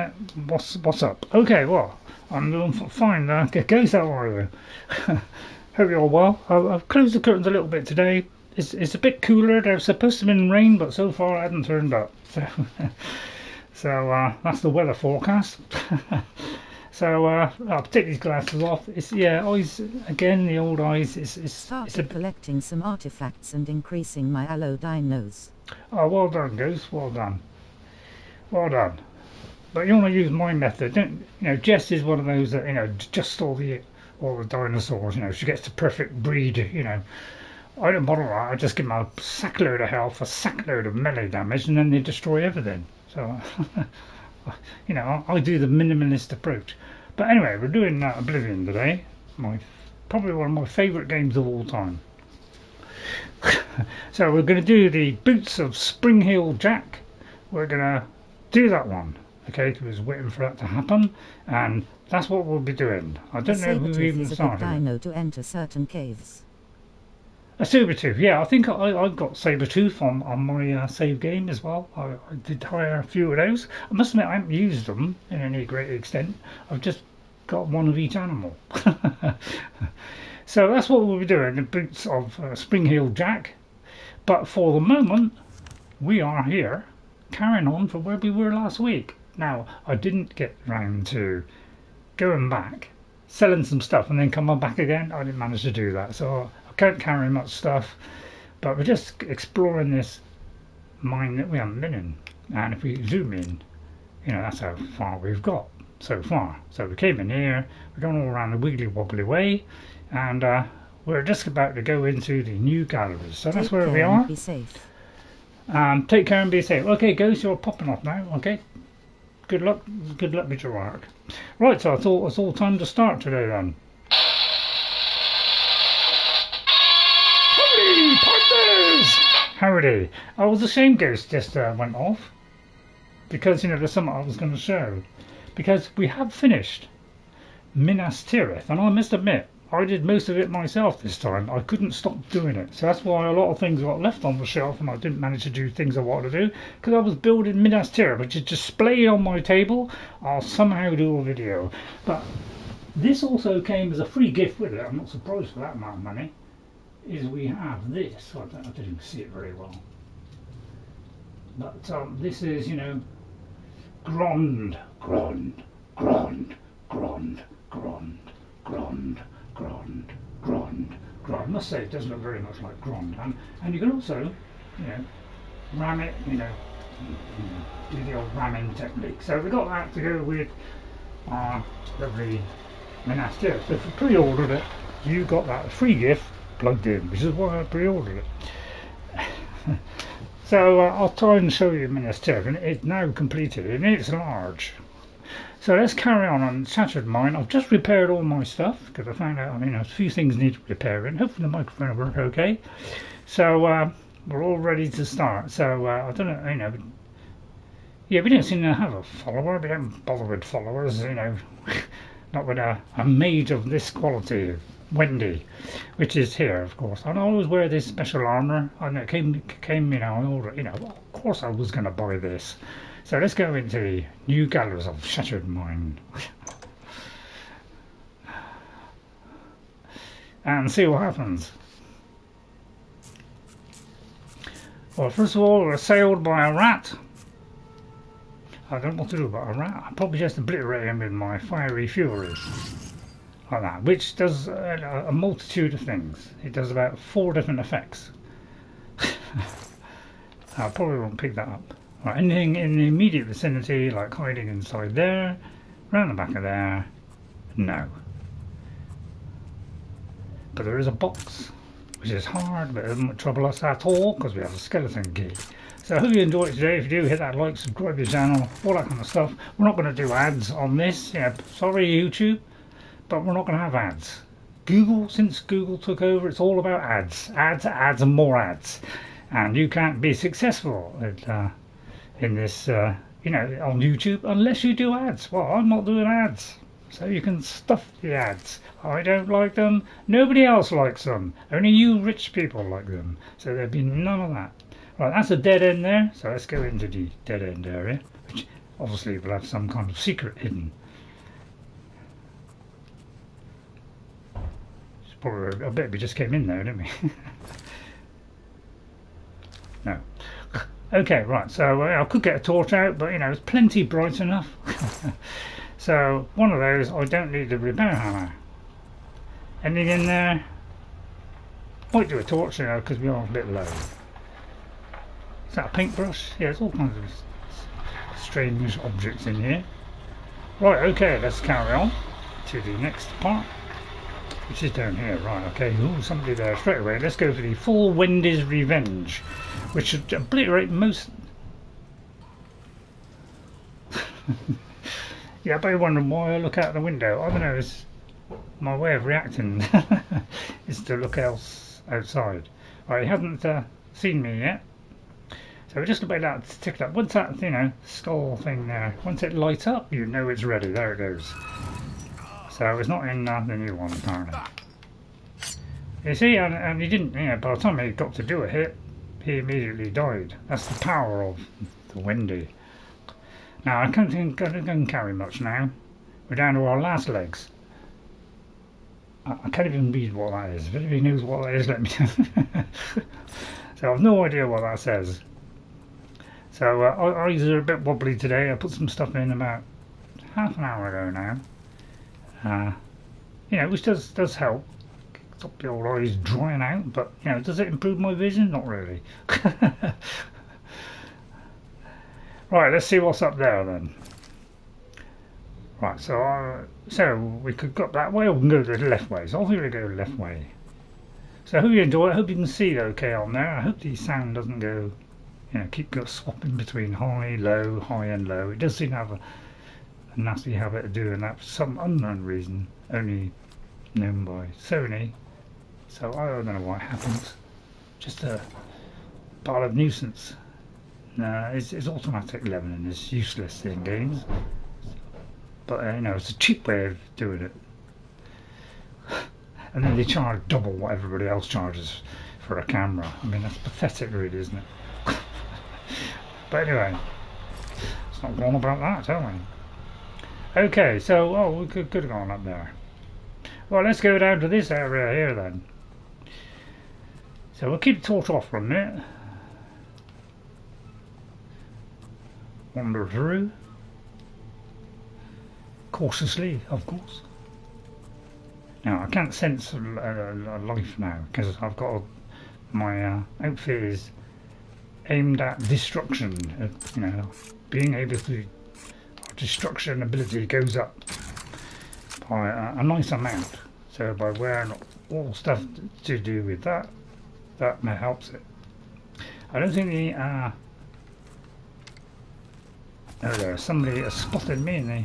Yeah, what's up? Okay, well, I'm doing fine. Guys, how are you? Hope you're all well. I've closed the curtains a little bit today. It's a bit cooler. There's supposed to have been rain, but so far it hasn't turned up. So, that's the weather forecast. So I'll take these glasses off. It's eyes again. The old eyes. Started collecting some artifacts and increasing my allodynos. Oh, well done, Goose. Well done. Well done. But you want to use my method, don't you? Know, Jess is one of those that just all the dinosaurs. She gets the perfect breed. I don't bother that. I just give them a sackload of health, a sackload of melee damage, and then they destroy everything. So, I do the minimalist approach. But anyway, we're doing Oblivion today. Probably one of my favourite games of all time. So we're going to do the Boots of Springheel Jak. We're going to do that one. Okay, because we're waiting for that to happen, and that's what we'll be doing. I don't know who even started. A dino to enter certain caves. A Sabertooth, yeah, I think I got Sabertooth on my save game as well. I did hire a few of those. I must admit I haven't used them in any great extent. I've just got one of each animal. So that's what we'll be doing, the Boots of Springheel Jak. But for the moment, we are here, carrying on from where we were last week. Now, I didn't get round to going back, selling some stuff and then coming back again. I didn't manage to do that, so can't carry much stuff, but we're just exploring this mine that we haven't been in. And if we zoom in, that's how far we've got so far. So we came in here, we're going all around the wiggly wobbly way, and we're just about to go into the new galleries. So that's where we are. Be safe. Take care and be safe. Okay, Ghost, you're popping off now. Okay, good luck with your work. Right, so I thought it's all time to start today then. Howdy! I was ashamed Ghost just went off because there's something I was going to show, because we have finished Minas Tirith, and I must admit I did most of it myself this time. I couldn't stop doing it, so that's why a lot of things got left on the shelf and I didn't manage to do things I wanted to do, because I was building Minas Tirith, which is displayed on my table. I'll somehow do a video, but this also came as a free gift with it. I'm not surprised for that amount of money. Is we have this. I didn't even see it very well, but this is Grond. I must say it does look very much like Grond, and you can also ram it, do the old ramming technique. So we got that to go with our lovely Minas Tirith. So if you pre-ordered it, you got that free gift plugged in, which is why I pre-ordered it. So I'll try and show you Minas Tirith, and it's now completed and it's large. So let's carry on Shattered Mine. I've just repaired all my stuff because I found out a few things need repairing. Hopefully the microphone will work okay. So we're all ready to start. So I don't know, yeah, we don't seem to have a follower. We don't bother with followers, not with a mage of this quality, Wendy, which is here, of course. And I always wear this special armor, and it came, I ordered, of course I was going to buy this. So let's go into the new galleries of Shattered Mine and see what happens. Well, first of all, we're assailed by a rat. I don't know what to do about a rat. I'll probably just obliterate him with my fiery fury. Like that, which does a multitude of things. It does about 4 different effects. I probably won't pick that up. Right, anything in the immediate vicinity, like hiding inside there, round the back of there, no. But there is a box, which is hard, but it doesn't trouble us at all, because we have a skeleton key. So I hope you enjoyed it today. If you do, hit that like, subscribe to the channel, all that kind of stuff. We're not going to do ads on this. Sorry YouTube. But we're not going to have ads. Since Google took over, it's all about ads. Ads, and more ads. And you can't be successful in this, on YouTube unless you do ads. Well, I'm not doing ads. So you can stuff the ads. I don't like them. Nobody else likes them. Only you rich people like them. So there'll be none of that. Right, that's a dead end there. So let's go into the dead end area, which obviously we'll have some kind of secret hidden. It's probably, I bet we just came in there, didn't we? No. Okay, right, so I could get a torch out, but you know, it's plenty bright enough. So, one of those, I don't need the repair hammer. Anything in there? Might do a torch, you know, because we are a bit low. Is that a paintbrush? Yeah, there's all kinds of strange objects in here. Right, okay, let's carry on to the next part, which is down here. Right, okay, ooh, somebody there straight away. Let's go for the full Wendy's Revenge, which should obliterate most... Yeah, but you're wondering why I look out the window. I don't know, it's my way of reacting is to look else outside. Right, he hasn't seen me yet. So we're just about that to tick it up. Once that, you know, skull thing there, once it lights up, you know it's ready. There it goes. So it's not in the new one, apparently. You see, and he didn't, you know, by the time he got to do a hit, he immediately died. That's the power of the Wendy. Now, I can't think I can carry much now. We're down to our last legs. I can't even read what that is. If anybody knows what that is, let me know. So I've no idea what that says. So our eyes are a bit wobbly today. I put some stuff in about half an hour ago now. You know, which does help. Stop the old eyes drying out, but you know, does it improve my vision? Not really. Right, let's see what's up there then. Right, so we could go up that way, or we can go the left way. So I think we go left way. So I hope you enjoy it. I hope you can see it okay on there. I hope the sound doesn't go, you know, keep swapping between high, low, high and low. It does seem to have a nasty habit of doing that for some unknown reason, only known by Sony. So I don't know why it happens. Just a pile of nuisance. No, it's automatic leveling is useless in games, but you know, it's a cheap way of doing it. And then they charge double what everybody else charges for a camera. I mean, that's pathetic, really, isn't it? But anyway, it's not wrong about that, are we? Okay, so we could have gone up there. Well, let's go down to this area here then. So we'll keep the torch off for a minute. Wander through cautiously, of course. Now I can't sense a life now because I've got my outfit is aimed at destruction. You know, being able to destruction ability goes up by a nice amount. So by wearing all stuff to do with that helps it. I don't think the oh, there, somebody has spotted me in the...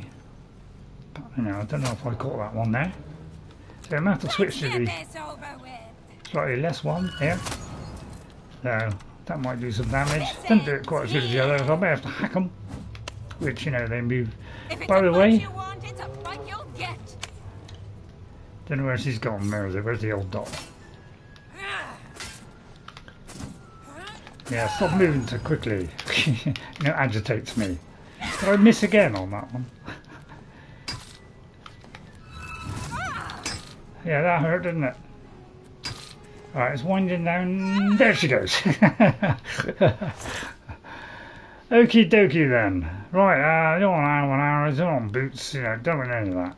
You know, I don't know if I caught that one there. So I'm going to have to switch to the slightly less one here. So that might do some damage. Doesn't do it quite as good as the others. I may have to hack them. Which, you know, they move. By the way... Don't know where she's gone, where is it? Where's the old dot? Yeah, stop moving so quickly. You know, it agitates me. Did I miss again on that one? Yeah, that hurt, didn't it? Alright, it's winding down. There she goes. Okie dokie then. Right, don't want arrows, don't want boots, you know, don't want any of that.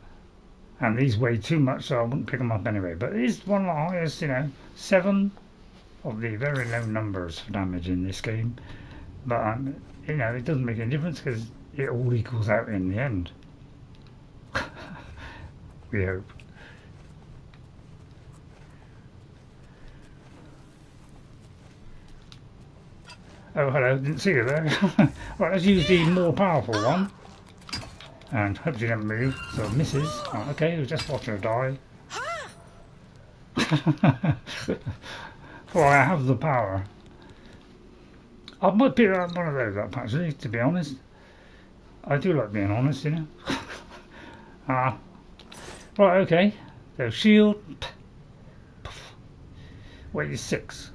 And these weigh too much, so I wouldn't pick them up anyway. But it is one of the highest, you know, 7 of the very low numbers for damage in this game. But, you know, it doesn't make any difference because it all equals out in the end. We hope. Oh, hello, didn't see you there. Right, let's use the more powerful one. And hope she doesn't move, so it misses. Right, okay, we'll just watch her die. For I have the power. I might pick up one of those up actually, to be honest. I do like being honest, you know. Right, okay. So shield. Weight is 6.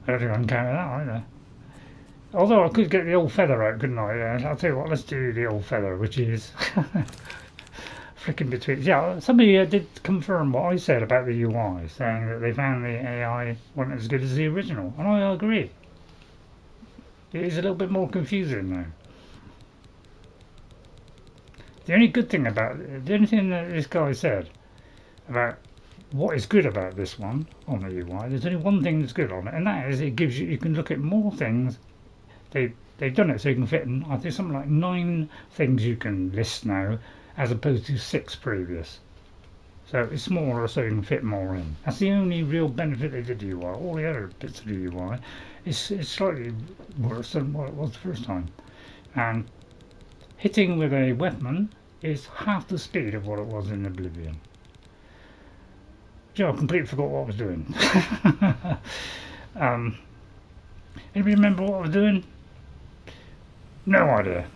I don't think I can carry that either. Although I could get the old feather out, couldn't I? Yeah, I'll tell you what, let's do the old feather, which is flicking between. Yeah, somebody did confirm what I said about the UI, saying that they found the AI wasn't as good as the original, and I agree. It is a little bit more confusing now. The only good thing about it, the only thing that this guy said about what is good about this one on the UI, there's only one thing that's good on it, and that is it gives you, you can look at more things. They've done it so you can fit in, I think, something like 9 things you can list now, as opposed to 6 previous. So it's smaller so you can fit more in. That's the only real benefit they did to the UI. All the other bits of the UI is slightly worse than what it was the first time. And hitting with a weapon is half the speed of what it was in Oblivion. I completely forgot what I was doing. Anybody remember what I was doing? No idea.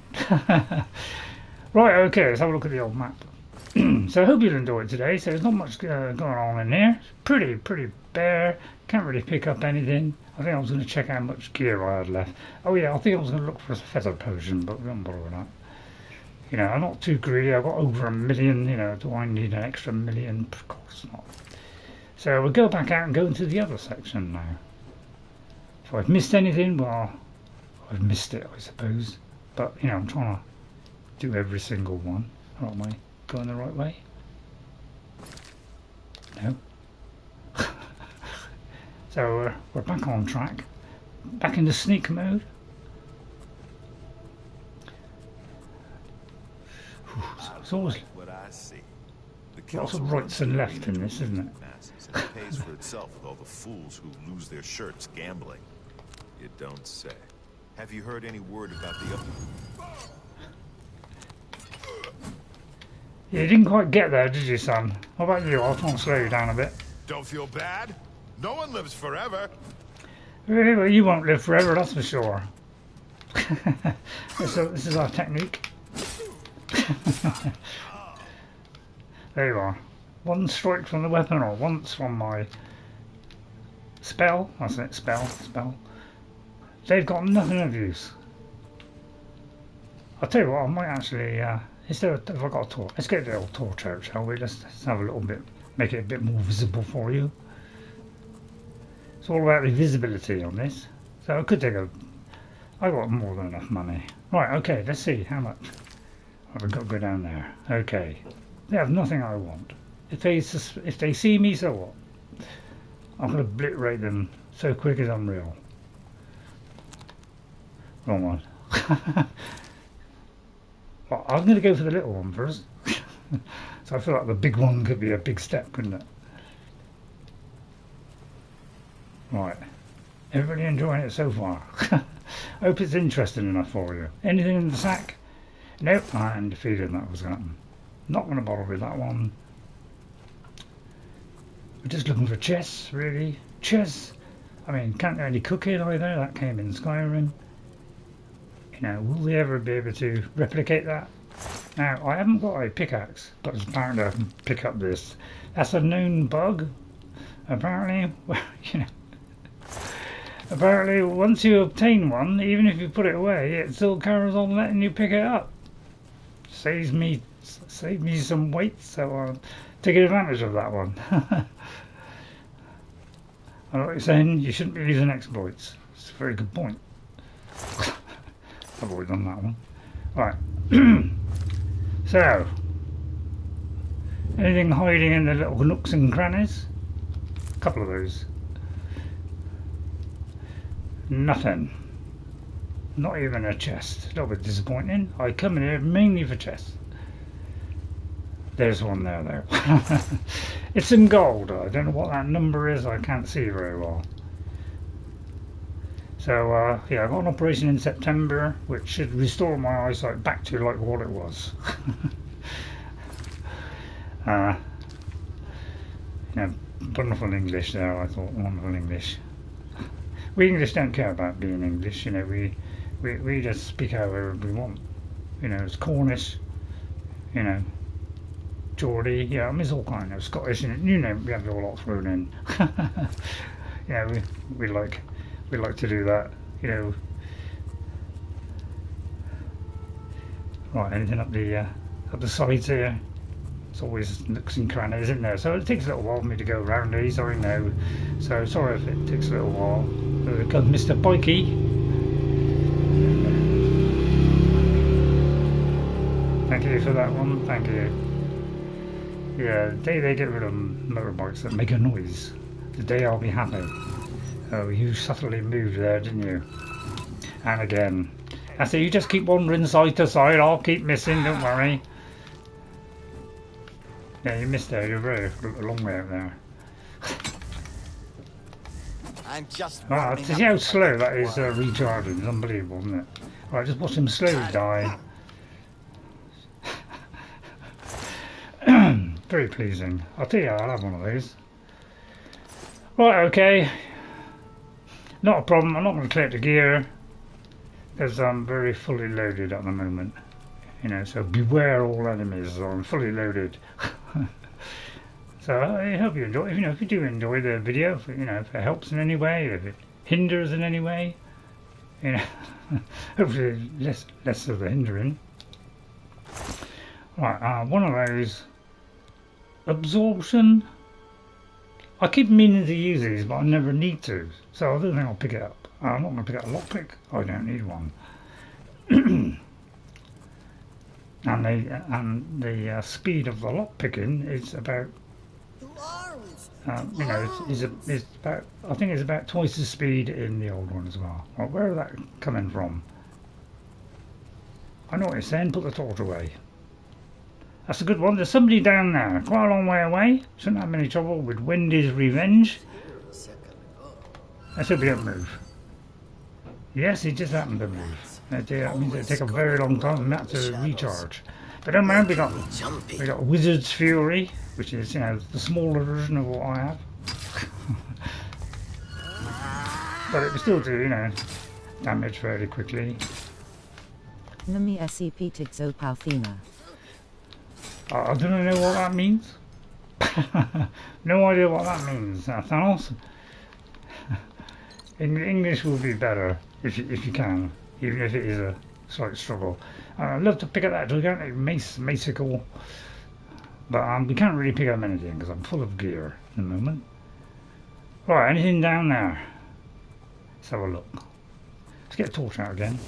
Right, okay, let's have a look at the old map. So I hope you'll enjoy it today. So there's not much going on in here. It's pretty bare. Can't really pick up anything. I think I was going to check how much gear I had left. Oh yeah, I think I was going to look for a feather potion, but we don't bother with that. You know, I'm not too greedy. I've got over 1 million. You know, do I need an extra 1 million? Of course not. So we'll go back out and go into the other section now. If I've missed anything, well, I've missed it, I suppose. But, you know, I'm trying to do every single one. Or am I going the right way? No. So we're back on track. Back into sneak mode. So it's always lots of rights and left in this, isn't it? It pays for itself with all the fools who lose their shirts gambling. You don't say. Have you heard any word about the... You didn't quite get there, did you, son? What about you? I'll try and slow you down a bit. Don't feel bad. No one lives forever. Really? Well, you won't live forever, that's for sure. So this is our technique. There you are. 1 strike from the weapon, or once from my spell. That's it, spell. They've got nothing of use. I'll tell you what, I might actually, have I got a torch? Let's get the old torch out, shall we? Let's have a little bit, make it a bit more visible for you. It's all about the visibility on this. So I could take I got more than enough money. Right, okay, let's see how much. I've got to go down there. Okay. They have nothing I want. If they see me, so what? I'm going to obliterate them so quick as unreal. Wrong one. Well, I'm going to go for the little one first. So I feel like the big one could be a big step, couldn't it? Right. Everybody enjoying it so far? Hope it's interesting enough for you. Anything in the sack? Nope, I'm defeated. That was that. Not going to bother with that one. We're just looking for chests, really. Chests. I mean, can't really cook it either. That came in Skyrim. You know, will they ever be able to replicate that? Now, I haven't got a pickaxe, but apparently I can pick up this. That's a known bug. Apparently, well, you know. Apparently, once you obtain one, even if you put it away, it still carries on letting you pick it up. Saves me some weight, so I'm taking advantage of that one. I know what you're saying, you shouldn't be using exploits. It's a very good point. I've already done that one. Right. So, anything hiding in the little nooks and crannies? A couple of those. Nothing. Not even a chest. A little bit disappointing. I come in here mainly for chests. There's one there. It's in gold. I don't know what that number is. I can't see very well. So yeah, I got an operation in September, which should restore my eyesight back to like what it was. You know, wonderful English there. I thought wonderful English. We English don't care about being English. You know, we just speak however we want. You know, it's Cornish. You know, Geordie. Yeah, I mean, it's all kind of Scottish. And you know, we have it all lot thrown in. You know, we like to do that. You know, Right, anything up the sides here? It's always nooks and crannies, isn't there? So it takes a little while for me to go around these, I know. So sorry if it takes a little while. There comes Mr. Pikey. Thank you for that one, thank you. Yeah, the day they get rid of motorbikes that make a noise, the day I'll be happy. Oh, you subtly moved there, didn't you? And again. I say you just keep wandering side to side, I'll keep missing, don't worry. Yeah, you missed there, you're very a long way out there. I'm just Wow, to see how slow that is recharging, it's unbelievable, isn't it? Right, just watch him slowly die. Very pleasing. I'll tell you, I'll have one of those. Right, okay. Not a problem, I'm not going to collect the gear because I'm very fully loaded at the moment. You know, so beware all enemies, I'm fully loaded. So I hope you enjoy. You know, if you do enjoy the video, if, you know, if it helps in any way, if it hinders in any way, you know, hopefully less of the hindering. Right, one of those absorption. I keep meaning to use these, but I never need to, so I don't think I'll pick it up. I'm not going to pick up a lockpick. I don't need one. and the speed of the lock picking is about, you know, is about. I think it's about twice the speed in the old one as well. Well, where is that coming from? I know what you're saying. Put the torch away. That's a good one. There's somebody down there, quite a long way away. Shouldn't have any trouble with Wendy's revenge. Let's hope he don't move. Yes, he just happened to move. That means it'll take a very long time for that to recharge. But don't mind, we got Wizard's Fury, which is, you know, the smaller version of what I have. But it will still do, you know, damage fairly quickly. Nami SCP Tigzo I don't know what that means. No idea what that means, Thanos. English will be better if you can, even if it is a slight struggle. I'd love to pick up that gigantic macicle, but we can't really pick up anything because I'm full of gear at the moment. Right, anything down there? Let's have a look. Let's get a torch out again.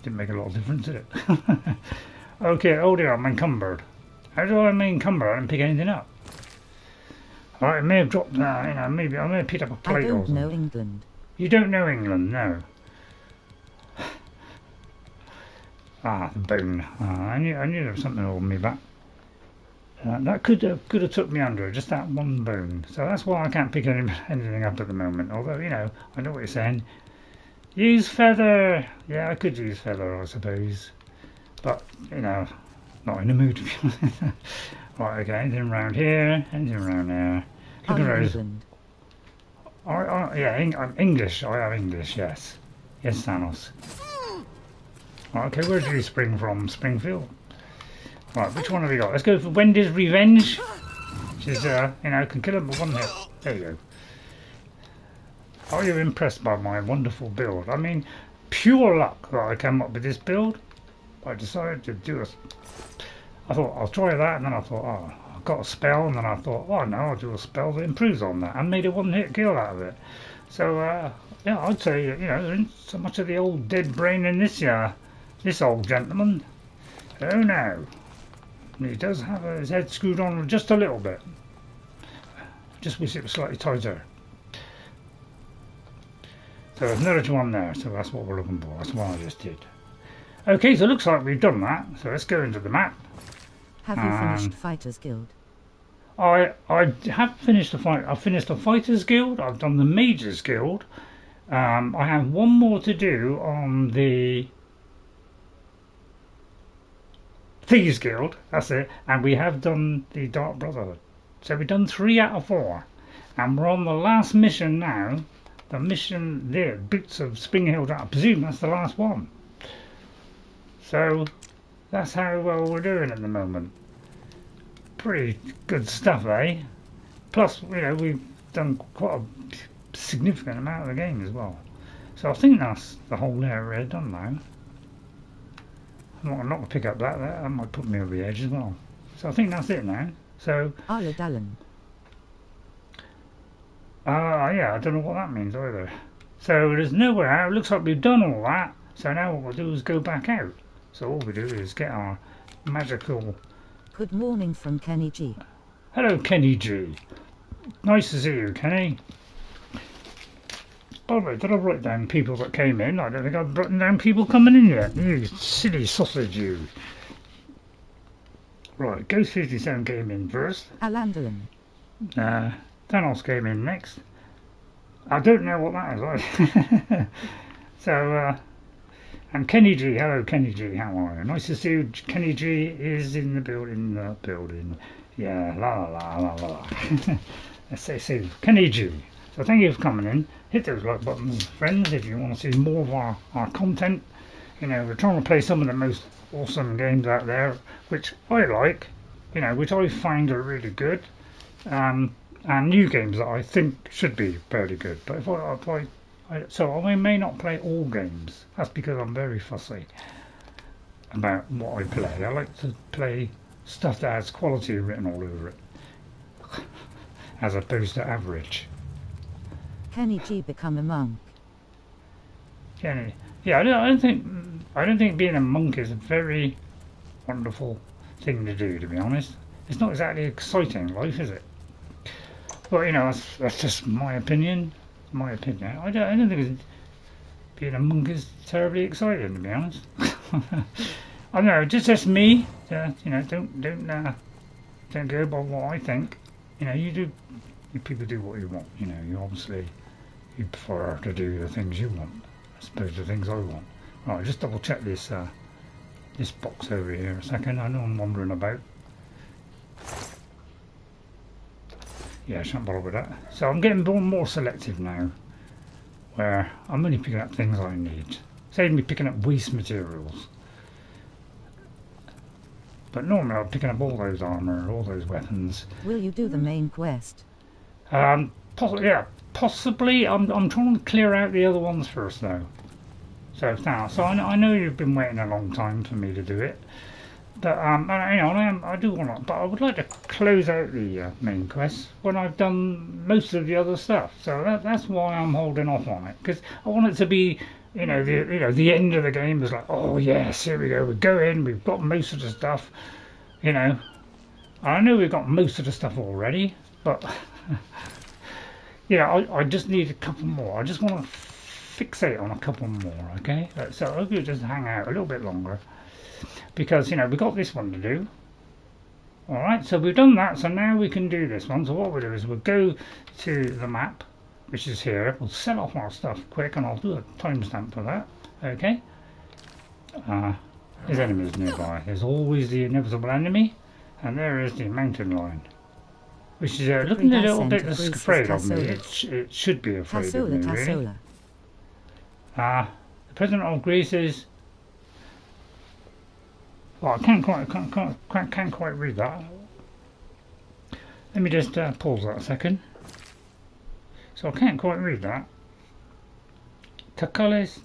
Didn't make a lot of difference, did it? Okay, oh dear, I'm encumbered. How do I encumber? I didn't pick anything up. Alright, I may have dropped, you know, maybe I may have picked up a plate or something. I don't know England. You don't know England, no. Ah, the bone. I knew there was something holding me back. That could have took me under, just that one bone. So that's why I can't pick anything up at the moment. Although, you know, I know what you're saying. Use feather! Yeah, I could use feather, I suppose. But, you know, not in the mood to be honest. Right, okay, anything around here, anything around there. Look at those. Yeah, I'm English. I am English, yes. Yes, Thanos. Right, okay, where did you spring from? Springfield? Right, which one have we got? Let's go for Wendy's Revenge. She's, you know, can kill him with one hit. There you go. Are you impressed by my wonderful build? I mean, pure luck that I came up with this build. I decided to do I thought, I'll try that, and then I thought, oh, I've got a spell, and then I thought, oh no, I'll do a spell that improves on that, and made a one-hit kill out of it. So, yeah, I'd say, you know, there isn't so much of the old dead brain in this old gentleman. Oh no. He does have his head screwed on just a little bit. Just wish it was slightly tighter. So there's another one there, so that's what we're looking for. That's what I just did. Okay, so it looks like we've done that. So let's go into the map. Have you finished Fighters Guild? I have finished the fight. I've finished the Fighters Guild. I've done the Mages Guild. I have one more to do on the Thieves Guild. That's it. And we have done the Dark Brotherhood. So we've done 3 out of 4, and we're on the last mission now. The mission there, Boots of Springheel Jak. I presume that's the last one. So that's how well we're doing at the moment. Pretty good stuff, eh? Plus, you know, we've done quite a significant amount of the game as well. So I think that's the whole area done now. I'm not going to pick up that. That might put me over the edge as well. So I think that's it now. So, Arladallen. yeah, I don't know what that means either. So there's nowhere out. It looks like we've done all that. So now what we'll do is go back out. So all we do is get our magical... Good morning from Kenny G. Hello, Kenny G. Nice to see you, Kenny. By the way, did I write down people that came in? I don't think I've written down people coming in yet. You silly sausage, you. Right, Ghost 57 came in first. Alandalan. Thanos came in next. I don't know what that is. So, and Kenny G. Hello, Kenny G. How are you? Nice to see you. Kenny G is in the building. Yeah, la la la la la. Let's say Kenny G. So thank you for coming in. Hit those like buttons, friends, if you want to see more of our content. You know, we're trying to play some of the most awesome games out there, which I like, you know, which I find are really good, and new games that I think should be fairly good. But if I may not play all games. That's because I'm very fussy about what I play. I like to play stuff that has quality written all over it, as opposed to average. Kenny G become a monk. Kenny, yeah, I don't think being a monk is a very wonderful thing to do. To be honest, it's not exactly exciting life, is it? But you know, that's just my opinion. I don't think being a monk is terribly exciting, to be honest. I don't know, just me. You know, don't go by what I think. You know, you people do what you want. You know, you prefer to do the things you want as opposed to the things I want. Right, just double check this this box over here a second. I know I'm wandering about. Yeah, I shan't bother with that. So I'm getting more selective now, where I'm only picking up things I need. Save me picking up waste materials. But normally I'm picking up all those armour, all those weapons. Will you do the main quest? Possibly. I'm trying to clear out the other ones first, though. So I know you've been waiting a long time for me to do it, but I do want to. But I would like to close out the main quest when I've done most of the other stuff. So that's why I'm holding off on it, because I want it to be, the end of the game is like, oh yes, here we go. We go in. We've got most of the stuff. You know, I know we've got most of the stuff already, but. Yeah, I just need a couple more. I just want to fixate on a couple more, okay? So I hope you just hang out a little bit longer, because we've got this one to do. All right, so we've done that, so now we can do this one. So what we'll do is we'll go to the map, which is here. We'll sell off our stuff quick, and I'll do a timestamp for that. Okay. There's enemies nearby. There's always the inevitable enemy, and there is the mountain lion. Which is looking a little bit afraid of me. It should be afraid of me, really. The president of Greece is... Well, I can't quite read that. Let me just pause that a second. So I can't quite read that. Tasula,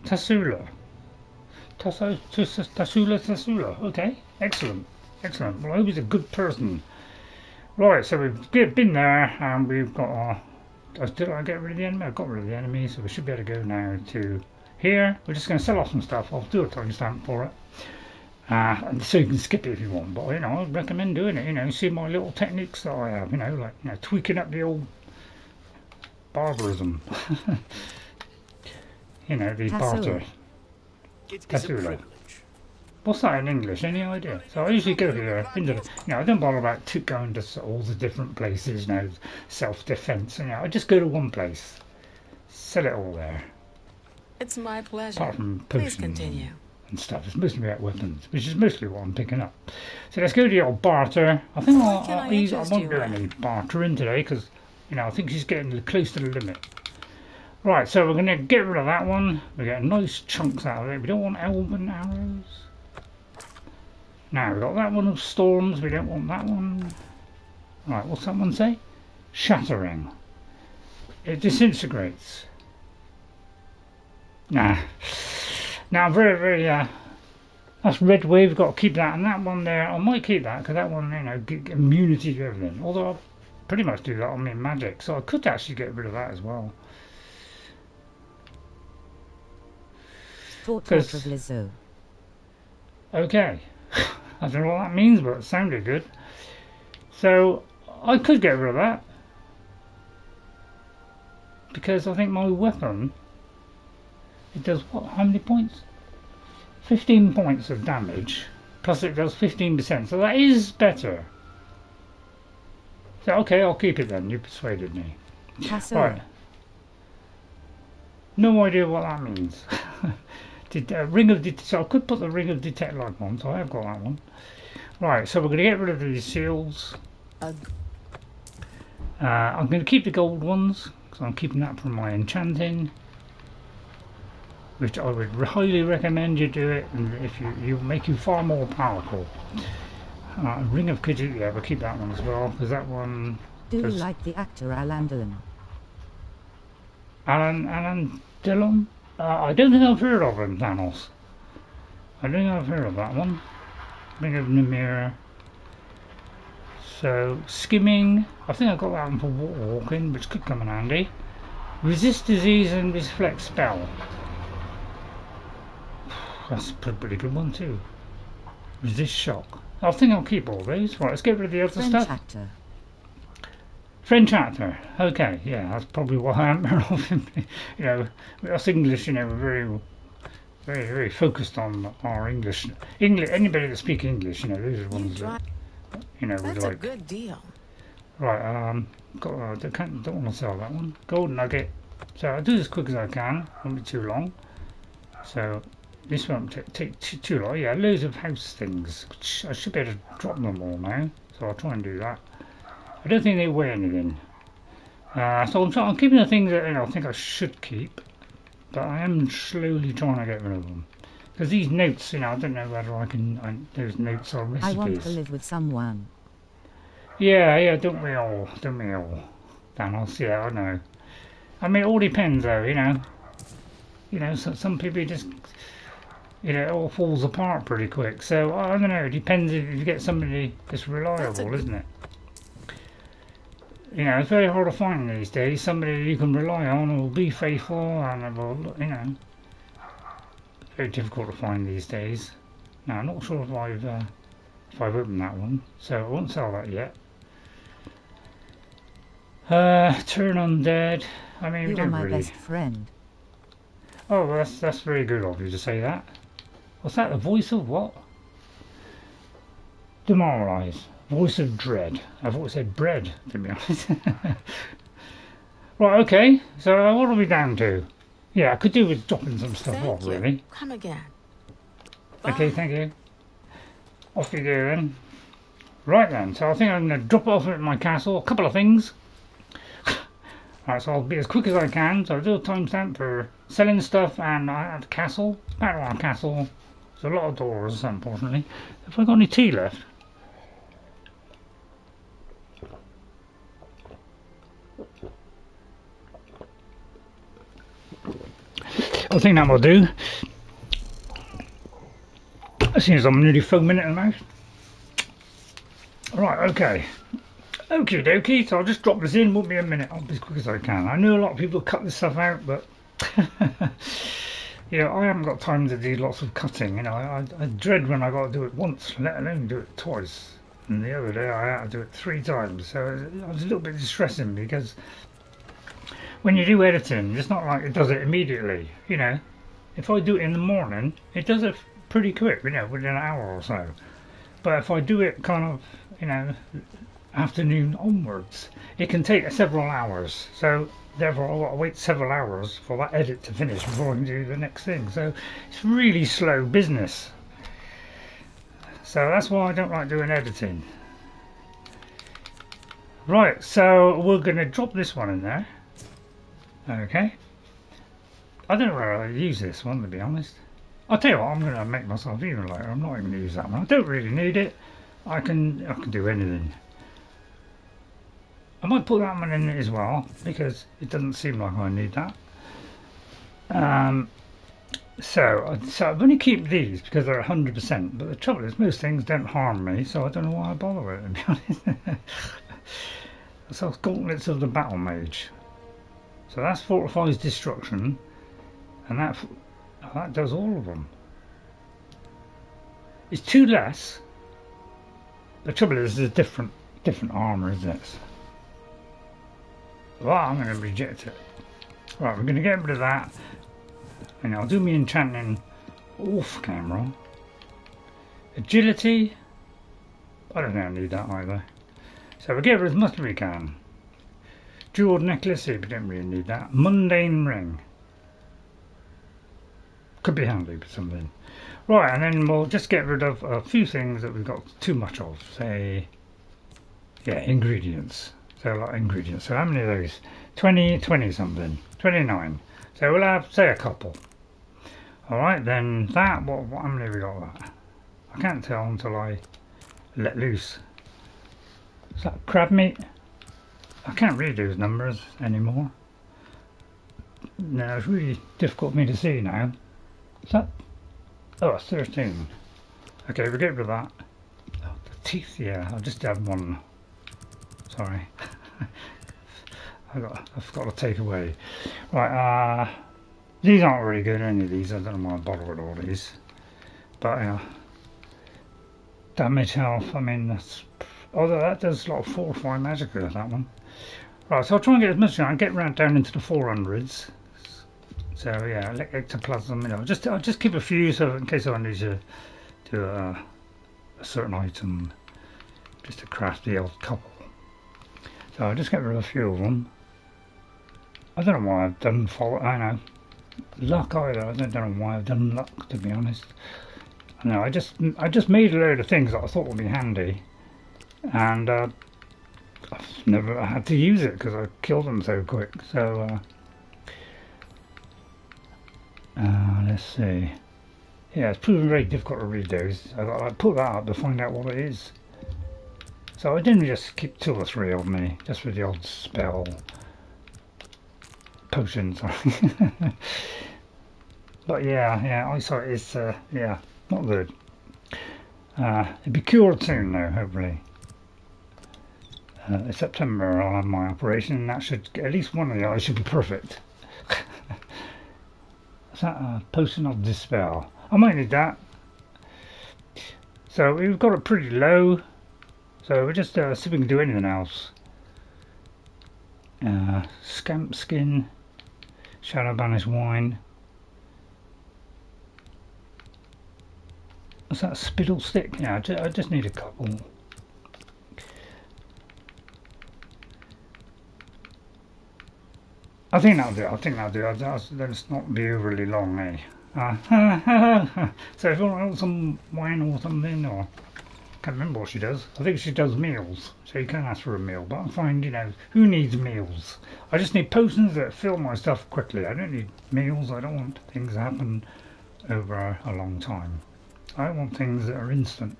Tasula. Okay, excellent. Well, I hope he's a good person. Right, so we've been there, and we've got our... Did I get rid of the enemy? I got rid of the enemy, so we should be able to go now to here. We're just going to sell off some stuff. I'll do a timestamp for it. And so you can skip it if you want, but I recommend doing it. See my little techniques that I have, like tweaking up the old barbarism. The barter. Tasula. What's that in English? Any idea? So I usually go here into the, I don't bother about going to all the different places, self-defense. I just go to one place, sell it all there. It's my pleasure. Apart from Please potions continue. and stuff, it's mostly about weapons, which is mostly what I'm picking up. So let's go to the old barter. I think I won't do any bartering today, because I think she's getting close to the limit. Right, so we're going to get rid of that one. We get nice chunks out of it. We don't want elven arrows. Now we've got that one of storms. We don't want that one. Right, what's that one say? Shattering. It disintegrates. Nah. Now, very, that's red wave, got to keep that, and that one there, I might keep that, because that one, you know, get immunity to everything. Although I'll pretty much do that on my magic, so I could actually get rid of that as well. Okay. I don't know what that means, but it sounded good. So, I could get rid of that. Because I think my weapon, it does what, how many points? 15 points of damage, plus it does 15%, so that is better. So okay, I'll keep it then, you persuaded me. Right. No idea what that means. Ring of so I could put the Ring of Detect Light on, so I have got that one. Right, so we're going to get rid of these seals. I'm going to keep the gold ones, because I'm keeping that for my enchanting, which I would highly recommend you do it, and if you'll make you far more powerful. Ring of Khajiit, yeah, we'll keep that one as well, because that one... Do you like the actor Alan Dillon? Alan Dillon? I don't think I've heard of him, Thanos. I don't think I've heard of that one. Ring of Nimir. So, skimming. I think I've got that one for water walking, which could come in handy. Resist disease and reflect spell. That's a pretty good one too. Resist shock. I think I'll keep all these. Right, let's get rid of the other stuff. Actor. French actor. Okay, yeah, that's probably what I am. You know, us English, you know, we're very focused on our English. Anybody that speaks English, you know, those are the ones that, you know, we like. That's a good deal. Right, don't want to sell that one. Gold nugget. So I'll do this as quick as I can. Won't be too long. So this won't take too long. Yeah, loads of house things. I should be able to drop them all now. So I'll try and do that. I don't think they weigh anything. So I'm keeping the things that, you know, I think I should keep, but I am slowly trying to get rid of them. Because these notes, you know, I don't know whether I can. Those notes are recipes. I want to live with someone. Yeah, don't we all? Dan, I'll see that. I know. I mean, it all depends, though. You know, so some people just, you know, it all falls apart pretty quick. So I don't know. It depends if you get somebody that's reliable, isn't it? You know, it's very hard to find these days. Somebody you can rely on will be faithful and will, you know, very difficult to find these days. Now, I'm not sure if I've opened that one, so I won't sell that yet. Turn undead. I mean, you are my best friend. Oh, well, that's very good of you to say that. What's that? The voice of what? Demoralize. Voice of dread. I thought it said bread, to be honest. Right, okay. So what are we down to? Yeah, I could do with dropping some stuff off, really. Come again. Okay, thank you. Off you go then. Right then, so I think I'm going to drop off at my castle. A couple of things. Right, so I'll be as quick as I can. So I'll do a timestamp for selling stuff and I have a castle. Back to our castle. There's a lot of doors, unfortunately. Have I got any tea left? I think that will do. As soon as I'm nearly foaming in the mouth. Right, okay. Okie dokie, so I'll just drop this in, won't be a minute, I'll be as quick as I can. I know a lot of people cut this stuff out, but you know, I haven't got time to do lots of cutting, you know, I dread when I got to do it once, let alone do it twice. And the other day I had to do it 3 times, so it was a little bit distressing because when you do editing, it's not like it does it immediately, you know. If I do it in the morning, it does it pretty quick, you know, within an hour or so. But if I do it kind of, you know, afternoon onwards, it can take several hours. So therefore I've got to wait several hours for that edit to finish before I can do the next thing. So it's really slow business. So that's why I don't like doing editing. Right, so we're going to drop this one in there. Okay. I don't know where I use this one, to be honest. I'll tell you what, I'm going to make myself even lighter. I'm not even going to use that one. I don't really need it. I can do anything. I might put that one in as well, because it doesn't seem like I need that. So I'm going to keep these because they're 100%, but the trouble is most things don't harm me, so I don't know why I bother with it, to be honest. So Gauntlets of the Battlemage. So that's fortifies destruction, and that does all of them. It's 2 less. The trouble is there's different armour, isn't it? Well, I'm going to reject it. Right, we're going to get rid of that. And I'll do me enchanting off camera. Agility. I don't think I need that either. So we'll get rid as much as we can. Jeweled necklace, we don't really need that. Mundane ring. Could be handy for something. Right, and then we'll just get rid of a few things that we've got too much of. Say, yeah, ingredients. So a lot of ingredients. So how many of those? 20 something. 29. So we'll have, say, a couple. Alright, then that, how many have we got that? I can't tell until I let loose. Is that crab meat? I can't read those numbers anymore. No, it's really difficult for me to see now. Is that? Oh, it's 13. Okay, we'll get rid of that. Oh, the teeth, yeah, I'll just have one. Sorry. I forgot to take away. Right, these aren't really good, any of these. I don't know why I bother with all these. But, damage health, I mean, that's... Although that does a lot of fortify magicka, that one. Right, so I'll try and get as much as I can, get round down into the 400s. So yeah, ectoplasm, I'll just keep a few so in case I need to do a certain item, just to craft the odd couple. So I'll just get rid of a few of them. I don't know why I've done luck either. I don't know why I've done luck, to be honest. No, I just made a load of things that I thought would be handy, and I've never had to use it because I killed them so quick. So let's see. Yeah, it's proven very difficult to read those. I put that up to find out what it is. So I didn't just keep 2 or 3 of me, just for the odd spell. Potion, sorry. But yeah, eyesight is, yeah, not good. It'll be cured soon though, hopefully. In September I'll have my operation, and that should, at least one of the eyes should be perfect. Is that a potion of dispel? I might need that. So we've got it pretty low. So we'll just see if we can do anything else. Scamp skin, shadow banish wine. What's that, spittle stick? Yeah, I just need a couple. I think that'll do. Let's not be overly long, eh? So if you want some wine or something, or I can't remember what she does. I think she does meals, so you can ask for a meal. But I find, who needs meals? I just need potions that fill my stuff quickly. I don't need meals. I don't want things to happen over a long time. I want things that are instant.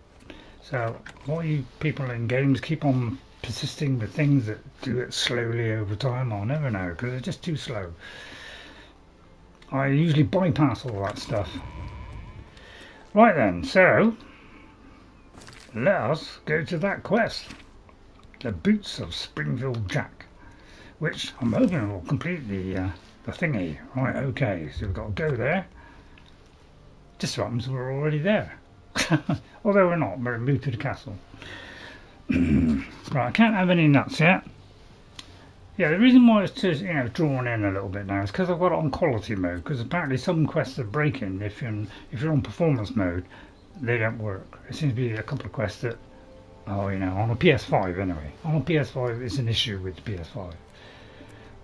So why you people in games keep on persisting with things that do it slowly over time, I'll never know, because they're just too slow. I usually bypass all that stuff. Right then, so let us go to that quest, the Boots of Springheel Jak, which I'm hoping will complete the thingy. Right, okay, so we've got to go there. Just so happens we're already there. Although we're not, we're moved to the castle. Right, I can't have any nuts yet. Yeah, the reason why it's just, drawn in a little bit now is because I've got it on quality mode, because apparently some quests are breaking if you're on performance mode, they don't work. There seems to be a couple of quests that, on a PS5 anyway. On a PS5 it's an issue with the PS5,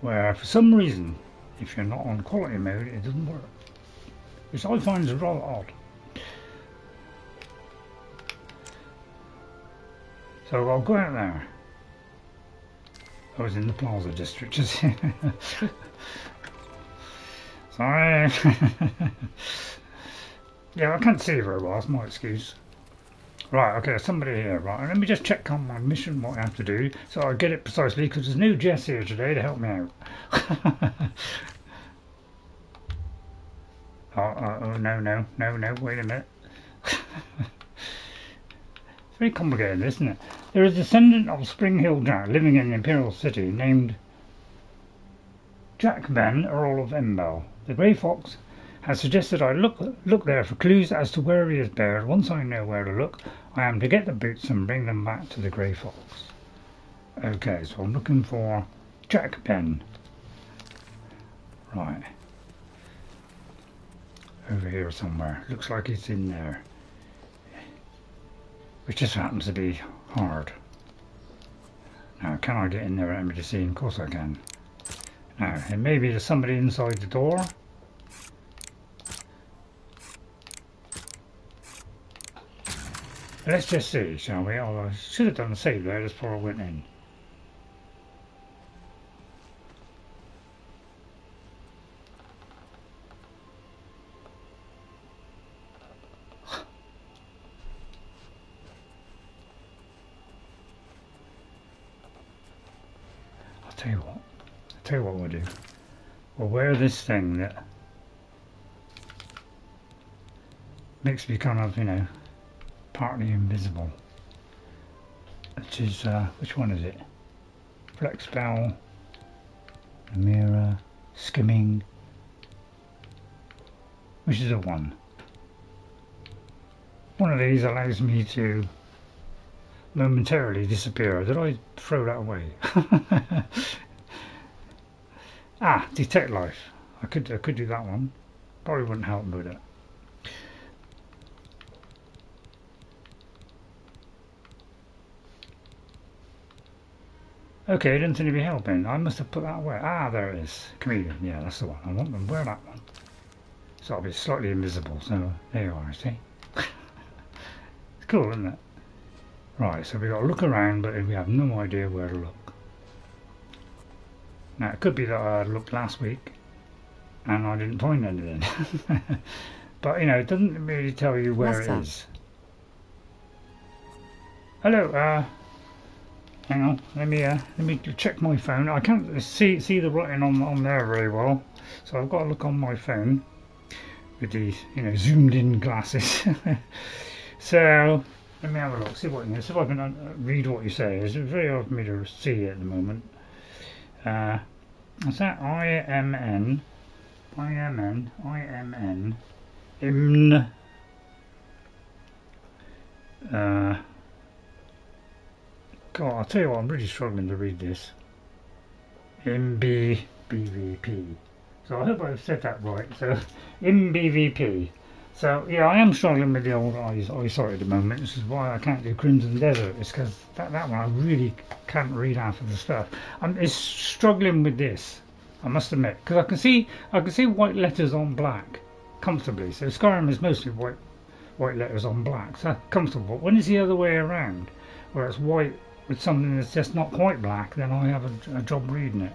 where for some reason, if you're not on quality mode, it doesn't work. Which I find is rather odd. So I'll go out there. I was in the Plaza district, just sorry. Yeah, I can't see very well, that's my excuse. Right, okay, somebody here, right, let me just check on my mission, what I have to do, so I get it precisely, because there's no Jess here today to help me out. Oh, no, wait a minute. It's very complicated, isn't it? There is a descendant of Springheel Jak living in the Imperial City named Jakben Earl of Imbel. The Grey Fox has suggested I look there for clues as to where he is buried. Once I know where to look, I am to get the boots and bring them back to the Grey Fox. Okay, so I'm looking for Jakben. Right. Over here somewhere. Looks like it's in there. Which just happens to be hard. Now, can I get in there without me to see? Of course I can. Now, and maybe there's somebody inside the door. Let's just see, shall we? Oh, I should have done a save there just before I went in. I'll tell you what we'll do. We'll wear this thing that makes me kind of, you know, partly invisible. Which is, which one is it? Flex spell, mirror, skimming. Which is a 1. One of these allows me to momentarily disappear. Did I throw that away? Ah, detect life. I could do that one. Probably wouldn't help with it. Okay, it doesn't seem to be helping. I must have put that away. Ah, there it is. Chameleon. Yeah, that's the one. I want them. Wear that one. So I'll be slightly invisible. So there you are. See? It's cool, isn't it? Right. So we got to look around, but we have no idea where to look. Now it could be that I looked last week and I didn't find anything. But you know, it doesn't really tell you where it is. Hello, hang on, let me check my phone. I can't see the writing on there very well, so I've got to look on my phone with these, you know, zoomed in glasses. So let me have a look, see if I can read what you say. It's very hard for me to see it at the moment. What's that? IMN. IMN. God, I'll tell you what, I'm really struggling to read this. MBVP. So I hope I've said that right. So MBVP. So yeah, I am struggling with the old eyesight at the moment. This is why I can't do Crimson Desert. It's because that one I really can't read half of the stuff. It's struggling with this, I must admit, because I can see white letters on black comfortably. So Skyrim is mostly white letters on black, so comfortable. When it's the other way around, where it's white with something that's just not quite black, then I have a job reading it.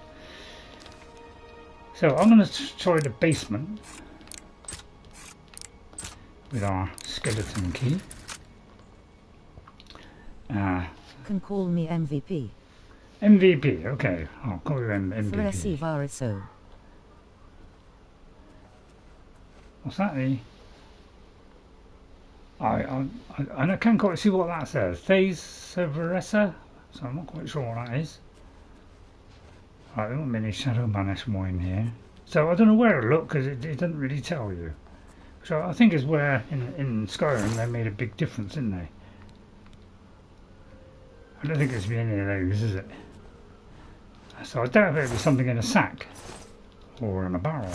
So I'm going to try the basement with our skeleton key. Can call me MVP. MVP, okay. I'll call you MVP. What's that? I can't quite see what that says. Thesaveressa? So I'm not quite sure what that is. Right, there won't be any Shadow Banish wine here. So I don't know where to look because it doesn't really tell you. So I think it's where in Skyrim they made a big difference, didn't they? I don't think it's be any of those, is it? So I doubt if it'll be something in a sack or in a barrel.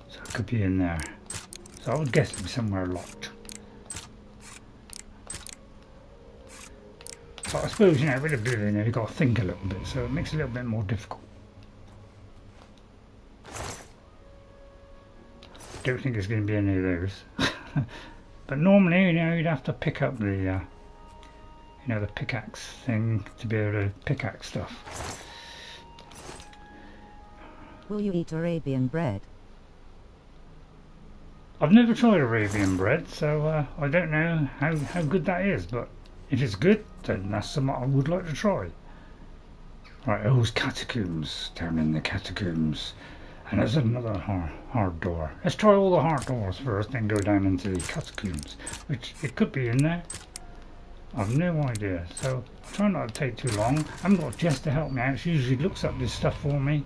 So it could be in there. So I would guess it'd be somewhere locked. But I suppose, you know, with Oblivion you've got to think a little bit, so it makes it a little bit more difficult. Don't think it's going to be any of those. But normally, you know, you'd have to pick up the, you know, the pickaxe thing to be able to pickaxe stuff. Will you eat Arabian bread? I've never tried Arabian bread, so I don't know how good that is. But if it's good, then that's something I would like to try. Right, those catacombs, down in the catacombs. And there's another hard door. Let's try all the hard doors first, then go down into the catacombs. Which, it could be in there. I've no idea. So, I'll try not to take too long. I haven't got Jess to help me out. She usually looks up this stuff for me.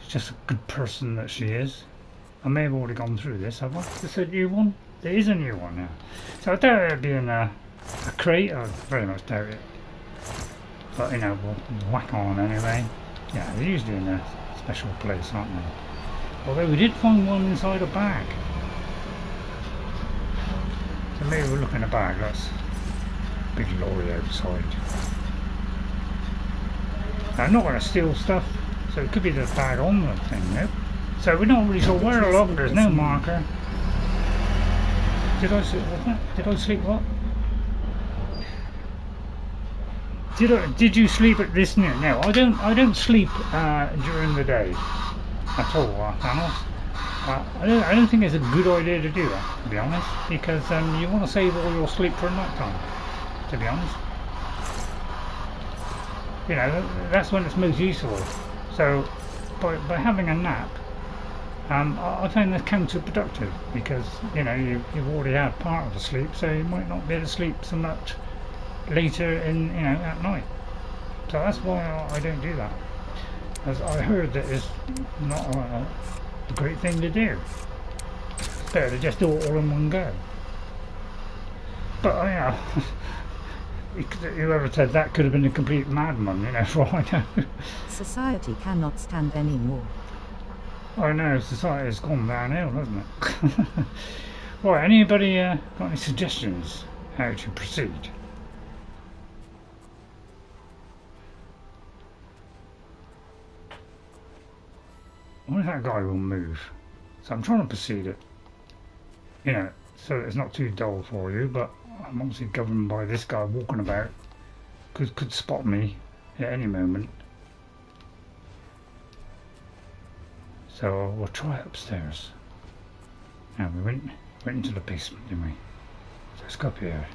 She's just a good person that she is. I may have already gone through this, have I? Is this a new one? There is a new one now. So I doubt it'll be in a crate. I very much doubt it. But, you know, we'll whack on anyway. Yeah, they're usually in a special place, aren't they? Although we did find one inside a bag. So maybe we'll look in a bag. That's a big lorry outside. Now, I'm not going to steal stuff, so it could be the bag on the thing, no? So we're not really sure where along. There's no marker. Did I sleep? What's that? Did I sleep what? Did you sleep at this noon? No, I don't sleep during the day at all, Thanos. I don't think it's a good idea to do that, to be honest, because you want to save all your sleep for night time, to be honest. You know, that's when it's most useful. So by having a nap, I find that counterproductive, because you know you've already had part of the sleep, so you might not be able to sleep so much later in, you know, at night. So that's why I don't do that, as I heard that it's not a great thing to do. It's better to just do it all in one go. But you know, whoever said that could have been a complete madman, you know, for all I know. Society cannot stand anymore. I know, society has gone downhill, hasn't it? Right, anybody got any suggestions how to proceed? I wonder if that guy will move. So I'm trying to proceed it, you know, so it's not too dull for you, but I'm obviously governed by this guy walking about. Could spot me at any moment. So we'll try it upstairs. Now we went into the basement, didn't we? So let's go up here.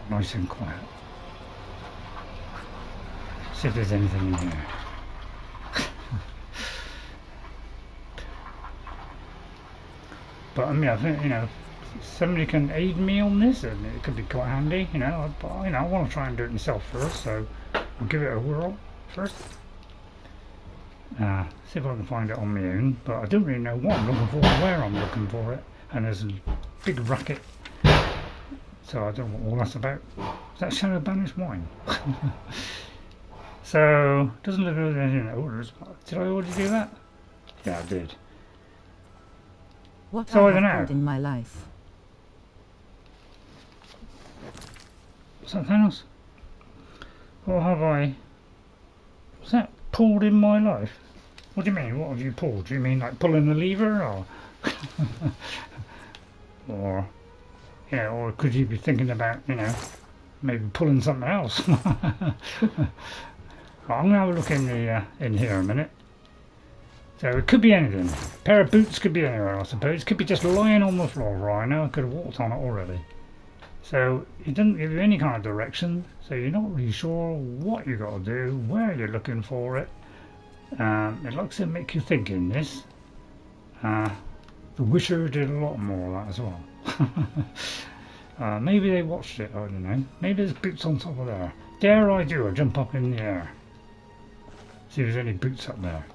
Nice and quiet. See if there's anything in here. But I mean, I think, you know, if somebody can aid me on this, and it could be quite handy, you know. But you know, I want to try and do it myself first, so I'll give it a whirl first. See if I can find it on my own, but I don't really know what I'm looking for or where I'm looking for it. And there's a big racket, so I don't know what all that's about. Is that Shadow Banished Wine? So, doesn't look like there's anything in orders. Did I already do that? Yeah, I did. What So I I don't have know. pulled in my life. What's that, Thanos? What have I... What's that? Pulled in my life? What do you mean? What have you pulled? Do you mean like pulling the lever, or... or... Yeah, or could you be thinking about, you know, maybe pulling something else? Well, I'm going to have a look in the in here a minute. So it could be anything. A pair of boots could be anywhere, I suppose. It could be just lying on the floor, right? I know I could have walked on it already. So it doesn't give you any kind of direction, so you're not really sure what you got to do, where you're looking for it. It likes to make you think in this. The Witcher did a lot more of that as well. Maybe they watched it, I don't know. Maybe there's boots on top of there. Dare I do a jump up in the air? See if there's any boots up there.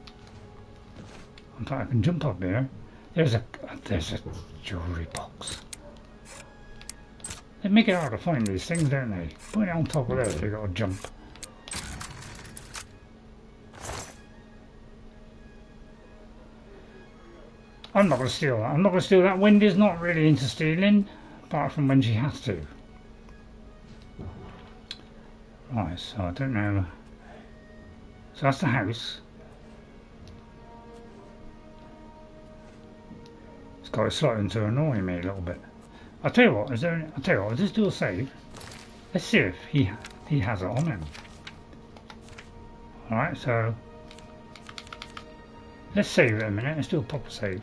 In fact, I can jump up here. There's a jewellery box. They make it hard to find these things, don't they? Put it on top of there, so you got to jump. I'm not going to steal that. I'm not going to steal that. Wendy's not really into stealing, apart from when she has to. Right, so I don't know. So that's the house. It's got starting to annoy me a little bit. I'll tell you what, is this do a save? Let's see if he has it on him. Alright, so let's save it a minute, let's do a proper save.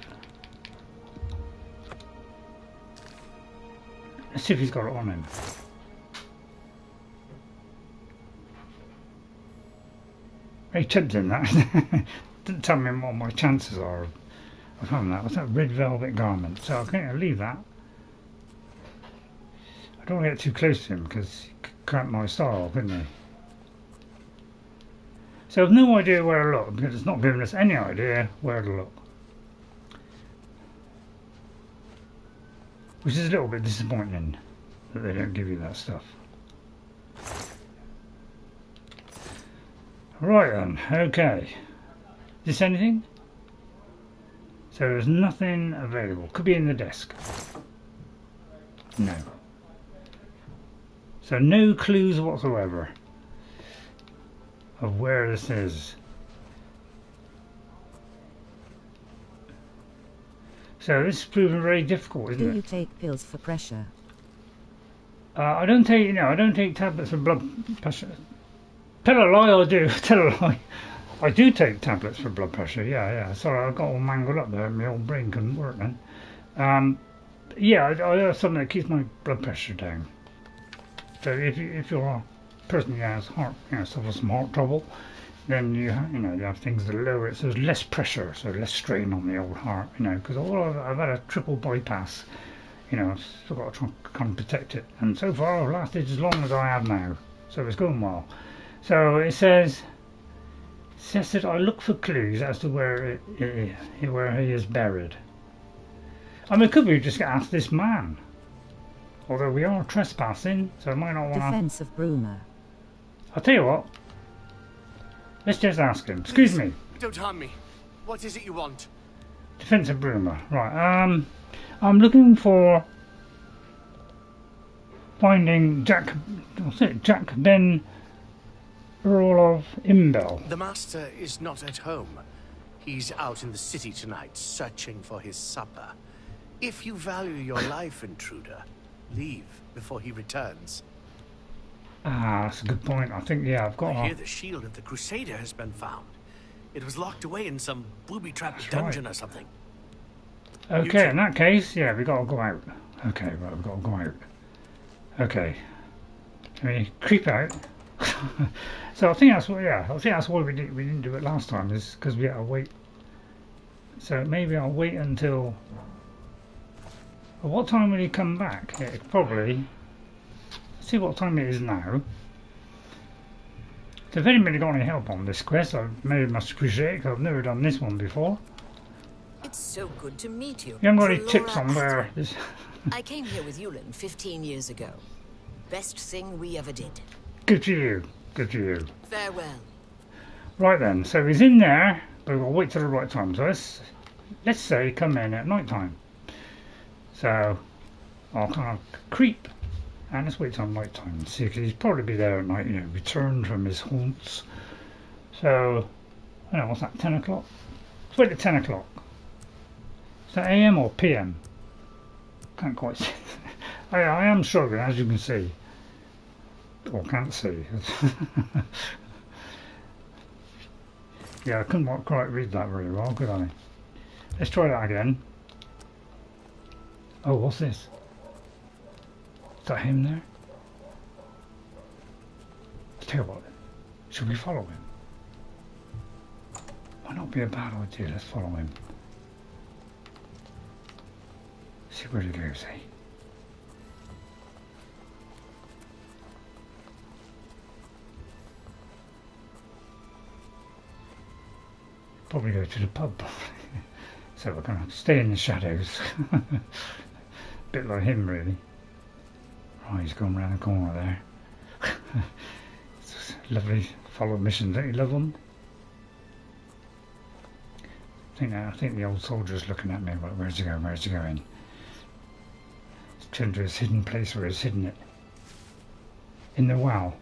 Let's see if he's got it on him. Very tempting that. Doesn't tell me what my chances are of having that. What's that? Red velvet garment. So I can't leave that. I don't want to get too close to him because he could cramp my style, couldn't he? So I've no idea where to look because it's not giving us any idea where to look. Which is a little bit disappointing that they don't give you that stuff. Right then, okay. Is this anything? So there's nothing available. Could be in the desk. No. So no clues whatsoever of where this is. So this is proving very difficult, isn't it? Do you take pills for pressure? I don't take, I don't take tablets for blood pressure. Tell a lie, I do. Tell a lie. I do take tablets for blood pressure. Yeah. Sorry, I got all mangled up there. My old brain couldn't work then. Yeah, I have something that keeps my blood pressure down. So if you're a person who has heart, suffers from heart trouble, then you have things that lower it, so there's less pressure, so less strain on the old heart, because I've had a triple bypass, I've still got to try and kind of protect it, and so far I've lasted as long as I have now, so it's going well. So it says that I look for clues as to where he is buried. I mean, could we just ask this man? Although we are trespassing, so I might not want to. Defense of Bruma. I'll tell you what. Let's just ask him. Excuse me. Don't harm me. What is it you want? Defense of Bruma. Right. I'm looking for finding Jakben Imbel. The master is not at home. He's out in the city tonight, searching for his supper. If you value your life, intruder, leave before he returns. Ah, that's a good point. I think, I've got. I hear the shield of the Crusader has been found. It was locked away in some booby-trapped dungeon or something. Okay, in that case, we got to go out. Okay, right, we've got to go out. Okay. I mean, creep out. So I think that's what. I think that's why we didn't do it last time, is because we had to wait. So maybe I'll wait until. Well, what time will he come back? Probably. See what time it is now. So if anybody got any help on this quest, I very much appreciate it, because I've never done this one before. It's so good to meet you. You haven't got any tips on where this... I came here with Yulin 15 years ago. Best thing we ever did. Good for you. Good for you. Farewell. Right then, so he's in there, but we'll wait till the right time. So let's say come in at night time. So I'll kind of creep. And let's wait till night time and see, because he's probably be there at night, returned from his haunts. So, I don't know, what's that, 10 o'clock? Let's wait at 10 o'clock. Is that AM or PM? Can't quite see. I am struggling, as you can see. Or can't see. I couldn't quite read that very well, could I? Let's try that again. Oh, what's this? Is that him there? Let's tell you what, should we follow him? Might not be a bad idea, let's follow him. See where he goes, eh? Probably go to the pub. So we're going to stay in the shadows. Bit like him, really. Oh, he's gone round the corner there. Lovely follow missions, don't you love them? I think the old soldier's looking at me. Where's he going? Where's he going? He's turned to his hidden place where he's hidden it. In the well.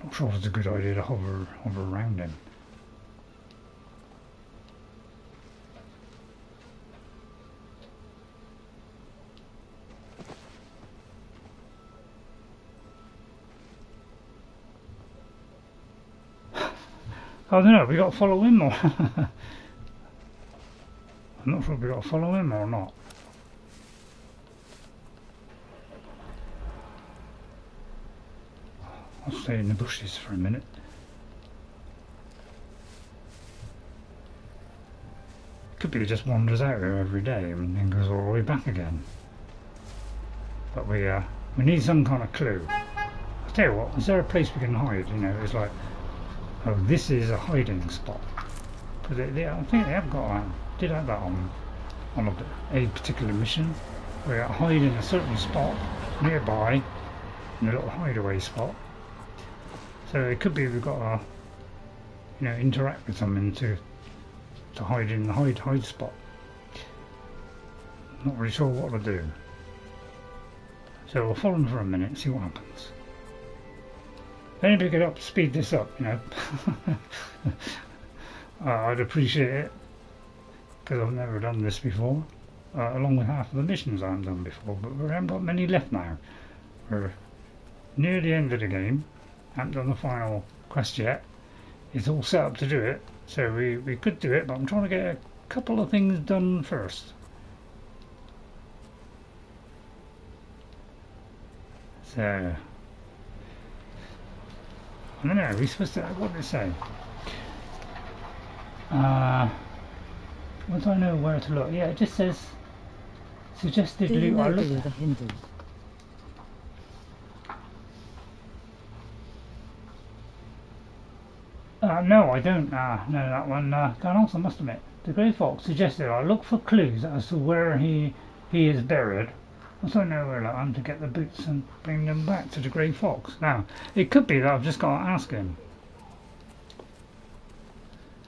Not sure if it's a good idea to hover around him. I don't know, we got to follow him or... I'm not sure if we got to follow him or not. I'll stay in the bushes for a minute. Could be he just wanders out here every day and then goes all the way back again. But we need some kind of clue. I'll tell you what, is there a place we can hide? You know, it's like, oh, this is a hiding spot. Because I think they have got did have that on a particular mission, where you hide in a certain spot nearby, in a little hideaway spot. So it could be we've got to, you know, interact with something to hide in the hide spot. Not really sure what to do. So we'll follow them for a minute and see what happens. If anybody could speed this up, you know, I'd appreciate it, because I've never done this before, along with half of the missions I haven't done before, but we haven't got many left now. We're near the end of the game, haven't done the final quest yet. It's all set up to do it, so we could do it, but I'm trying to get a couple of things done first. So, I don't know, are we supposed to, what did it say? Once I know where to look, yeah, it just says suggested Do you loot. know I look. the Hindu? No, I don't. No, that one. Gone also, must admit. The Grey Fox suggested I look for clues as to where he is buried. Once I know where I'm to get the boots and bring them back to the Grey Fox. Now, it could be that I've just got to ask him.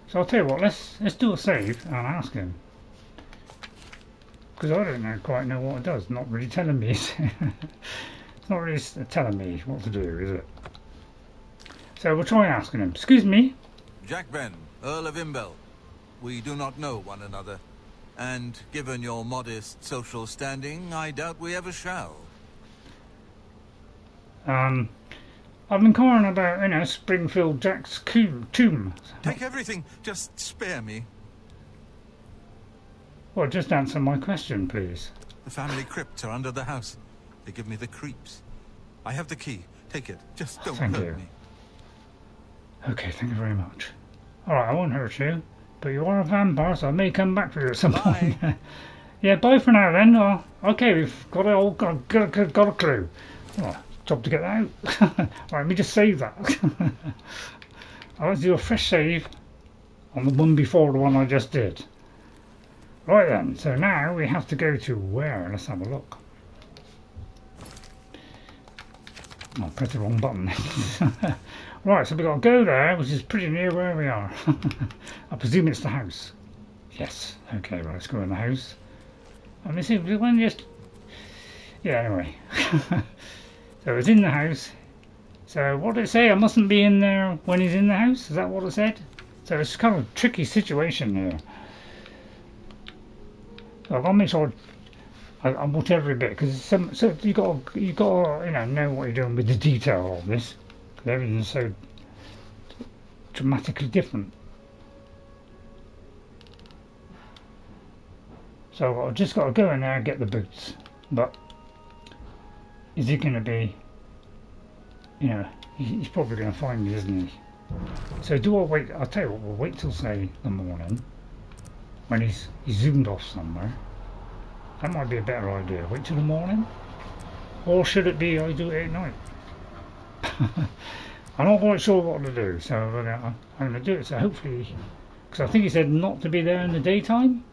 So I'll tell you what, let's do a save and ask him. Because I don't quite know what it does. Not really telling me. It's not really telling me what to do, is it? So we'll try asking him. Excuse me? Jakben, Earl of Imbel. We do not know one another. And given your modest social standing, I doubt we ever shall. I've been inquiring about, you know, Springfield Jak's tomb. Take everything, just spare me. Well, just answer my question, please. The family crypts are under the house. They give me the creeps. I have the key. Take it. Just don't hurt me. Okay, thank you very much. Alright, I won't hurt you. But you are a vampire, so I may come back for you at some point. Yeah, bye for now then. Okay, we've got a clue. Oh, job to get that out. Right, let me just save that. I want to do a fresh save on the one before the one I just did. Right then, so now we have to go to where? Let's have a look. Oh, I pressed the wrong button. Right, so we've got to go there, which is pretty near where we are. I presume it's the house. Yes. Okay, right, let's go in the house. Let me see, when just... Yeah, anyway. So it's in the house. So what did it say? I mustn't be in there when he's in the house? Is that what it said? So it's kind of a tricky situation here. So I've got to make sure I watch every bit, because so you got to you know what you're doing with the detail of this. Everything's so dramatically different. So I've just got to go in there and get the boots. But is he going to be, you know, he's probably going to find me, isn't he? So do I wait? I'll tell you what, we'll wait till say the morning when he's zoomed off somewhere. That might be a better idea. Wait till the morning, or should it be I do it at night? I'm not quite sure what to do, so I'm going to do it. So hopefully, because I think he said not to be there in the daytime,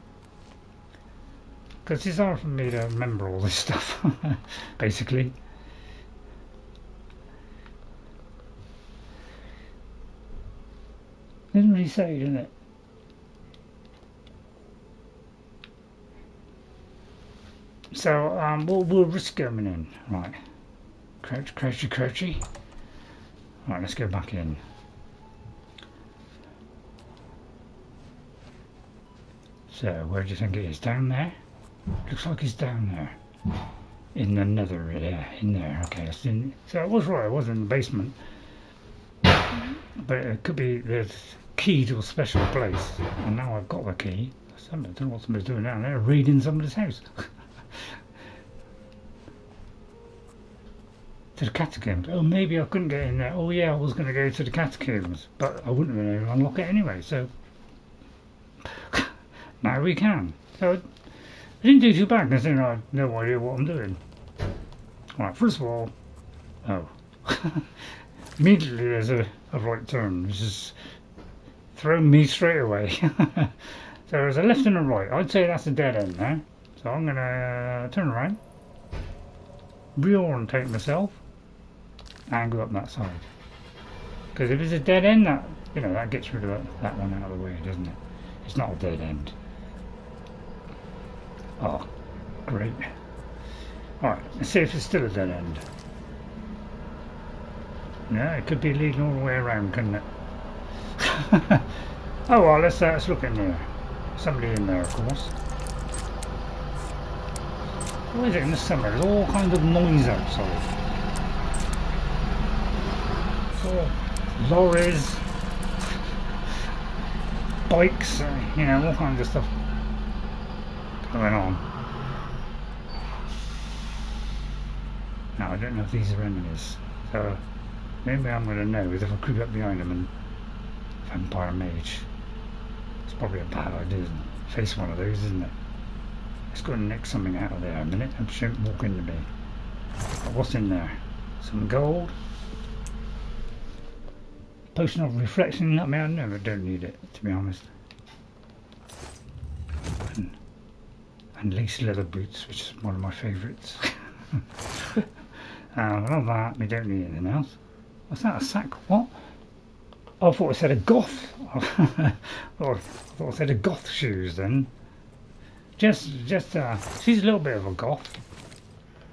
because it's hard for me to remember all this stuff, basically. Didn't really say, didn't it? So we'll risk going in, right? Crouchy. Right, let's go back in. So where do you think it is? Down there? Looks like it's down there. In the Nether, yeah, in there. Okay, it's in. So I was right. I was in the basement, but it could be the key to a special place. And now I've got the key. I don't know what somebody's doing down there, raiding somebody's house. To the Catacombs. Oh, maybe I couldn't get in there. Oh yeah, I was going to go to the Catacombs, but I wouldn't have been able to unlock it anyway, so now we can. So I didn't do too bad considering I had no idea what I'm doing. Alright, first of all, immediately there's a right turn, which is thrown me straight away. So there's a left and a right. I'd say that's a dead end there. So I'm going to turn around, reorientate myself, and go up that side. Because if it's a dead end, that that gets rid of that one out of the way, doesn't it? It's not a dead end. Oh, great. Alright, let's see if it's still a dead end. Yeah, it could be leading all the way around, couldn't it? Oh well, let's look in there. Somebody in there, of course. What is it in the summer? There's all kinds of noise outside. Oh, lorries, bikes, all kinds of stuff going on. Now I don't know if these are enemies, so maybe I'm going to know if I creep up behind them and vampire mage. It's probably a bad idea, isn't it? Face one of those, isn't it? Let's go and nick something out of there a minute and don't walk into me. But what's in there? Some gold. Potion of reflection. I mean, I never don't need it, to be honest. And lace leather boots, which is one of my favourites. I love that. We don't need anything else. What's that? A sack? What? Oh, I thought it said a goth. I thought it said a goth shoes then. Just she's a little bit of a goth.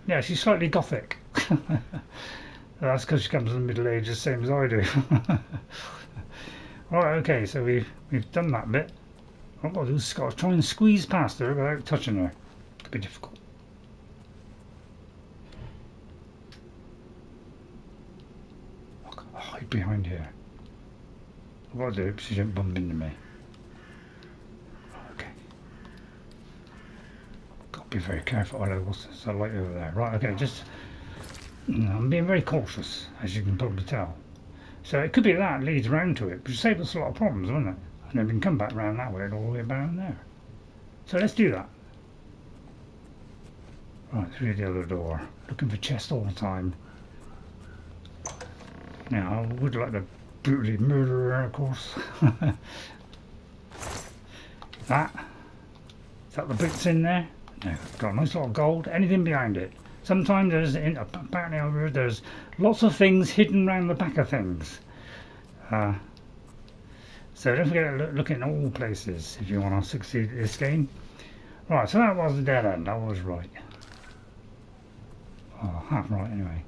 Yeah, she's slightly gothic. That's because she comes in the middle ages, same as I do. Right, okay, so we've done that bit. What I'll do is I'll try and squeeze past her without touching her. Could be difficult. I'll hide behind here. What I'll do so she don't bump into me. Okay. Got to be very careful. Oh, what's this? A light over there. Right, okay, just I'm being very cautious, as you can probably tell. So it could be that leads round to it, which saves us a lot of problems, wouldn't it? And then we can come back round that way and all the way down there. So let's do that. Right, through the other door. Looking for chests all the time. Now, I would like to brutally murder her, of course. Is that the boots in there? No, got a nice lot of gold. Anything behind it? Sometimes apparently I've heard there's lots of things hidden around the back of things. So don't forget to look in all places if you want to succeed at this game. Right, so that was the dead end. I was right. Oh, half right anyway.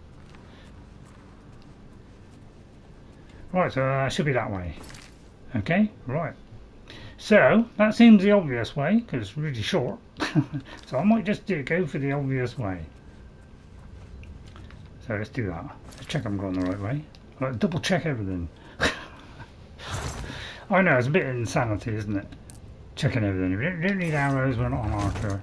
Right, so it should be that way. Okay, right. So that seems the obvious way because it's really short. So I might just go for the obvious way. So let's do that. Let's check I'm going the right way. I'll double check everything. I know, it's a bit of insanity, isn't it? Checking everything. We don't need arrows, we're not on archer.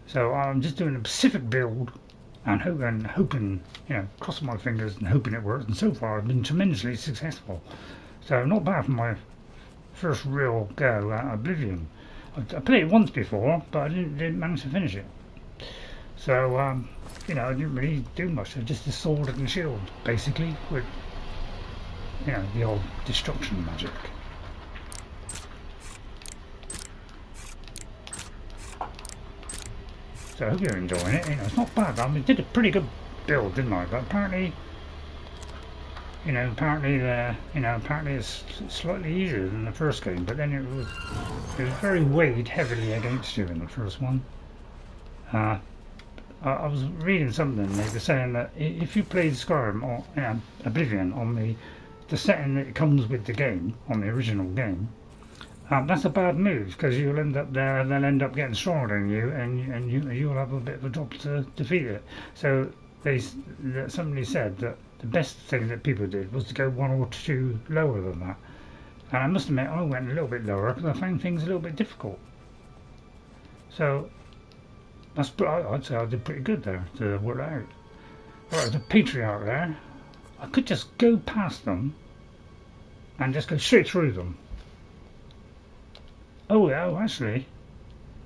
So I'm just doing a specific build and hoping, crossing my fingers and hoping it works. And so far I've been tremendously successful. So not bad for my first real go at Oblivion. I played it once before, but I didn't manage to finish it. So, I didn't really do much. Just a sword and shield, basically, with, the old destruction magic. So I hope you're enjoying it. It's not bad. I mean, I did a pretty good build, didn't I? But apparently, apparently it's slightly easier than the first game. But then it was very weighed heavily against you in the first one. I was reading something. They were saying that if you played Skyrim or Oblivion on the setting that it comes with the game on the original game, that's a bad move because you'll end up there and they'll end up getting stronger than you, and you'll have a bit of a job to defeat it. So somebody said that the best thing that people did was to go 1 or 2 lower than that. And I must admit I went a little bit lower because I found things a little bit difficult. So I'd say I did pretty good there to work that out. Right, there's a patriarch there. I could just go past them and just go straight through them. Oh yeah, actually,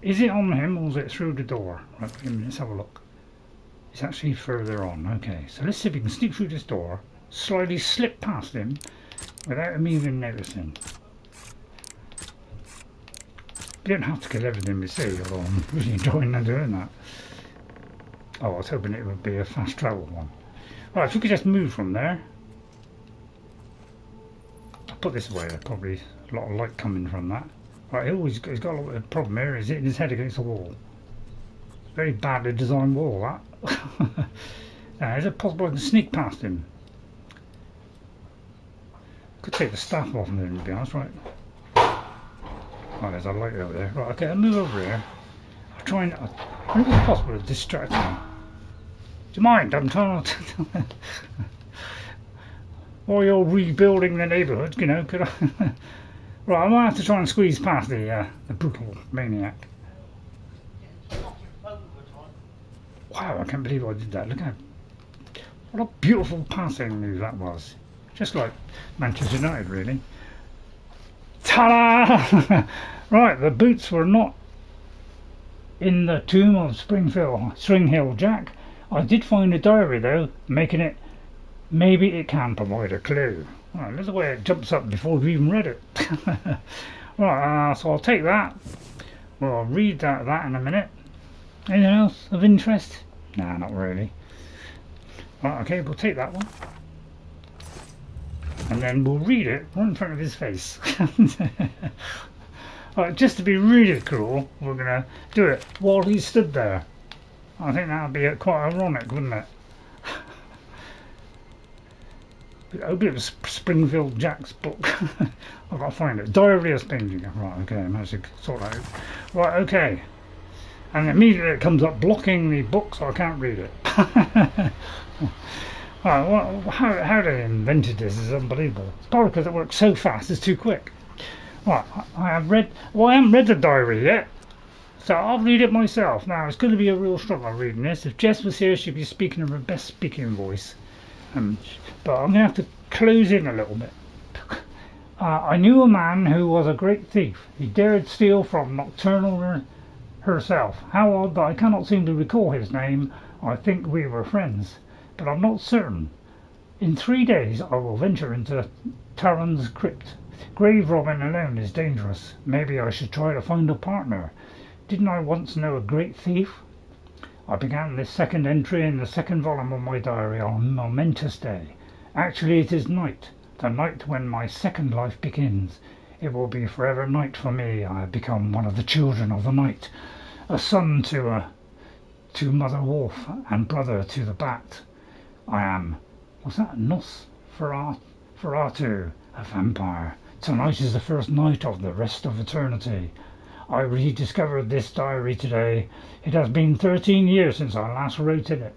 is it on him or is it through the door? Right, wait a minute, let's have a look. It's actually further on. Okay, so let's see if we can sneak through this door, slightly slip past him without him even noticing. You don't have to kill everything we see, although I'm really enjoying doing that. Oh, I was hoping it would be a fast travel one. Right, if we could just move from there. I'll put this away, there's probably a lot of light coming from that. Right, he's got a lot of problem here, is hitting his head against the wall. Very badly designed wall, that. Is it possible I can sneak past him? Could take the staff off him, to be honest, right? Oh, there's a light over there. Right, okay, I'll move over here. I'll try and... I think it's possible to distract him. Do you mind? I'm trying to... While you're rebuilding the neighbourhood, you know, could I... Right, I might have to try and squeeze past the brutal maniac. Wow, I can't believe I did that. Look how... What a beautiful passing move that was. Just like Manchester United, really. Ta-da! Right, the boots were not in the Tomb of Springheel Jak. I did find a diary though, making it maybe it can provide a clue. Right, look at the way it jumps up before we've even read it. Right, so I'll take that. Well, I'll read that in a minute. Anything else of interest? Nah, not really. Right, okay, we'll take that one. And then we'll read it right in front of his face. Right, just to be really cruel, we're going to do it while he stood there. I think that would be quite ironic, wouldn't it? I hope it was Springheel Jak's book. I've got to find it. Diary of Springheel Jak. Right, okay, I managed to sort that out. Right, okay. And immediately it comes up blocking the book, so I can't read it. Right, well, how they invented this is unbelievable. It's probably because it works so fast, it's too quick. Right, I haven't read the diary yet, so I'll read it myself. Now, it's going to be a real struggle reading this. If Jess was here, she'd be speaking in her best speaking voice. But I'm going to have to close in a little bit. I knew a man who was a great thief. He dared steal from Nocturnal herself. How odd that I cannot seem to recall his name. I think we were friends, but I'm not certain. In 3 days I will venture into Taran's crypt. Grave robbing alone is dangerous. Maybe I should try to find a partner. Didn't I once know a great thief? I began this second entry in the second volume of my diary on a momentous day. Actually, it is night, the night when my second life begins. It will be forever night for me. I have become one of the children of the night, a son to Mother Wolf and brother to the Bat. I am, what's that, Nosferatu, a vampire. Tonight is the first night of the rest of eternity. I rediscovered this diary today. It has been 13 years since I last wrote in it,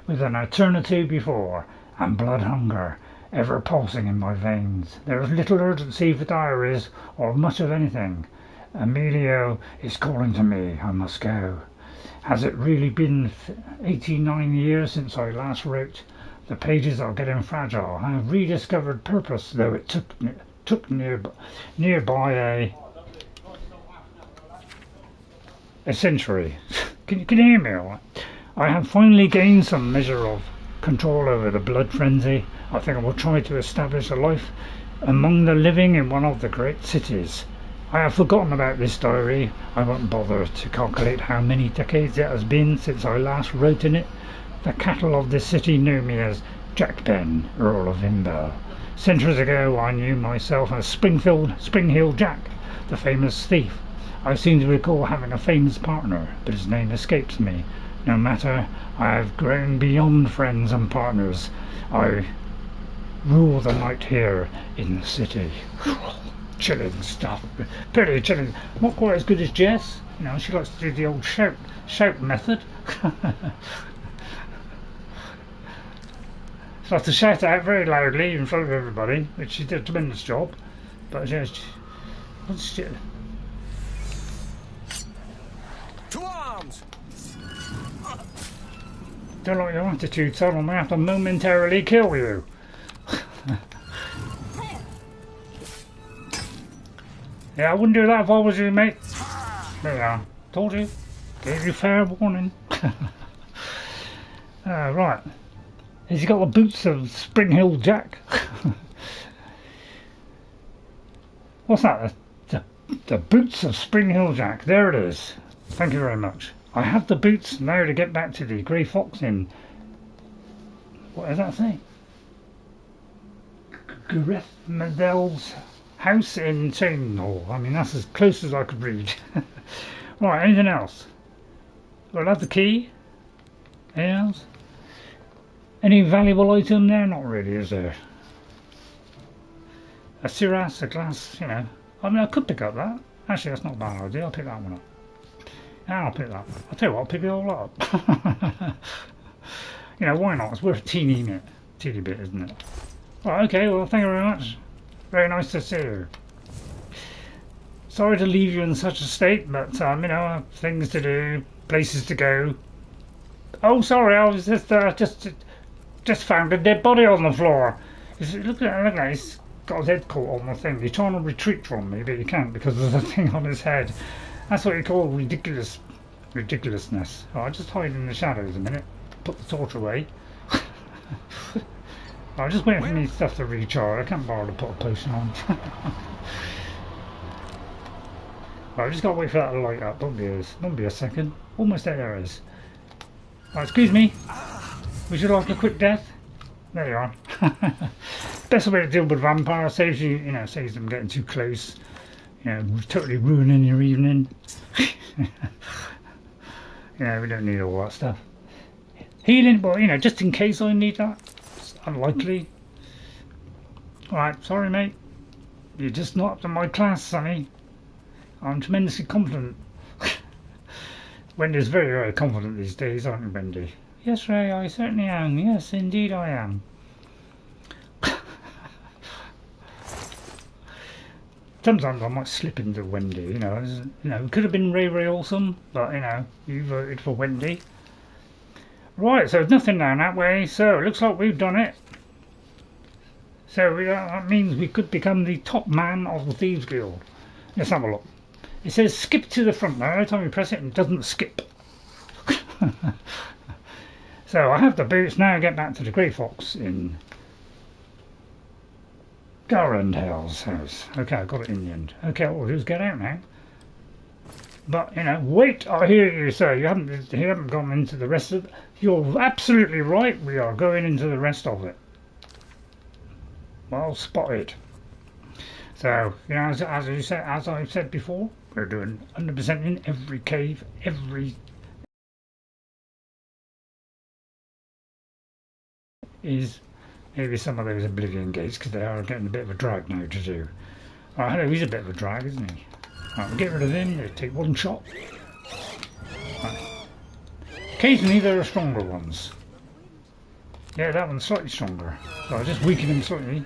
with an eternity before, and blood hunger ever pulsing in my veins. There is little urgency for diaries, or much of anything. Emilio is calling to me. I must go. Has it really been 89 years since I last wrote? The pages are getting fragile. I have rediscovered purpose, though it took nearby a century. Can you hear me all right? I have finally gained some measure of control over the blood frenzy. I think I will try to establish a life among the living in one of the great cities. I have forgotten about this diary. I won't bother to calculate how many decades it has been since I last wrote in it. The cattle of this city know me as Jakben, Earl of Imbel. Centuries ago I knew myself as Springheel Jak, the famous thief. I seem to recall having a famous partner, but his name escapes me. No matter, I have grown beyond friends and partners. I rule the night here in the city. Chilling stuff. Pretty chilling. Not quite as good as Jess. You know, she likes to do the old shout method. So I have to shout out very loudly in front of everybody, which she did a tremendous job. But To arms! Don't like your attitude, son. I may have to momentarily kill you. Yeah, I wouldn't do that if I was you, mate. There you are. Told you. Gave you fair warning. Right. Has he got the boots of Springheel Jak? What's that? The boots of Springheel Jak. There it is. Thank you very much. I have the boots now to get back to the Grey Fox in... What does that say? Garethmadel's house in Cheydinhal. I mean, that's as close as I could read. Right, anything else? Well, I have the key. Anything else? Any valuable item there? Not really, is there? A Siras, a glass, you know. I mean, I could pick up that. Actually, that's not a bad idea. I'll pick that one up. Yeah, I'll pick that up. I'll tell you what, I'll pick it all up. You know, why not? It's worth a teeny bit, isn't it? Right, okay, well, thank you very much. Very nice to see you. Sorry to leave you in such a state, but, you know, things to do, places to go. Oh, sorry, I was just found a dead body on the floor. Look at that, he's got his head caught on the thing. He's trying to retreat from me, but he can't because of the thing on his head. That's what you call ridiculousness. Oh, I'll just hide in the shadows a minute. Put the torch away. I'm just waiting for me stuff to recharge. I can't bother to put a potion on. Right, I've just got to wait for that to light up. Don't be a second. Almost there it is. Right, excuse me. Would you like a quick death? There you are. Best way to deal with vampires, saves you, you know, saves them getting too close. You know, totally ruining your evening. Yeah, we don't need all that stuff. Healing, well, you know, just in case I need that. It's unlikely. Alright, sorry mate. You're just not up to my class, Sonny. I'm tremendously confident. Wendy's very, very confident these days, aren't you, Wendy? Yes, Ray, I certainly am. Yes, indeed I am. Sometimes I might slip into Wendy, you know. It could have been Ray Awesome, but, you know, you voted for Wendy. Right, so nothing down that way, so it looks like we've done it. So that means we could become the top man of the Thieves Guild. Let's have a look. It says skip to the front now. Every time you press it, it doesn't skip. So I have the boots now. Get back to the Grey Fox in Garandale's house. Okay, I got it in the end. Okay, what we'll do is get out now. But you know, wait! I hear you, sir. You haven't gone into the rest of it. You're absolutely right. We are going into the rest of it. Well spotted. So you know, as I've said before, we're doing 100% in every cave, is maybe some of those Oblivion Gates because they are getting a bit of a drag now to do. Right, hello, he's a bit of a drag, isn't he? Right, we'll get rid of him. They take one shot. Right. Occasionally there are stronger ones. Yeah, that one's slightly stronger. So I'll just weaken him slightly.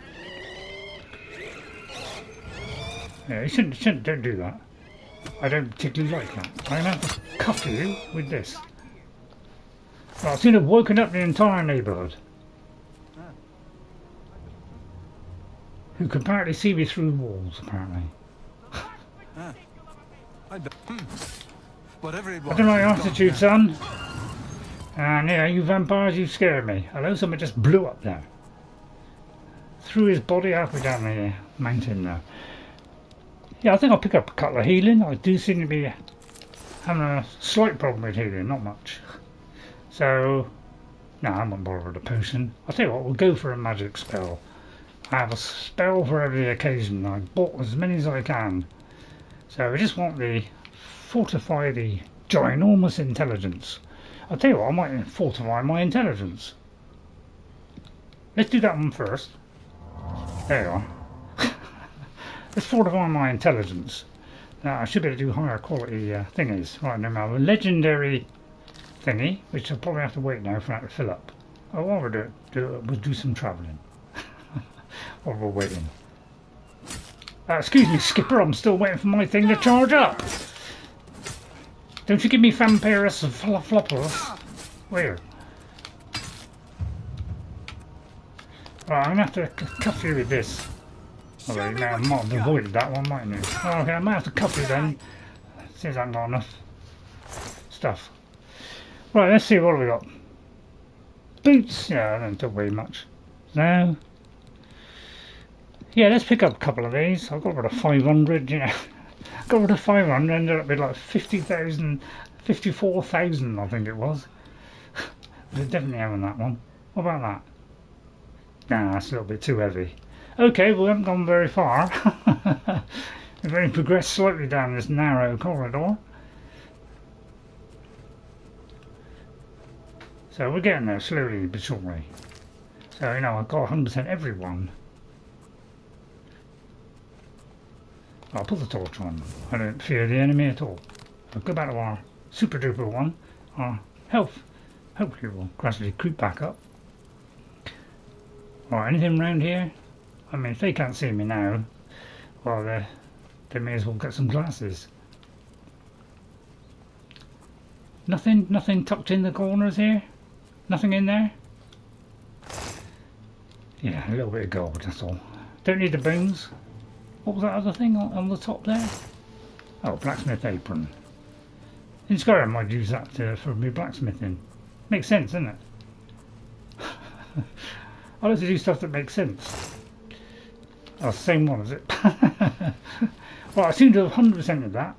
Yeah, you shouldn't, don't do that. I don't particularly like that. I'm going to have to cuff you with this. Well, I've seen it woken up the entire neighbourhood. Who can apparently see me through walls, apparently. Whatever it I was, don't like your attitude, son. And yeah, you vampires, you scared me. Hello, someone just blew up there. Threw his body halfway down the mountain there. Yeah, I think I'll pick up a couple of healing. I do seem to be having a slight problem with healing, not much. So, no, I won't bother with a potion. I'll tell you what, we'll go for a magic spell. I have a spell for every occasion. I bought as many as I can. So I just want the fortify the ginormous intelligence. I'll tell you what, I might fortify my intelligence. Let's do that one first. There you are. Let's fortify my intelligence. Now I should be able to do higher quality thingies. Right, now a legendary thingy, which I'll probably have to wait now for that to fill up. Oh, what we'll do some travelling. While we're waiting. Excuse me, Skipper, I'm still waiting for my thing to charge up. Don't you give me Vampirus Floppers. Where? Right, I'm going to have to cuff you with this. Although you might have avoided that one, mightn't you? Oh, okay, I might have to cuff you then. Since I haven't got enough stuff. Right, let's see what we got. Boots, yeah, I don't do very much. No. Yeah, let's pick up a couple of these. I got rid of 500, you know. Got rid of 500, ended up with like 50,000, 54,000, I think it was. We're definitely having that one. What about that? Nah, that's a little bit too heavy. Okay, we haven't gone very far. We've only progressed slightly down this narrow corridor. So we're getting there slowly but surely. So, you know, I've got 100% everyone. I'll put the torch on. I don't fear the enemy at all. I'll go back to our super duper one. Our health hopefully will gradually creep back up. Right, anything around here? I mean, if they can't see me now, well, they may as well get some glasses. Nothing tucked in the corners here? Nothing in there? Yeah, a little bit of gold, that's all. Don't need the bones. What was that other thing on the top there? Oh, blacksmith apron. In Skyrim I'd use that for my blacksmithing. Makes sense, doesn't it? I like to do stuff that makes sense. Oh, same one, is it? Well, I seem to have 100% of that.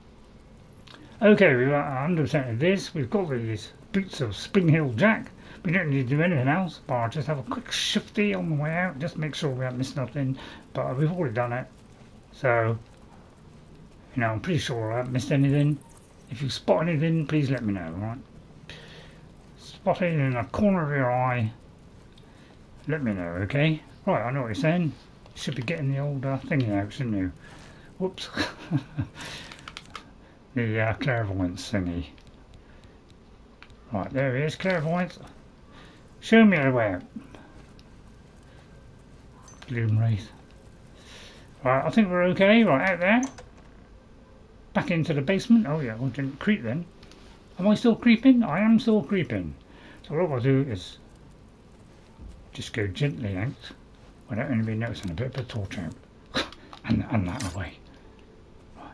Okay, we've got 100% of this. We've got these Boots of Springheel Jak. We don't need to do anything else, but I'll just have a quick shifty on the way out. Just make sure we haven't missed nothing. But we've already done it. So, you know, I'm pretty sure I haven't missed anything. If you spot anything, please let me know, right? Spot it in the corner of your eye. Let me know, okay? Right, I know what you're saying. You should be getting the old thingy out, shouldn't you? Whoops. The clairvoyance thingy. Right, there he is, clairvoyance. Show me the way out. Gloom Wraith. Right, I think we're okay. Right, out there. Back into the basement. Oh yeah, we didn't creep then. Am I still creeping? I am still creeping. So what I'll do is just go gently out without anybody noticing. A bit of a torch out. and that away. Right.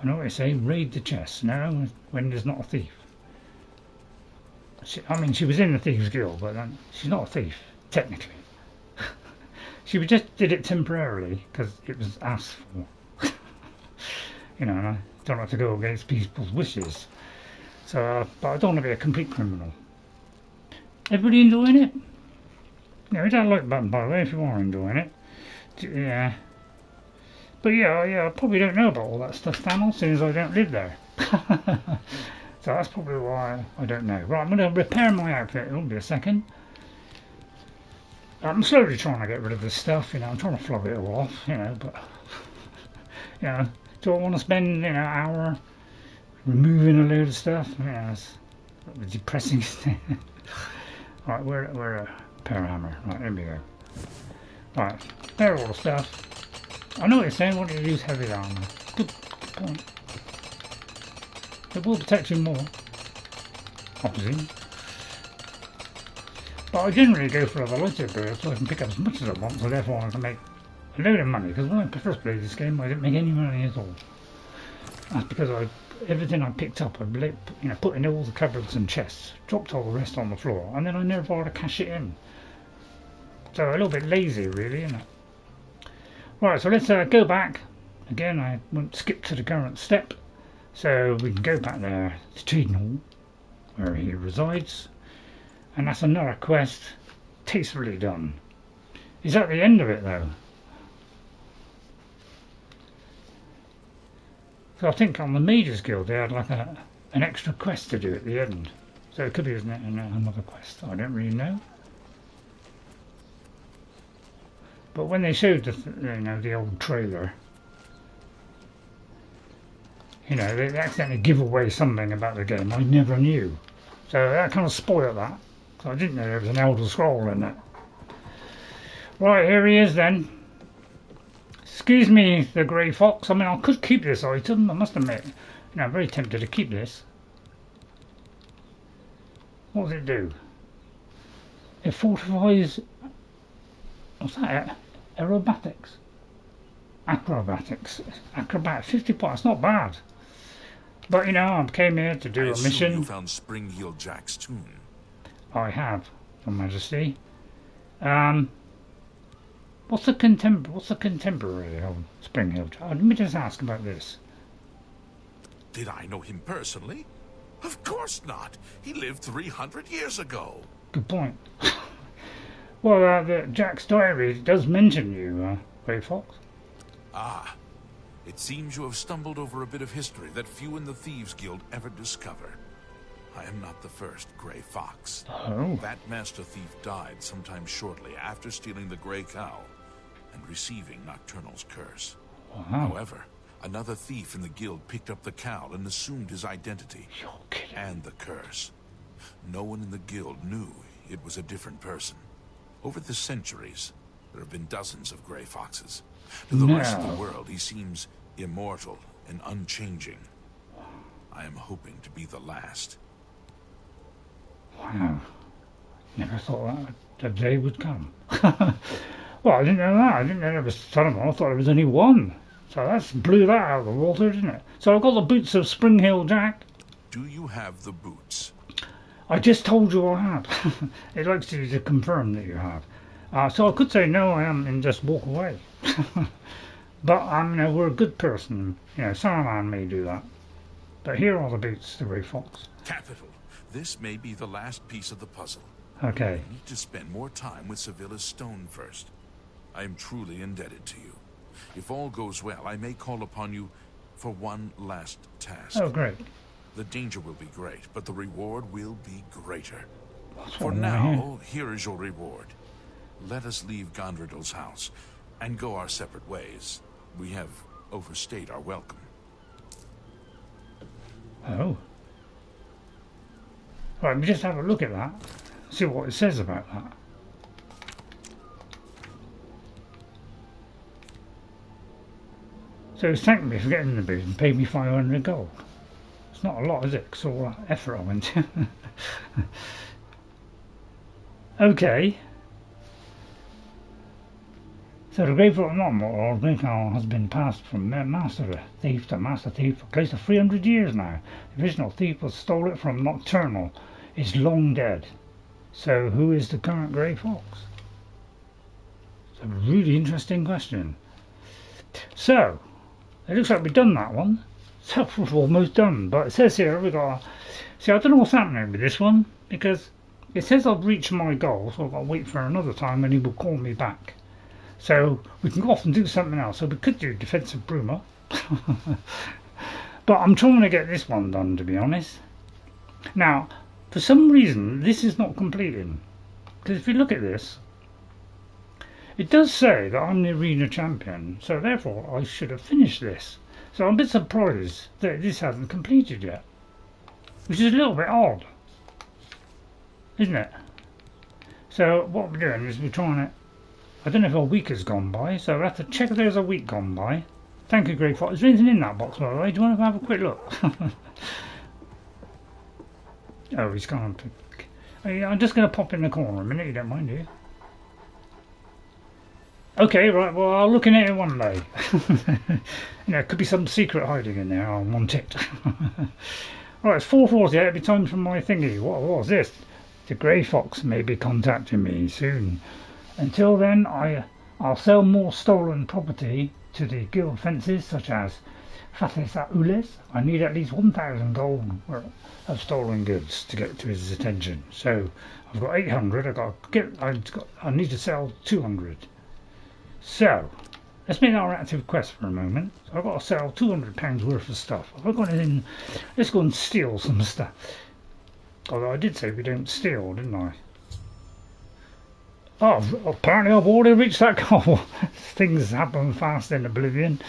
I know what they say, raid the chest. No, Wendy's not a thief. I mean, she was in the Thieves Guild, but she's not a thief, technically. She just did it temporarily because it was asked for. You know, and I don't like to go against people's wishes. So, but I don't want to be a complete criminal. Everybody enjoying it? Yeah, hit that like button, by the way, if you are enjoying it. Yeah. But yeah, I probably don't know about all that stuff, Thanos, seeing as I don't live there. So that's probably why I don't know. Right, I'm going to repair my outfit. It'll be a second. I'm slowly trying to get rid of this stuff, you know, I'm trying to flog it all off, you know, but, you know, do I want to spend, you know, an hour removing a load of stuff? Yeah, it's a bit depressing. Right, we're a power hammer. Right, there we go. Right, there all the stuff. I know what you're saying, why don't you use heavy armor? Good point. It will protect you more, I presume. But I generally go for the lighter bird so I can pick up as much as I want, so therefore I can make a load of money, because when I first played this game I didn't make any money at all. That's because everything I picked up I put in all the cupboards and chests, dropped all the rest on the floor, and then I never bothered to cash it in. So a little bit lazy really, isn't it? Right, so let's go back. Again, I won't skip to the current step, so we can go back there to Cheydinhal, where he resides. And that's another quest, tastefully done. Is that the end of it though? So I think on the Mages Guild they had like an extra quest to do at the end. So it could be another quest, I don't really know. But when they showed the old trailer, you know, they accidentally give away something about the game I never knew. So that kind of spoiled that. So I didn't know there was an Elder Scroll in it. Right, here he is then. excuse me, the grey fox. I mean, I could keep this item, I must admit. You know, I'm very tempted to keep this. What does it do? It fortifies... What's that? Acrobatics. 50 points, not bad. But you know, I came here to do a mission. You found Springheel Jak's tomb. I have, Your Majesty. What's the contemporary of Springheel Jak? Let me just ask about this. Did I know him personally? Of course not. He lived 300 years ago. Good point. Well, Jak's diary does mention you, Grey Fox. Ah, it seems you have stumbled over a bit of history that few in the Thieves Guild ever discover. I am not the first Grey Fox. Oh. That Master Thief died sometime shortly after stealing the Grey Cow and receiving Nocturnal's curse. Wow. However, another thief in the guild picked up the cowl and assumed his identity and the curse. No one in the guild knew it was a different person. Over the centuries, there have been dozens of Grey Foxes. To the rest of the world, he seems immortal and unchanging. I am hoping to be the last. Wow. Never thought that day would come. Well, I didn't know that. I didn't know there was son of one. I thought there was only one. So that blew that out of the water, didn't it? So I've got the Boots of Springheel Jak. Do you have the boots? I just told you I have. It likes you to confirm that you have. So I could say no, I am, and just walk away. But you know, we're a good person. You know, Saruman may do that. But here are the boots, the Grey Fox. Capital. This may be the last piece of the puzzle. Okay. I need to spend more time with Sevilla's stone first. I am truly indebted to you. If all goes well, I may call upon you for one last task. Oh, great. The danger will be great, but the reward will be greater. That's For what I now, here is your reward. Let us leave Gondredal's house and go our separate ways. We have overstayed our welcome. Oh. Right, let me just have a look at that. See what it says about that. So he's thanked me for getting the boot and paid me 500 gold. It's not a lot, is it? 'Cause all that effort I went to. Okay. So the grave of Monolith has been passed from master thief to master thief for close to 300 years now. The original thief was stole it from Nocturnal. Is long dead. So who is the current Grey Fox? It's a really interesting question. So it looks like we've done that one. So we're almost done. But it says here we got. See, I don't know what's happening with this one because it says I've reached my goal, so I've got to wait for another time when he will call me back. So we can go off and do something else. So we could do defensive Bruma. But I'm trying to get this one done, to be honest. Now, for some reason, this is not completing. Because if you look at this, it does say that I'm the arena champion. So therefore, I should have finished this. So I'm a bit surprised that this hasn't completed yet. Which is a little bit odd. Isn't it? So what we're doing is we're trying to... I don't know if a week has gone by, so we'll have to check if there's a week gone by. Thank you, Grey Fox. Is there anything in that box, by the way? Do you want to have a quick look? Oh, he's gone. I'm just going to pop in the corner a minute, you don't mind, do you? Okay, right, well, I'll look in it one day. You know, it could be some secret hiding in there, I want it. Right, it's 4:40, it'll be time for my thingy. What was this? The Grey Fox may be contacting me soon. Until then, I'll sell more stolen property to the guild fences, such as Fatis at Ules. I need at least 1,000 gold of stolen goods to get to his attention. So I've got 800. I need to sell 200. So let's make our active quest for a moment. So I've got to sell £200 worth of stuff. I've got in. Let's go and steal some stuff. Although I did say we don't steal, didn't I? Oh, apparently I've already reached that goal. Things happen fast in Oblivion.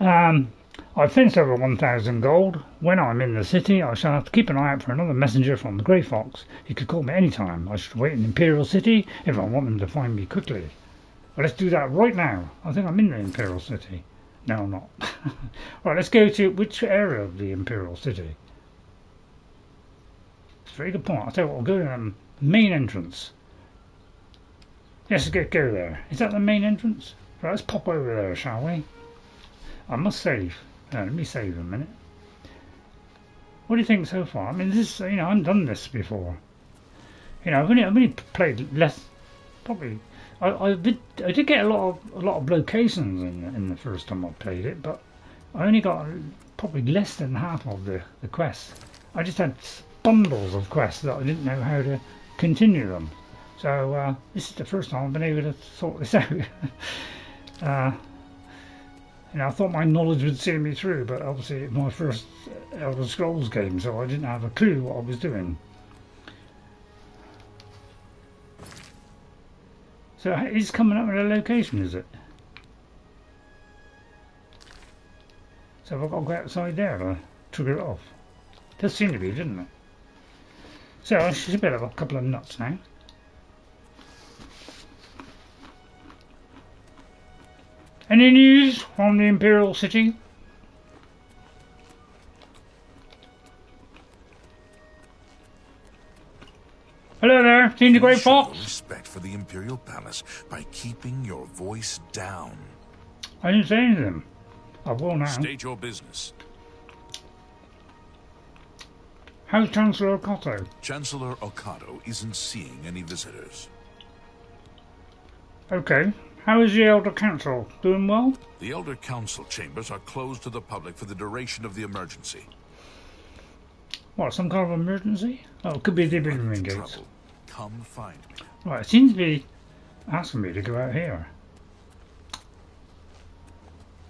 I've fenced over 1,000 gold. When I'm in the city, I shall have to keep an eye out for another messenger from the Grey Fox. He could call me any time. I should wait in Imperial City if I want them to find me quickly. Well, let's do that right now. I think I'm in the Imperial City. No, I'm not. Right, let's go to which area of the Imperial City? It's a very good point. I'll tell you what, we'll go to the main entrance. Yes, let's go there. Is that the main entrance? Right, let's pop over there, shall we? I must save. Let me save a minute. What do you think so far? I mean, this, you know, I haven't done this before. You know, I've only played less. Probably, I did get a lot of locations in the first time I played it, but I only got probably less than half of the quests. I just had bundles of quests that I didn't know how to continue them. So this is the first time I've been able to sort this out. You know, I thought my knowledge would see me through, but obviously it's my first Elder Scrolls game, so I didn't have a clue what I was doing. So it's coming up with a location, is it? So I've got to go outside there to trigger it off. Does seem to be, doesn't it? So I should have a couple of nuts now. Any news from the Imperial City? Hello there, seen the Great Fox? Respect for the Imperial Palace by keeping your voice down. I didn't say anything. I will now. State your business. How's Chancellor Okato? Chancellor Okato isn't seeing any visitors. Okay. How is the Elder Council? Doing well? The Elder Council chambers are closed to the public for the duration of the emergency. What, some kind of emergency? Oh, it could be the Oblivion Gate. Come find me. Right, it seems to be asking me to go out here.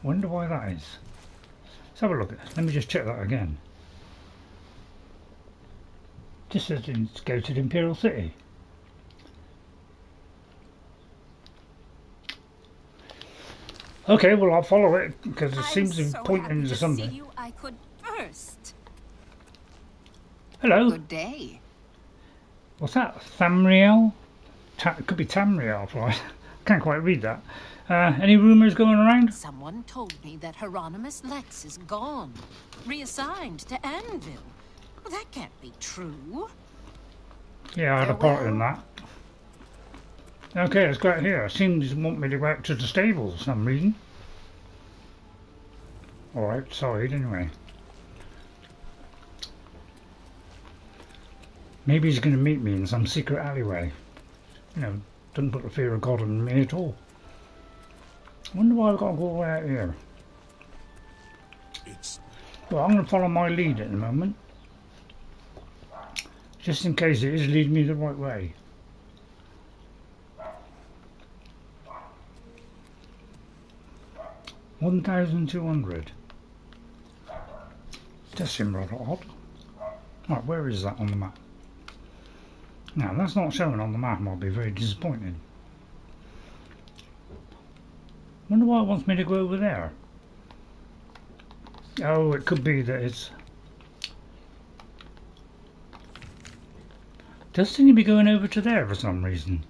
Wonder why that is. Let's have a look at this. Let me just check that again. Just says to go to the Imperial City. Okay, well I'll follow it because it seems to be pointing to something. See you. I could first. Hello. Good day. What's that? Tamriel? It could be Tamriel, right? Can't quite read that. Any rumours going around? Someone told me that Hieronymus Lex is gone, reassigned to Anvil. Well, that can't be true. Yeah, I had a part in that. Okay, let's go out here. Seems to want me to go out to the stables for some reason. Or outside, anyway. Maybe he's going to meet me in some secret alleyway. You know, doesn't put the fear of God in me at all. I wonder why I've got to go way out here. Well, I'm going to follow my lead at the moment. Just in case it is leading me the right way. $1,200. Does seem rather odd. Right, where is that on the map? Now, that's not showing on the map, and I'll be very disappointed. Wonder why it wants me to go over there. Oh, it could be that it's... Does seem to be going over to there for some reason.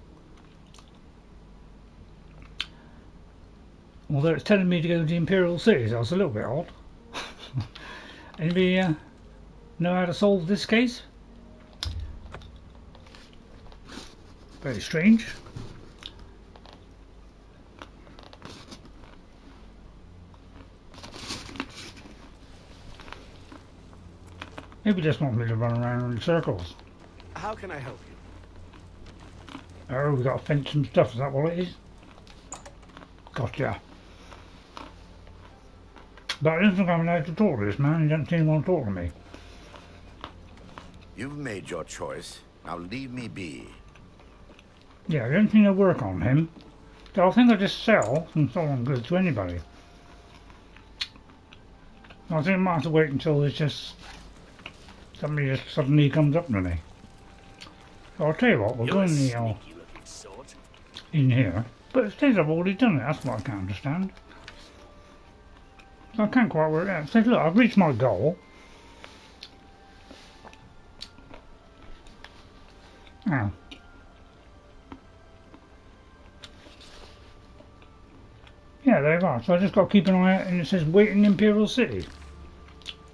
Although it's telling me to go to the Imperial City, so it's a little bit odd. Anybody know how to solve this case? Very strange. Maybe just want me to run around in circles. How can I help you? Oh, we got to fence some stuff, is that what it is? Gotcha. But I don't think I'm allowed to talk to this man, he doesn't seem to want to talk to me. You've made your choice. Now leave me be. Yeah, I don't think I'll work on him. So I think I'll just sell some stolen goods to anybody. I think I might have to wait until there's just... somebody just suddenly comes up to me. So I'll tell you what, we'll go in the... in here. But it says I've already done it, that's what I can't understand. So I can't quite work it out. It says, look, I've reached my goal. Oh. Yeah, there you are. So I just got to keep an eye out, and it says wait in Imperial City.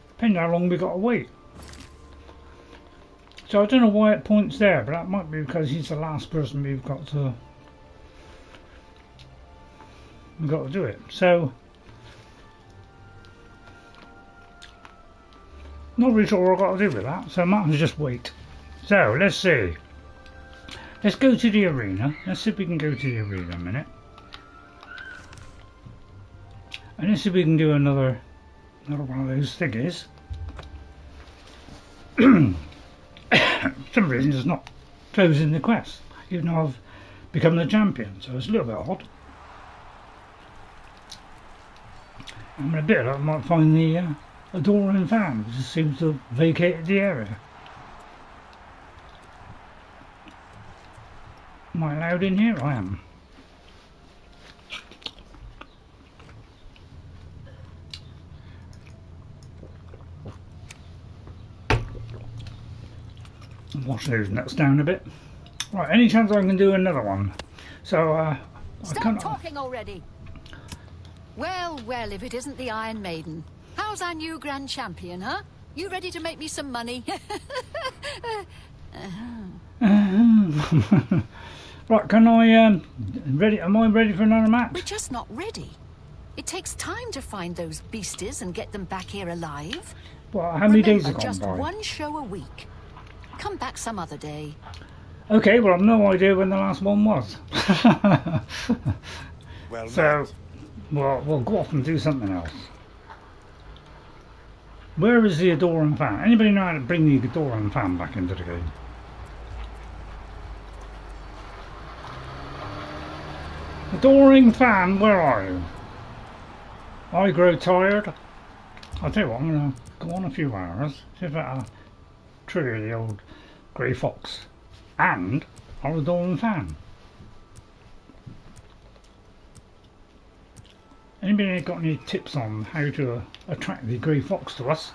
Depending how long we got to wait. So I don't know why it points there, but that might be because he's the last person we've got to do it. So not really sure what I've got to do with that, so I might as well just wait. So let's see. Let's go to the arena. Let's see if we can go to the arena a minute. And let's see if we can do another one of those thingies. For some reason it's not closing the quest, even though I've become the champion, so it's a little bit odd. I'm in a bit, I might find the Adoring Fan, which just seems to have vacated the area. Am I allowed in here? I am. Wash those nuts down a bit. Right, any chance I can do another one? So, Stop talking already! Well, well, if it isn't the Iron Maiden. How's our new Grand Champion, huh? You ready to make me some money? Right, can I, ready? Am I ready for another match? We're just not ready. It takes time to find those beasties and get them back here alive. Well, how many days have gone just by? one show a week. Come back some other day. Okay, well, I've no idea when the last one was. Well, so, well, we'll go off and do something else. Where is the Adoring Fan? Anybody know how to bring the Adoring Fan back into the game? Adoring Fan, where are you? I grow tired. I'll tell you what, I'm going to go on a few hours, see if I trigger the old grey fox and our Adoring Fan. Anybody got any tips on how to attract the grey fox to us?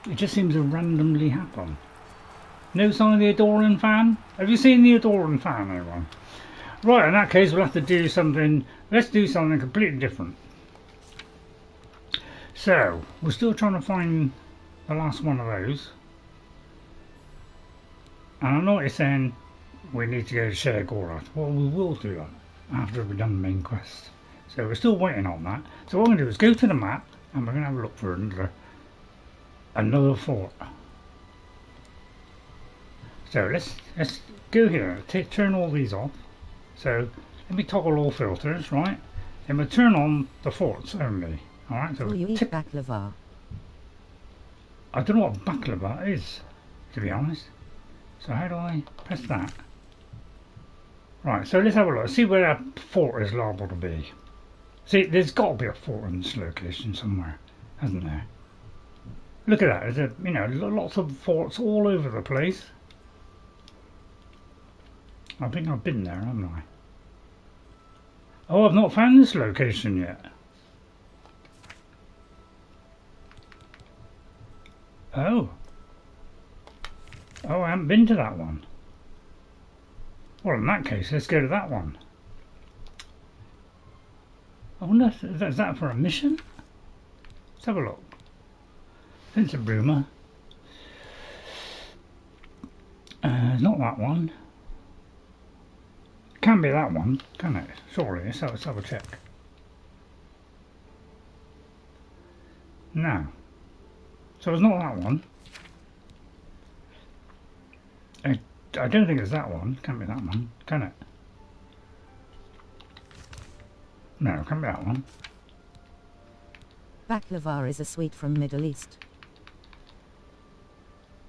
It just seems to randomly happen. No sign of the Adoring Fan? Have you seen the Adoring Fan, everyone? Right, in that case we'll have to do something, let's do something completely different. So, we're still trying to find the last one of those. And I know it's saying we need to go to Cheydinhal. Well, we will do that after we've done the main quest. So we're still waiting on that. So what we're going to do is go to the map and we're going to have a look for another fort. So let's go here, turn all these off. So let me toggle all filters, right? Then we'll turn on the forts only. Alright, so will you eat baklava? I don't know what baklava is, to be honest. So how do I press that? Right, so let's have a look. See where that fort is liable to be. See, there's got to be a fort in this location somewhere, hasn't there? Look at that. There's lots of forts all over the place. I think I've been there, haven't I? Oh, I've not found this location yet. Oh. Oh, I haven't been to that one. Well, in that case, let's go to that one. I wonder, is that for a mission? Let's have a look. It's a rumour. Not that one. Can be that one, can it? Surely, let's have a check. No. So it's not that one. I don't think it's that one. Can't be that one, can it? No, can't be that one. Baklava is a sweet from Middle East.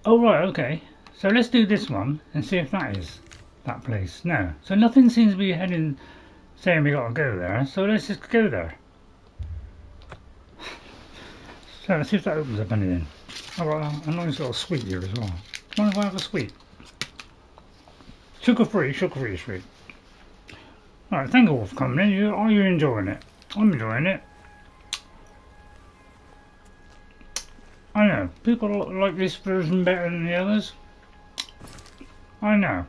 Oh right, okay. So let's do this one and see if that is that place. No. So nothing seems to be saying we got to go there. So let's just go there. So let's see if that opens up anything. Oh, well, a nice little sweet here as well. Mind if I have a sweet? Sugar-free sweet. Alright, thank you all for coming in. Are you enjoying it? I'm enjoying it. I know, people like this version better than the others. I know.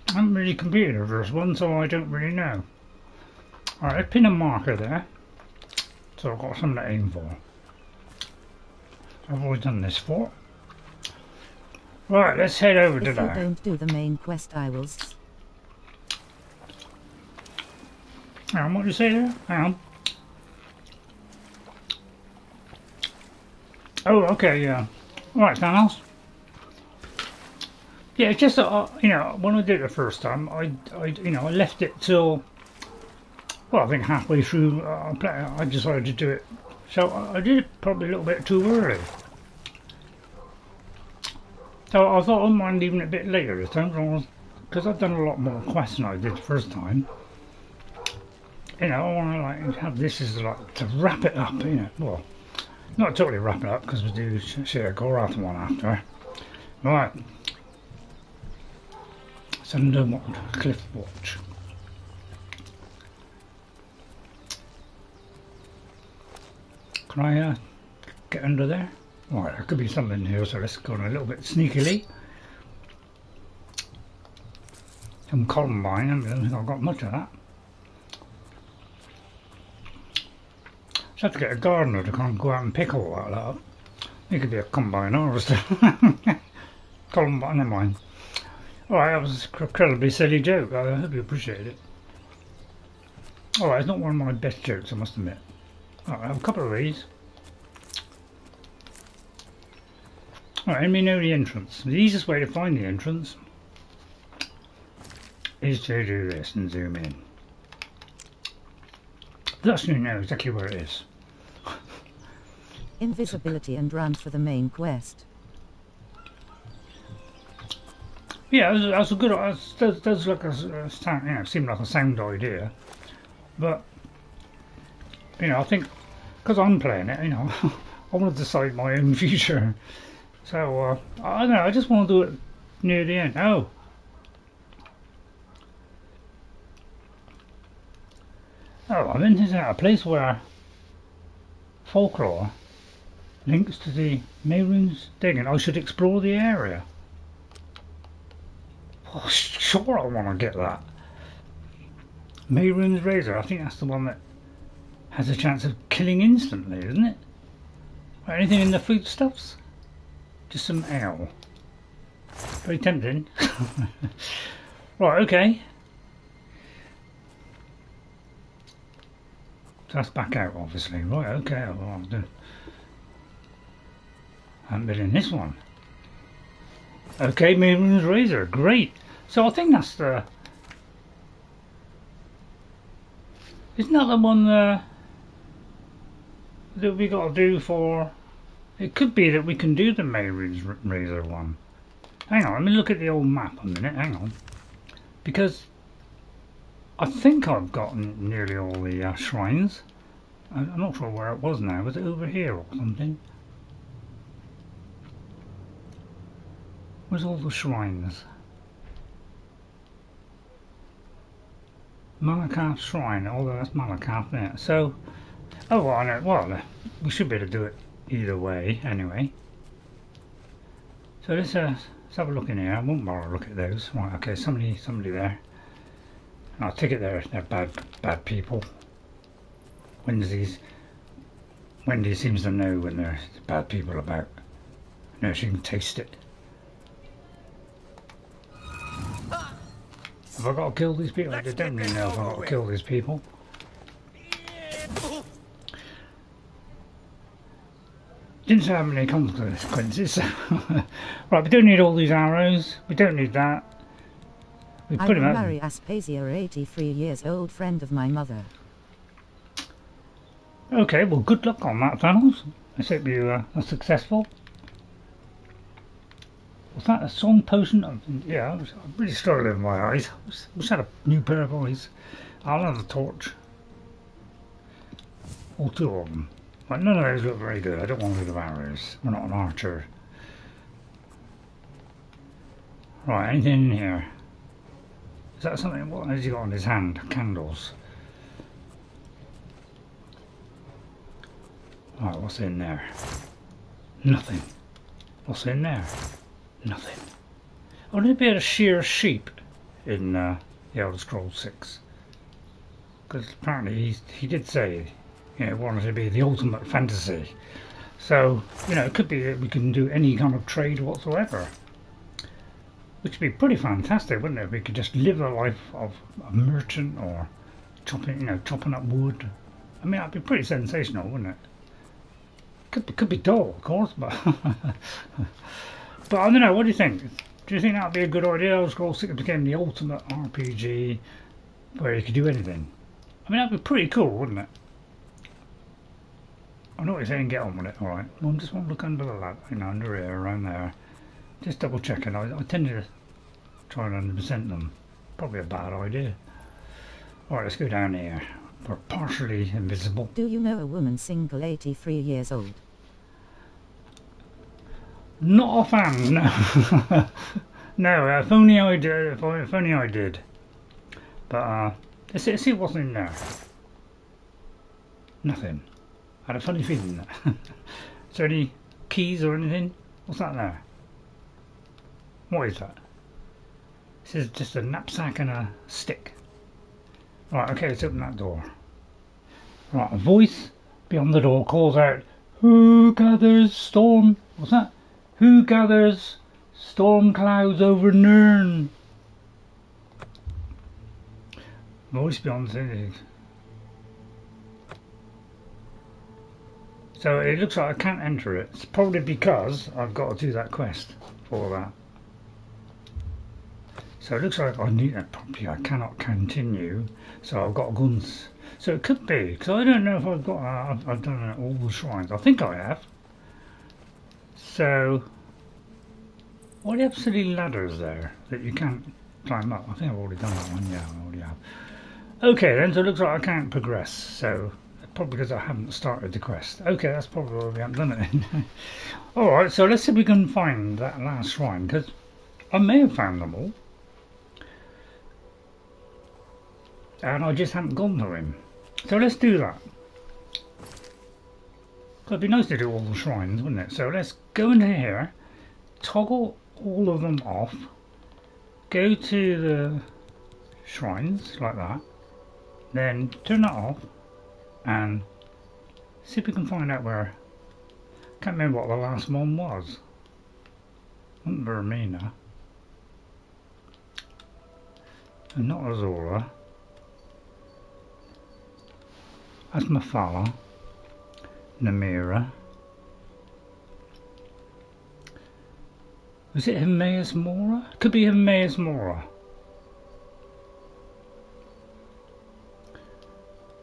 I haven't really completed the first one, so I don't really know. Alright, I pin a marker there. So I've got something to aim for. I've always done this for. Right, let's head over to there. If you don't do the main quest, I will... Hang on, what did you say there? Hang on. Oh, okay, yeah. Right, Thanos. Yeah, it's just that, you know, when I did it the first time, I left it till, well, I think halfway through, I decided to do it. So I did it probably a little bit too early. So I thought I might leaving it a bit later this time, because I've done a lot more quests than I did the first time. You know, I want to like have this as like to wrap it up, you know. Well, not totally wrap it up because we do share Gorath one after. Right. Sundercliff Watch. Can I get under there? Right, there could be something here, so let's go on a little bit sneakily. Some columbine, I don't think I've got much of that. Just have to get a gardener to kind of go out and pick all that up. He could be a combine harvester. Columbine, never mind. Alright, that was an incredibly silly joke. I hope you appreciate it. Alright, it's not one of my best jokes, I must admit. Alright, I have a couple of these. Alright, let me know the entrance. The easiest way to find the entrance is to do this and zoom in. Thus you know exactly where it is. Invisibility and run for the main quest. Yeah, that's a good. Does look a sound, you know, seem like a sound idea, but you know, I think because I'm playing it, you know, I want to decide my own future. So I don't know. I just want to do it near the end. Oh, I'm in a place where folklore links to the Mehrunes Dagon. I should explore the area. Oh, sure, I want to get that. Mehrunes Razor, I think that's the one that has a chance of killing instantly, isn't it? Or anything in the foodstuffs? Just some ale. Very tempting. Right, okay. So that's back out, obviously. Right, okay, well, I'll do. I haven't been in this one. Okay, Mehrunes Razor, great. So I think that's the... Isn't that the one that we got to do for... It could be that we can do the Mehrunes Razor one. Hang on, let me look at the old map a minute, hang on. Because I think I've gotten nearly all the shrines. I'm not sure where it was now. Was it over here or something? Where's all the shrines? Malakath Shrine, although that's Malakath there. So, oh well, I know, well, we should be able to do it either way anyway. So let's have a look in here. I won't bother to look at those. Right, okay, somebody there. I'll take it they're bad people. Wendy seems to know when there's bad people about. No, she can taste it. Have I got to kill these people? I don't really know if I've got to kill these people. Didn't say how many consequences. Right, we don't need all these arrows. We don't need that. We I put will him out. marry Aspasia, 83 years old friend of my mother. Okay, well, good luck on that, Thanos. I hope you are successful. Was that a strong potion? Yeah, I'm really struggling with my eyes. I wish I had a new pair of eyes. I'll have a torch. Or two of them. But none of those look very good. I don't want to do the arrows. We're not an archer. Right, anything in here? Is that something? What has he got on his hand? Candles. Right, what's in there? Nothing. What's in there? Nothing. I want to be able to shear sheep in the Elder Scrolls 6. because apparently he did say, you know, wanted to be the ultimate fantasy. So, you know, it could be that we can do any kind of trade whatsoever, which would be pretty fantastic, wouldn't it? If we could just live the life of a merchant or chopping up wood. I mean, that'd be pretty sensational, wouldn't it? Could be dull, of course, but but I don't know. What do you think? Do you think that'd be a good idea? Elder Scrolls 6 became the ultimate RPG where you could do anything. I mean, that'd be pretty cool, wouldn't it? I know what you're saying. Get on with it. All right. Well, I just want to look under the lap, you know, under here, around there. Just double checking. I tend to try and 100% them. Probably a bad idea. Alright, let's go down here. We're partially invisible. Do you know a woman single 83 years old? Not a fan, no. No, if only I did. If only I did. But let's see what's in there. Nothing. I had a funny feeling that. Is there any keys or anything? What's that there? What is that? This is just a knapsack and a stick. Right, okay, let's open that door. Right, a voice beyond the door calls out, "Who gathers storm..." What's that? "Who gathers storm clouds over Nirn?" Voice beyond the... So it looks like I can't enter it. It's probably because I've got to do that quest for that. So it looks like I need that properly. I cannot continue. So I've got guns. So it could be, because I don't know if I've got. I've done all the shrines. I think I have. So what are the absolute ladders there that you can't climb up? I think I've already done that one. Yeah, I already have. Okay, then. So it looks like I can't progress. So probably because I haven't started the quest. Okay, that's probably why we haven't done it. All right. So let's see if we can find that last shrine, because I may have found them all. And I just haven't gone to him. So let's do that. It'd be nice to do all the shrines, wouldn't it? So let's go into here, toggle all of them off, go to the shrines like that, then turn that off and see if we can find out where. Can't remember what the last one was. Wasn't Vermina. And not Azora. That's Mafala, Namira. Was it Hermaeus Mora? Could be Hermaeus Mora.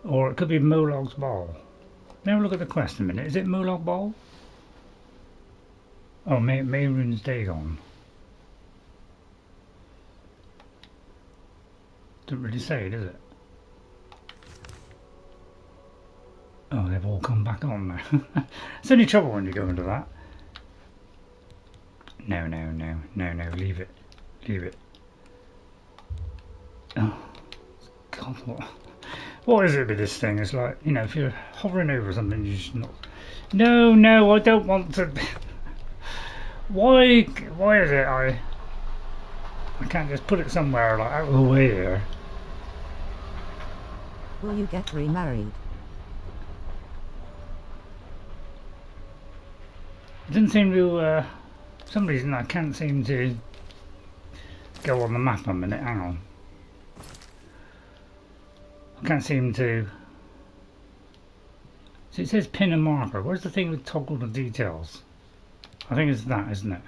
Or it could be Molog's Ball. Let me have a look at the quest a minute. Is it Molog Ball? Oh, Mehrunes Dagon. Doesn't really say, does it? Oh, they've all come back on now. It's only trouble when you go into that. No, leave it. Leave it. Oh, God, what is it with this thing? It's like, you know, if you're hovering over something, you just not... No, I don't want to... Why is it I can't just put it somewhere, like, out of the way here? Will you get remarried? It doesn't seem to, for some reason I can't seem to go on the map a minute, hang on. I can't seem to, so it says pin and marker. Where's the thing with toggle the details? I think it's that, isn't it?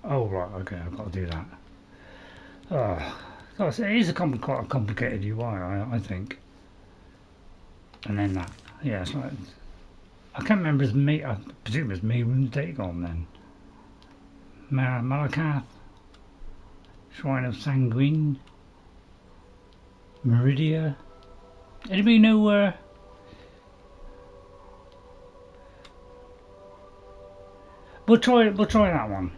Oh right, okay, I've got to do that. Oh, so it is quite a complicated UI, I think. And then that, yeah, it's like, I can't remember his mate. I presume it's Mehrunes Dagon then. Malakath, Shrine of Sanguis, Meridia. Anybody know where? We'll try that one.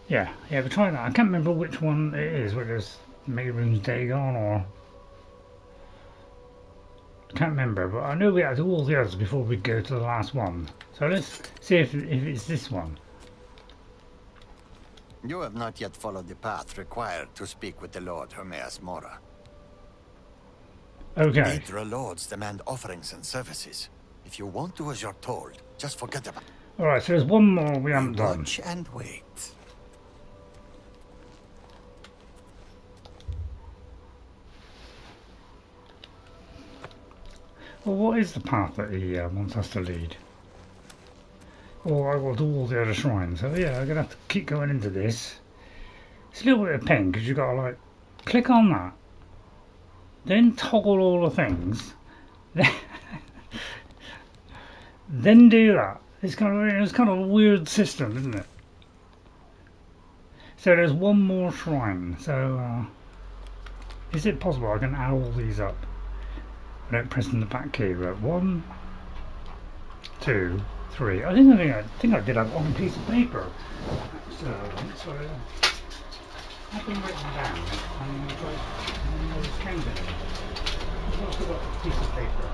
Yeah, we'll try that. I can't remember which one it is. Whether it's Mehrunes Dagon or. Can't remember, but I know we had to do all the others before we go to the last one. So let's see if it's this one. You have not yet followed the path required to speak with the Lord Hermaeus Mora. Okay. Daedra lords demand offerings and services. If you won't do as you're told, just forget about it. Alright, so there's one more we haven't done. Watch and wait. Well, what is the path that he wants us to lead? Oh, I will do all the other shrines. So yeah, I'm going to have to keep going into this. It's a little bit of pain because you've got to like click on that, then toggle all the things, then do that. It's kind of a weird system, isn't it? So there's one more shrine. So is it possible I can add all these up without pressing the back key? Right, 1, 2, 3. I think I did have one piece of paper. So I've been written down. I'm going to try and just count it. I've also got a piece of paper.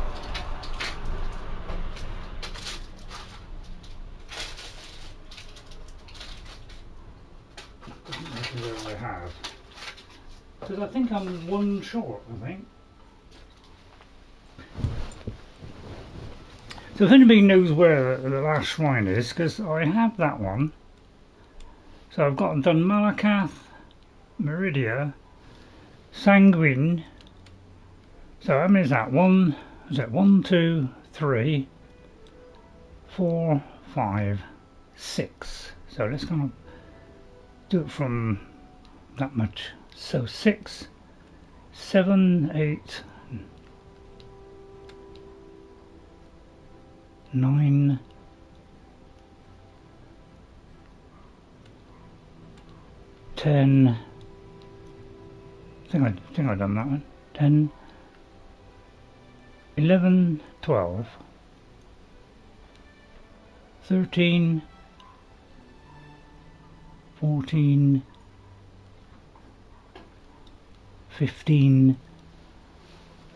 Doesn't matter where I have. Because I think I'm one short, I think. So if anybody knows where the last shrine is, because I have that one. So I've done Malakath, Meridia, Sanguin. So how many is that? 1, 2, 3, 4, 5, 6. So let's kind of do it from that much. So 6, 7, 8, 9, 10. I think I've done that one. 10, 11, 12, 13, 14, 15.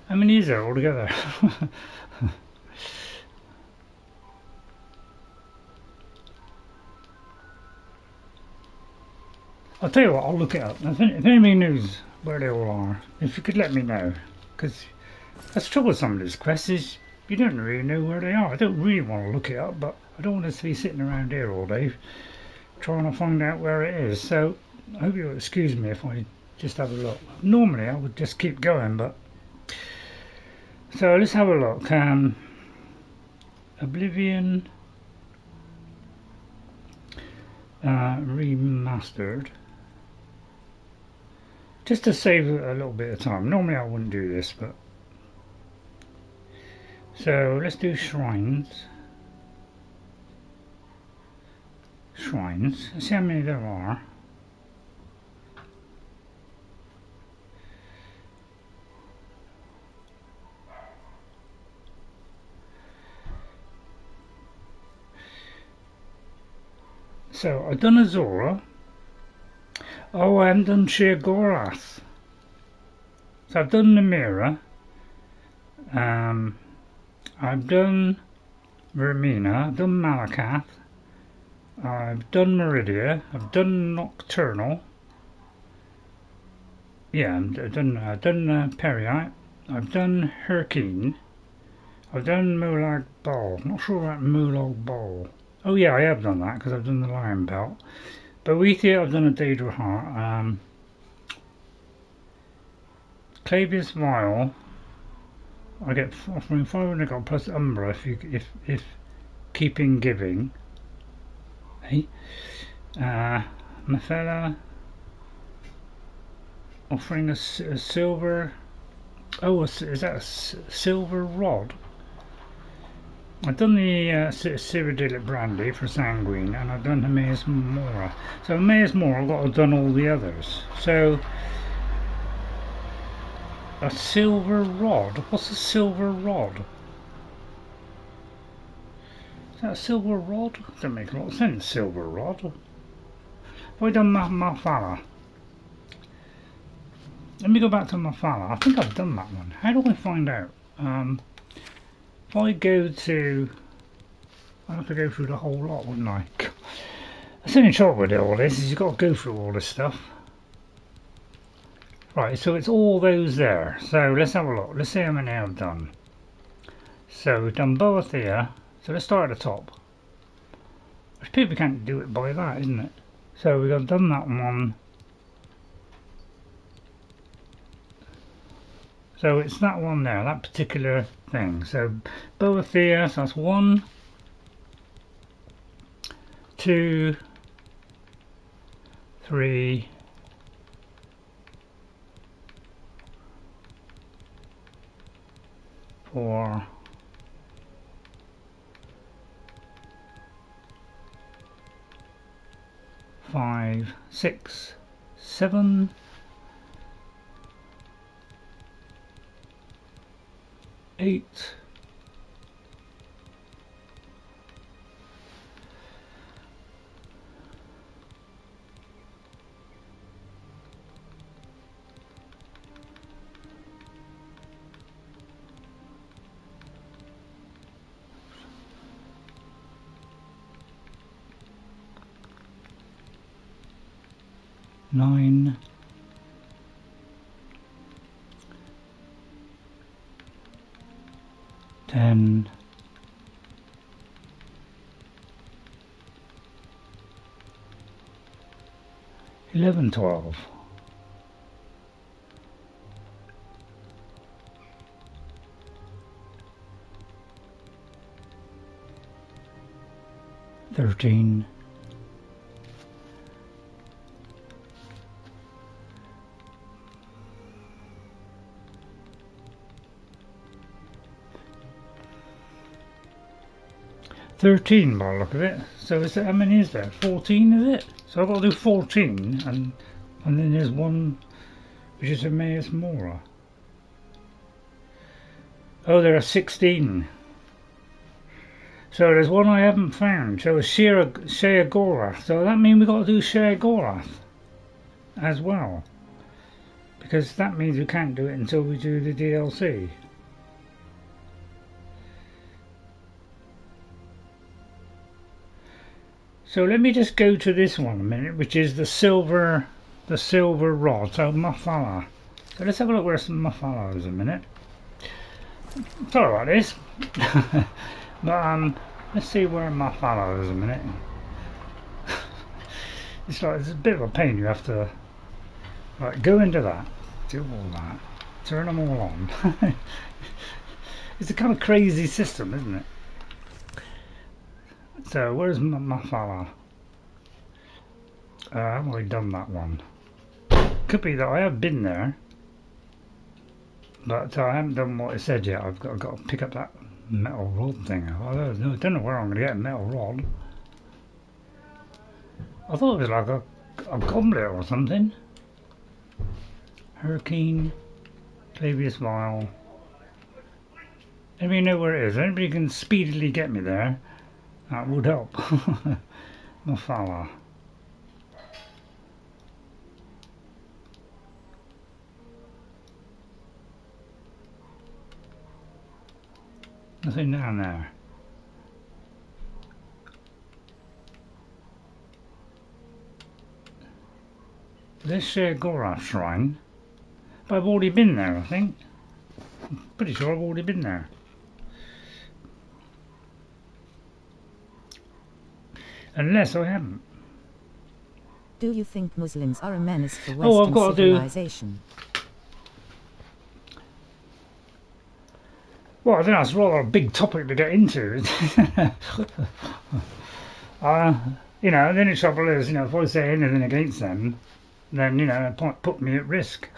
How many is there altogether? I'll tell you what, I'll look it up. If anybody knows where they all are, if you could let me know. Because that's the trouble with some of these quests is you don't really know where they are. I don't really want to look it up, but I don't want us to be sitting around here all day trying to find out where it is. So I hope you'll excuse me if I just have a look. Normally I would just keep going, but so let's have a look. Oblivion Remastered. Just to save a little bit of time. Normally I wouldn't do this, but so let's do shrines. Let's see how many there are. So I've done Azora. Oh, I haven't done Sheogorath. So I've done Namira. I've done Vermina. I've done Malakath. I've done Meridia. I've done Nocturnal. Yeah, I've done Periite. I've done Hurkeen. I've done Molag Bal. Not sure about Molag Bal. Oh yeah, I have done that because I've done the Lion Belt. Boethia, I've done a Daedra Heart. Clavius Vial, I get offering 500 gold plus Umbra if keeping giving. Hey, Methella, offering a silver. Oh, is that a silver rod? I've done the Cyrodiilic Brandy for Sanguine, and I've done Hermaeus Mora. So Hermaeus Mora, I've got to have done all the others. So a silver rod. What's a silver rod? Is that a silver rod? Doesn't make a lot of sense. Silver rod. Have I done Mafala? Let me go back to Mafala. I think I've done that one. How do I find out? If I go to, I'd have to go through the whole lot, wouldn't I? That's the only trouble with all this is you've got to go through all this stuff. Right, so it's all those there. So let's have a look. Let's see how many I've done. So we've done Boethia. So let's start at the top. People can't do it by that, isn't it? So we've done that one. So it's that one there, that particular thing. So Boethia, so that's 1, 2, 3, 4, 5, 6, 7, 8, 9, 10, 11, 12. 13, 13 by the look of it. So is there, how many is there? 14 is it? So I've got to do 14 and then there's one which is Hermaeus Mora. Oh, there are 16. So there's one I haven't found. So it's Sheogorath. So that means we've got to do Sheogorath as well. Because that means we can't do it until we do the DLC. So let me just go to this one a minute, which is the silver rod. So Mafala. So let's have a look where some Mafala is a minute. Sorry about this. But let's see where Mafala is a minute. It's a bit of a pain. You have to go into that, do all that, turn them all on. It's a kind of crazy system, isn't it? So where's Mafala? I haven't really done that one. Could be that I have been there, but I haven't done what it said yet. I've got to pick up that metal rod thing. I don't know where I'm going to get a metal rod. I thought it was like a goblet or something. Hurricane, Clavius Vial. Anybody know where it is? Anybody can speedily get me there? That would help. Mafala. Nothing down there. This Sheogorath shrine. But I've already been there, I think. I'm pretty sure I've already been there. Unless I haven't. Do you think Muslims are a menace for Western civilization? Well, I think that's rather a big topic to get into. You know, the only trouble is, if I say anything against them, then, it might put me at risk.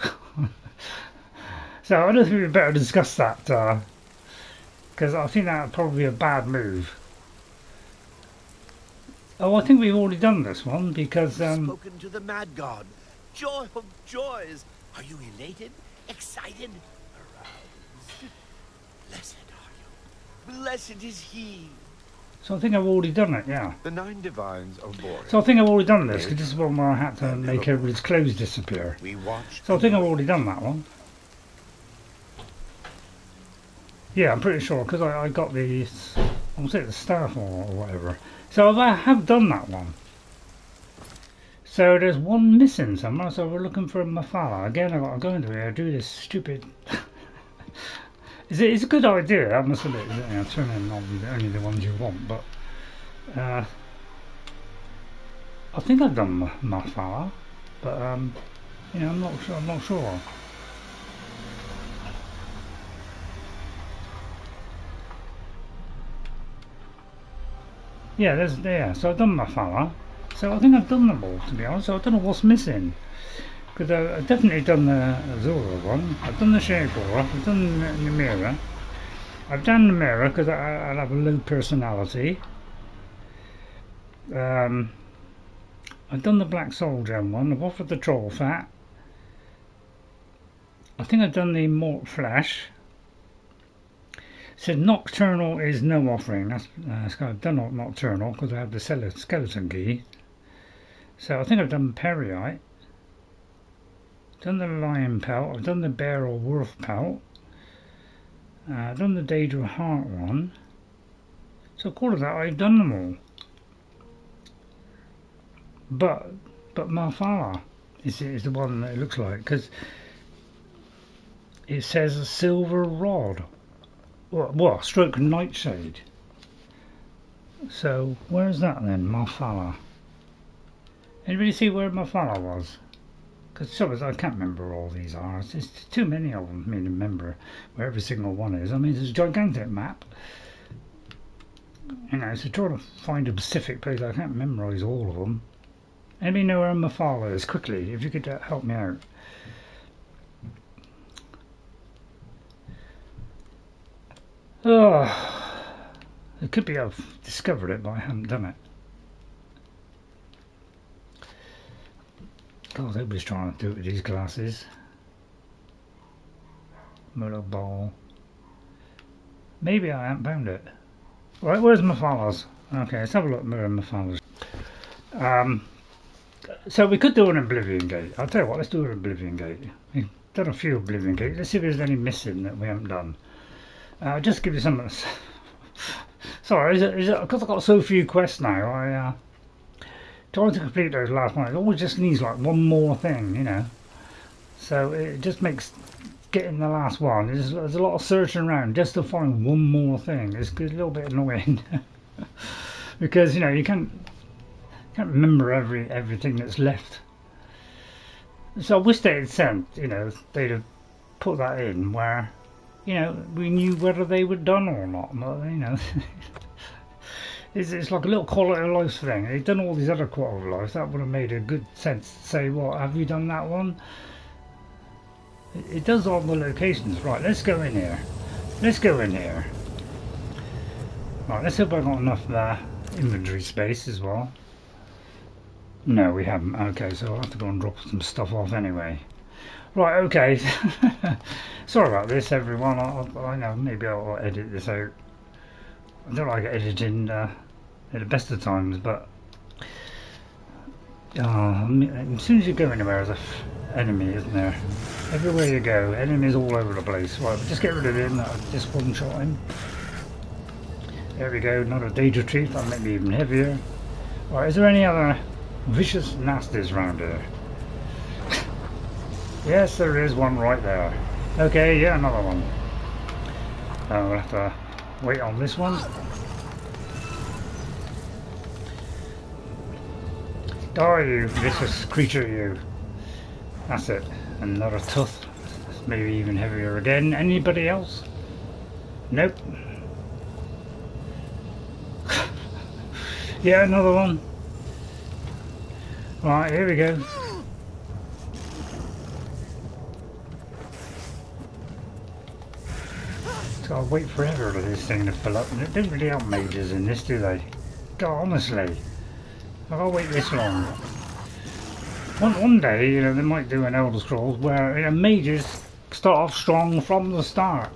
So I don't think we better discuss that, because I think that would probably be a bad move. Oh, I think we've already done this one because Spoken to the mad god. Joy of joys. Are you elated? Excited? Aroused? Blessed are you. Blessed is he. So I think I've already done it, yeah. The 9 divines of Boreal. So I think I've already done this because this is one where I had to make everybody's clothes disappear. So I think I've already done that one. Yeah, I'm pretty sure because I got the, was it the staff or whatever. So I have done that one. So there's one missing somewhere, so we're looking for Mafala. Again, I've got to go into here, do this stupid... It's a good idea, I must admit, you know, turning on only the ones you want, but... I think I've done Mafala, but, you know, I'm not sure. Yeah, so I've done Mafala. So I think I've done them all, to be honest. So I don't know what's missing. Because I've definitely done the Azura one. I've done the Shaybora. I've done the Numera. I've done the Numera because I have a low personality. I've done the Black Soul Gem one. I've offered the Troll Fat. I think I've done the Mort Flesh. Said Nocturnal is no offering. That's I've done Nocturnal because I have the skeleton key. So I think I've done Periite, done the Lion Pelt, I've done the Bear or Wolf Pelt, I've done the Daedra Heart one. So according to that, I've done them all. But Marfala is the one that it looks like, because it says a silver rod. What? Stroke Nightshade. So where's that then? Marfala. Anybody see where Marfala was? Because I can't remember all these are. There's too many of them for me to remember where every single one is. I mean, it's a gigantic map. You know, so trying to find a specific place, I can't memorize all of them. Anybody know where Marfala is? Quickly, if you could help me out. Oh, it could be I've discovered it, but I haven't done it. God, nobody's trying to do it with these glasses. Murder ball. Maybe I haven't found it. Right, where's Mafala's? Okay, let's have a look at Mafala's. So we could do an Oblivion Gate. I'll tell you what, let's do an Oblivion Gate. We've done a few Oblivion Gates. Let's see if there's any missing that we haven't done. I'll just give you some. Sorry, because I've got so few quests now. I trying to complete those last ones. It always just needs like one more thing, you know. So it just makes getting the last one. There's a lot of searching around just to find one more thing. It's a little bit annoying because you know you can't remember everything that's left. So I wish they had sent, you know, they'd have put that in where, you know, we knew whether they were done or not. But, you know, it's like a little quality of life thing. They've done all these other quality of life. That would have made a good sense to say, what, have you done that one? It does all the locations. Right, let's go in here. Let's go in here. Right, let's hope I've got enough inventory space as well. No, we haven't. Okay, so I'll have to go and drop some stuff off anyway. Right, okay. Sorry about this, everyone. I know, maybe I'll edit this out. I don't like editing at the best of times, but as soon as you go anywhere, there's an enemy, isn't there? Everywhere you go, enemies all over the place. Right, just get rid of him. Just one shot him. There we go. Not a Daedra Chief. That might be even heavier. Right, is there any other vicious nasties around here? Yes, there is one right there. Okay, yeah, another one. We'll have to wait on this one. Die, you vicious creature, you. That's it. Another tooth. Maybe even heavier again. Anybody else? Nope. Yeah, another one. Right, here we go. So I'll wait forever for this thing to fill up. And they don't really have mages in this, do they? God, honestly. I can't wait this long. One day, you know, they might do an Elder Scrolls where, you know, mages start off strong from the start.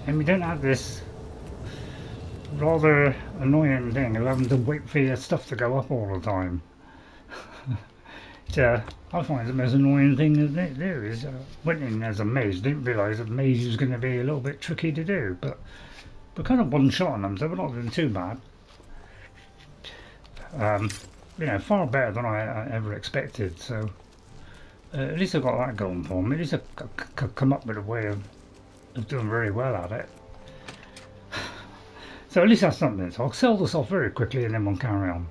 And we don't have this rather annoying thing of having to wait for your stuff to go up all the time. I find the most annoying thing that there is went in as a mage. Didn't realise that mage was going to be a little bit tricky to do, but we're kind of one shot on them, so we're not doing too bad. you know, far better than I ever expected. So at least I've got that going for me. At least I've come up with a way of doing very well at it. So at least that's something. So I'll sell this off very quickly and then we'll carry on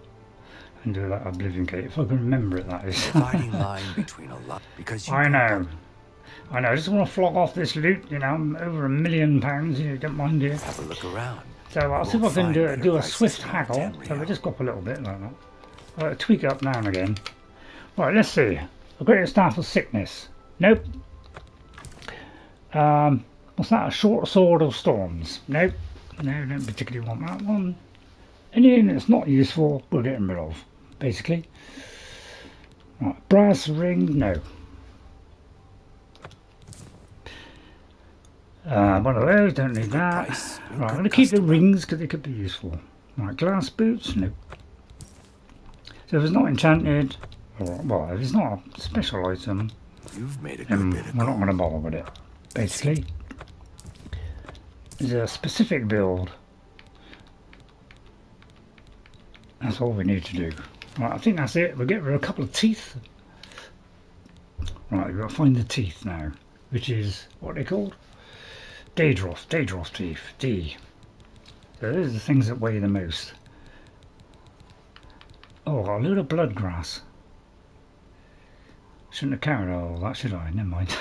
and do that Oblivion Gate, if I can remember it, that is. Dividing line between a lot because you I know. I just want to flog off this loot, you know, I'm over £1 million, you know, don't mind it. have a look around. So I'll see if I can do a swift haggle. So we just go up a little bit like that. I'll tweak it up now and again. Right, let's see. A greater staff of sickness. Nope. What's that? A short sword of storms. Nope. No, don't particularly want that one. Anything that's not useful, we're getting rid of, basically. Right, brass ring, no. One of those, don't need that. Right, I'm going to keep the rings because they could be useful. Right, glass boots, no. So if it's not enchanted, or, well, if it's not a special item, you've made a good bit of we're not going to bother with it, basically. There's a specific build. That's all we need to do. Right, I think that's it. We'll get rid of a couple of teeth. Right, we've got to find the teeth now, which is what they're called. Daedroth teeth, D. So those are the things that weigh the most. Oh, got a load of blood grass. Shouldn't have carried all that, should I? Never mind.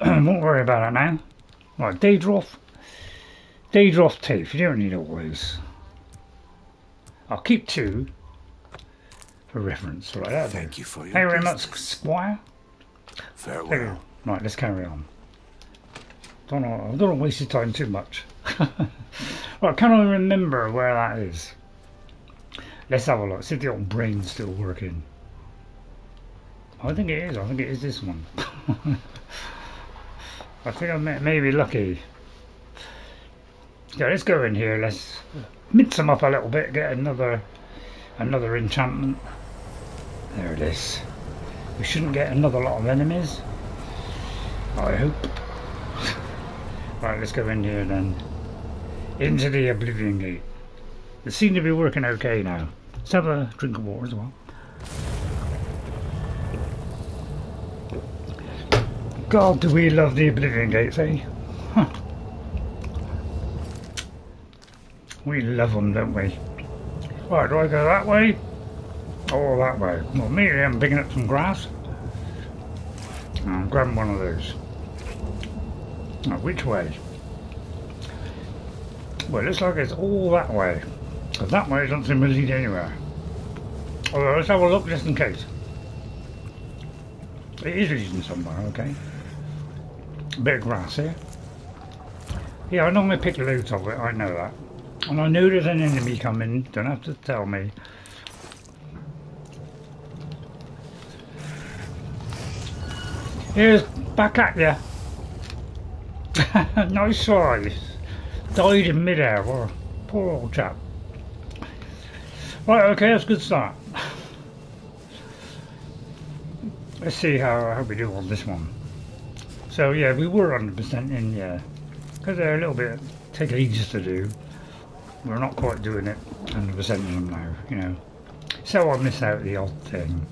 Won't worry about it now. Right, Daedroth teeth. You don't need all those. I'll keep 2 for reference. Right, that'll do. Thank you for your Thank you very much, Squire. Farewell. Right, let's carry on. I don't want to waste your time too much. Right, can I remember where that is? Let's have a look. See if the old brain's still working. I think it is. I think it is this one. I think I may be lucky. Yeah, let's go in here. Let's mince them up a little bit. Get another enchantment. There it is. We shouldn't get another lot of enemies, I hope. Right, let's go in here then. Into the Oblivion Gate. They seem to be working okay now. Let's have a drink of water as well. God, do we love the Oblivion Gates, eh? Huh. We love them, don't we? Right, do I go that way? Or that way? Well, maybe I'm picking up some grass. I'm grabbing one of those. Now, which way? Well, it looks like it's all that way. Because that way doesn't seem to lead anywhere. Although, let's have a look just in case. It is leading somewhere, okay. A bit of grass here. Yeah, I normally pick loads of it, I know that. And I know there's an enemy coming, don't have to tell me. Here's back at ya. Nice try. Died in mid-air, poor old chap. Right, okay, that's a good start. Let's see how we do on this one. So yeah, we were 100% in, yeah. Because they're a little bit, take ages to do. We're not quite doing it 100% in them now, you know. So I miss out the odd thing.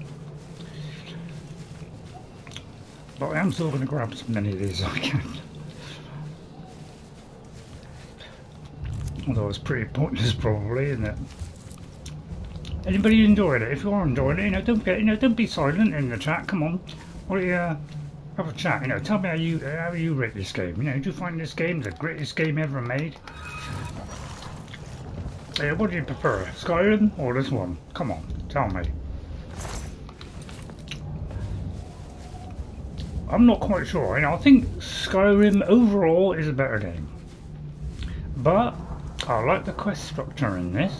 But I am still going to grab as many of these as I can. Although it's pretty pointless probably, isn't it? Anybody enjoyed it? If you are enjoying it, you know, don't forget, you know, don't be silent in the chat. Come on, what do you have a chat? You know, tell me how you rate this game. You know, do you find this game the greatest game ever made? What do you prefer, Skyrim or this one? Come on, tell me. I'm not quite sure. You know, I think Skyrim overall is a better game, but I like the quest structure in this.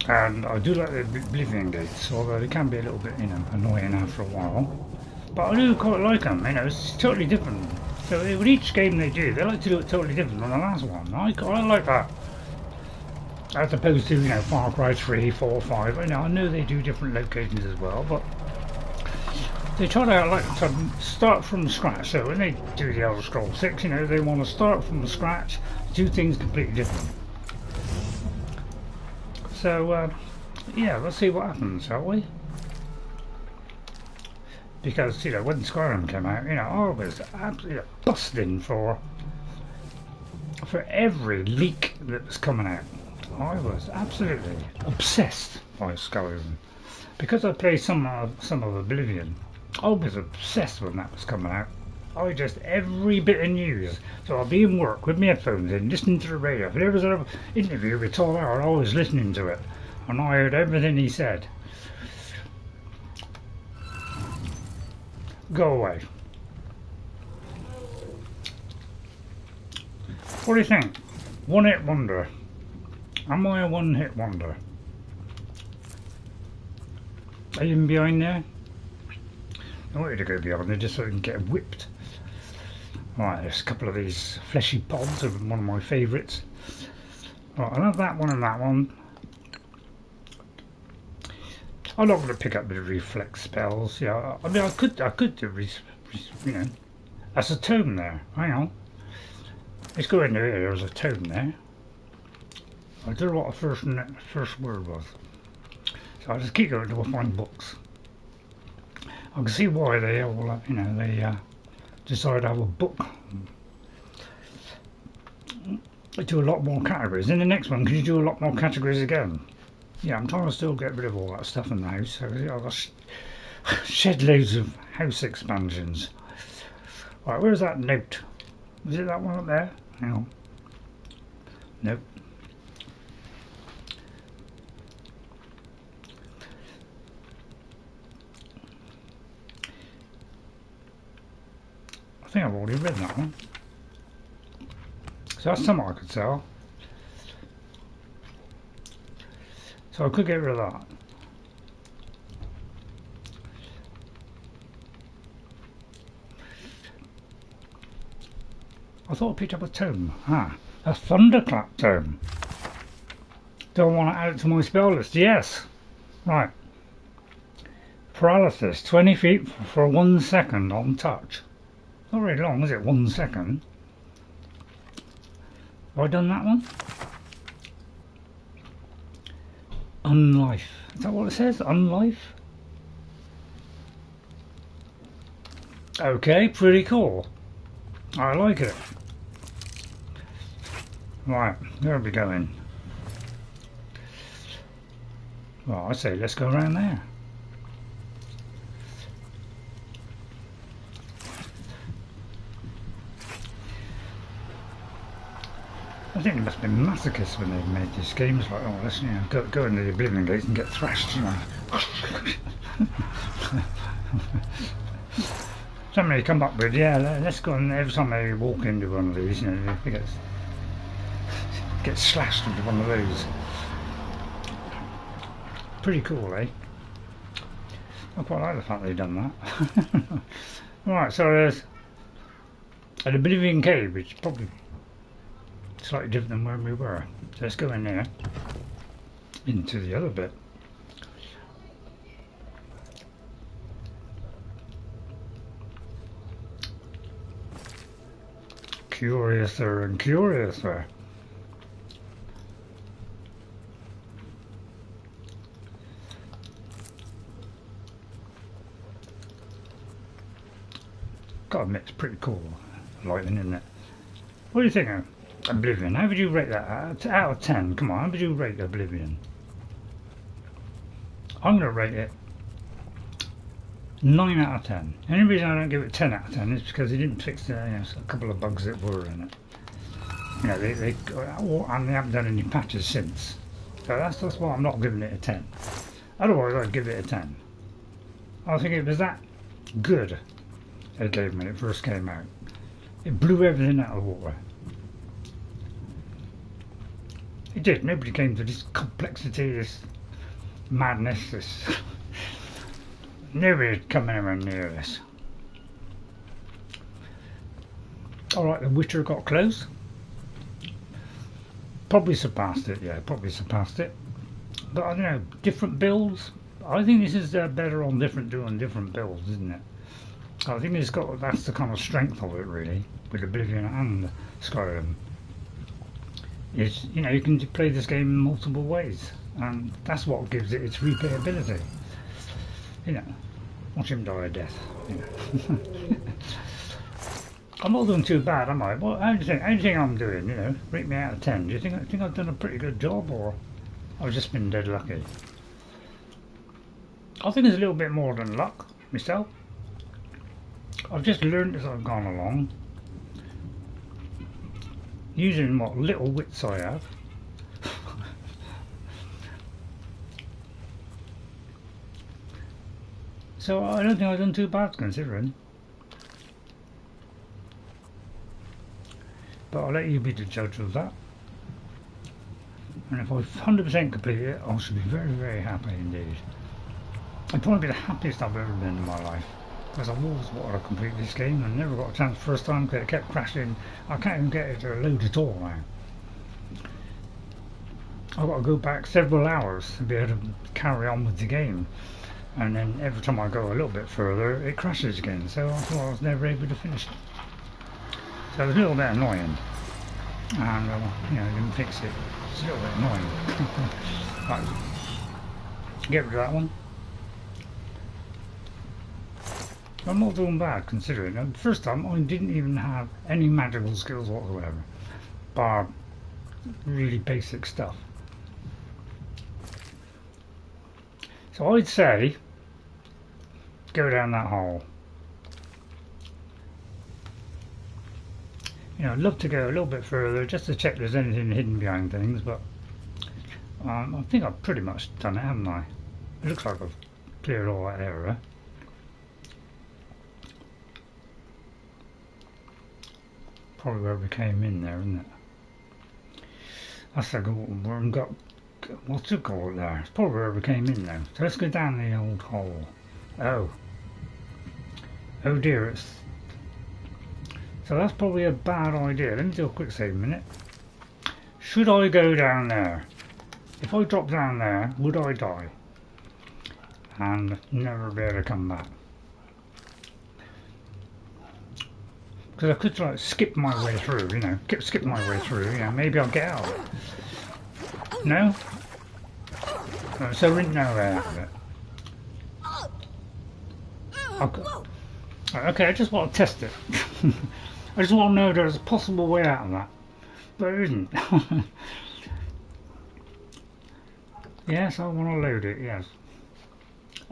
And I do like the Oblivion Gates, although they can be a little bit, you know, annoying after a while. But I do quite like them, you know, it's totally different. So with each game they do, they like to do it totally different than the last one. I like that. As opposed to, you know, Far Cry 3, 4, 5, you know, I know they do different locations as well, but they try to start from scratch. So when they do the Elder Scrolls 6, you know, they want to start from scratch, do things completely different. So Yeah, let's see what happens, shall we? Because, you know, when Skyrim came out, you know, I was absolutely busting for every leak that was coming out. I was absolutely obsessed by Skyrim. Because I played some of Oblivion, I was obsessed when that was coming out. I just, every bit of news. So I'd be in work with my headphones in, listening to the radio. If there was an interview with Tom Howard, I was listening to it. And I heard everything he said. Go away. What do you think? One hit wonder. Am I a one hit wonder? Are you even behind there? I want you to go behind there just so I can get whipped. Right, there's a couple of these fleshy pods of one of my favourites. Right, I'll have that one and that one. I'm not going to pick up the reflex spells. Yeah, I mean, I could do, you know, that's a tome there. Hang on. Let's go into here. There's a tome there. I don't know what the first word was. So I'll just keep going until I find books. I can see why they all, you know, they decide to have a book. They do a lot more categories. In the next one, can you do a lot more categories again? Yeah, I'm trying to still get rid of all that stuff in the house. So I've got shed loads of house expansions. Right, where's that note? Was it that one up there? Hang on. Nope. I think I've already read that one. So that's something I could sell. So I could get rid of that. I thought I picked up a tome. Ah, a Thunderclap tome. Do I want to add it to my spell list? Yes. Right. Paralysis, 20 feet for 1 second on touch. Not very long, is it? 1 second. Have I done that one? Unlife. Is that what it says? Unlife? Okay, pretty cool. I like it. Right, where are we going? Well, I say let's go around there. I think it must have been masochists when they made these games, like, oh, let's, you know, go into the Oblivion Gate and get thrashed, you know. Somebody come up with, yeah, let's go, and every time they walk into one of these, you know, they get slashed into one of those. Pretty cool, eh? I quite like the fact they've done that. Right, so there's an Oblivion Cave, which is probably slightly different than where we were. So let's go in there, into the other bit. Curiouser and curiouser. Gotta admit, it's pretty cool lighting, isn't it? What do you think of Oblivion? How would you rate that out of 10? Come on, how would you rate Oblivion? I'm going to rate it 9 out of 10. The only reason I don't give it 10 out of 10 is because they didn't fix the, you know, a couple of bugs that were in it. You know, and they haven't done any patches since. So that's why I'm not giving it a 10. Otherwise I'd give it a 10. I think it was that good they gave me when it first came out. It blew everything out of the water. It did. Nobody came to this complexity, this madness, this... Nobody had come anywhere near this. Alright, the Witcher got close. Probably surpassed it, yeah, probably surpassed it. But I don't know, different builds? I think this is better on doing different builds, isn't it? I think that's the kind of strength of it, really, with Oblivion and Skyrim. Is, you know, you can play this game in multiple ways. and that's what gives it its replayability. You know, watch him die a death. You know. I'm not doing too bad, am I? Well, how do you think I'm doing? You know, rate me out of 10. Do you think I've done a pretty good job, or I've just been dead lucky? I think it's a little bit more than luck myself. I've just learned as I've gone along, using what little wits I have. So I don't think I've done too bad considering. But I'll let you be the judge of that. And if I 100% complete it, I should be very, very happy indeed. It'd probably be the happiest I've ever been in my life. Because I've always wanted to complete this game and never got a chance the first time because it kept crashing. I can't even get it to load at all now. I've got to go back several hours to be able to carry on with the game. And then every time I go a little bit further, it crashes again. So I thought I was never able to finish it. So it was a little bit annoying. And, you know, I didn't fix it. It's a little bit annoying. Right. Get rid of that one. I'm not doing bad considering. The first time I didn't even have any magical skills whatsoever, bar really basic stuff. So I'd say go down that hole. You know, I'd love to go a little bit further just to check there's anything hidden behind things, but I think I've pretty much done it, haven't I? It looks like I've cleared all that area. Probably where we came in there, isn't it? That's like where we got, what's it called there? It's probably where we came in now. So let's go down the old hole. Oh dear, it's, so that's probably a bad idea. Let me do a quick save a minute. Should I go down there? If I drop down there, would I die? And never be able to come back? Because I could like skip my way through, you know, skip my way through, you know, maybe I'll get out of it. No? So we're no way out of it. Okay, I just want to test it. I just want to know there's a possible way out of that. But there isn't. Yes, I want to load it, yes.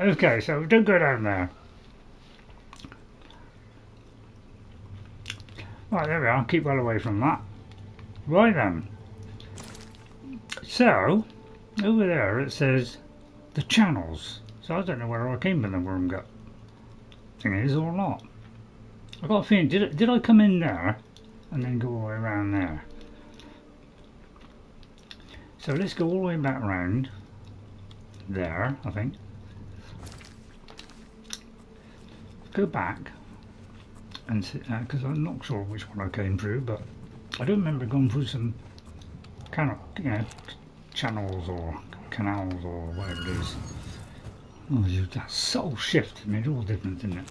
Okay, so don't go down there. Right, there we are, keep well away from that. Right then. So, over there it says the channels. So I don't know where I came from the worm gut thing is or not. I've got a feeling, did I come in there and then go all the way around there? So let's go all the way back round there, I think. Go back. And because I'm not sure which one I came through, but I don't remember going through some kind of, you know, channels or canals or whatever it is. Oh, that subtle shift made all different, didn't it?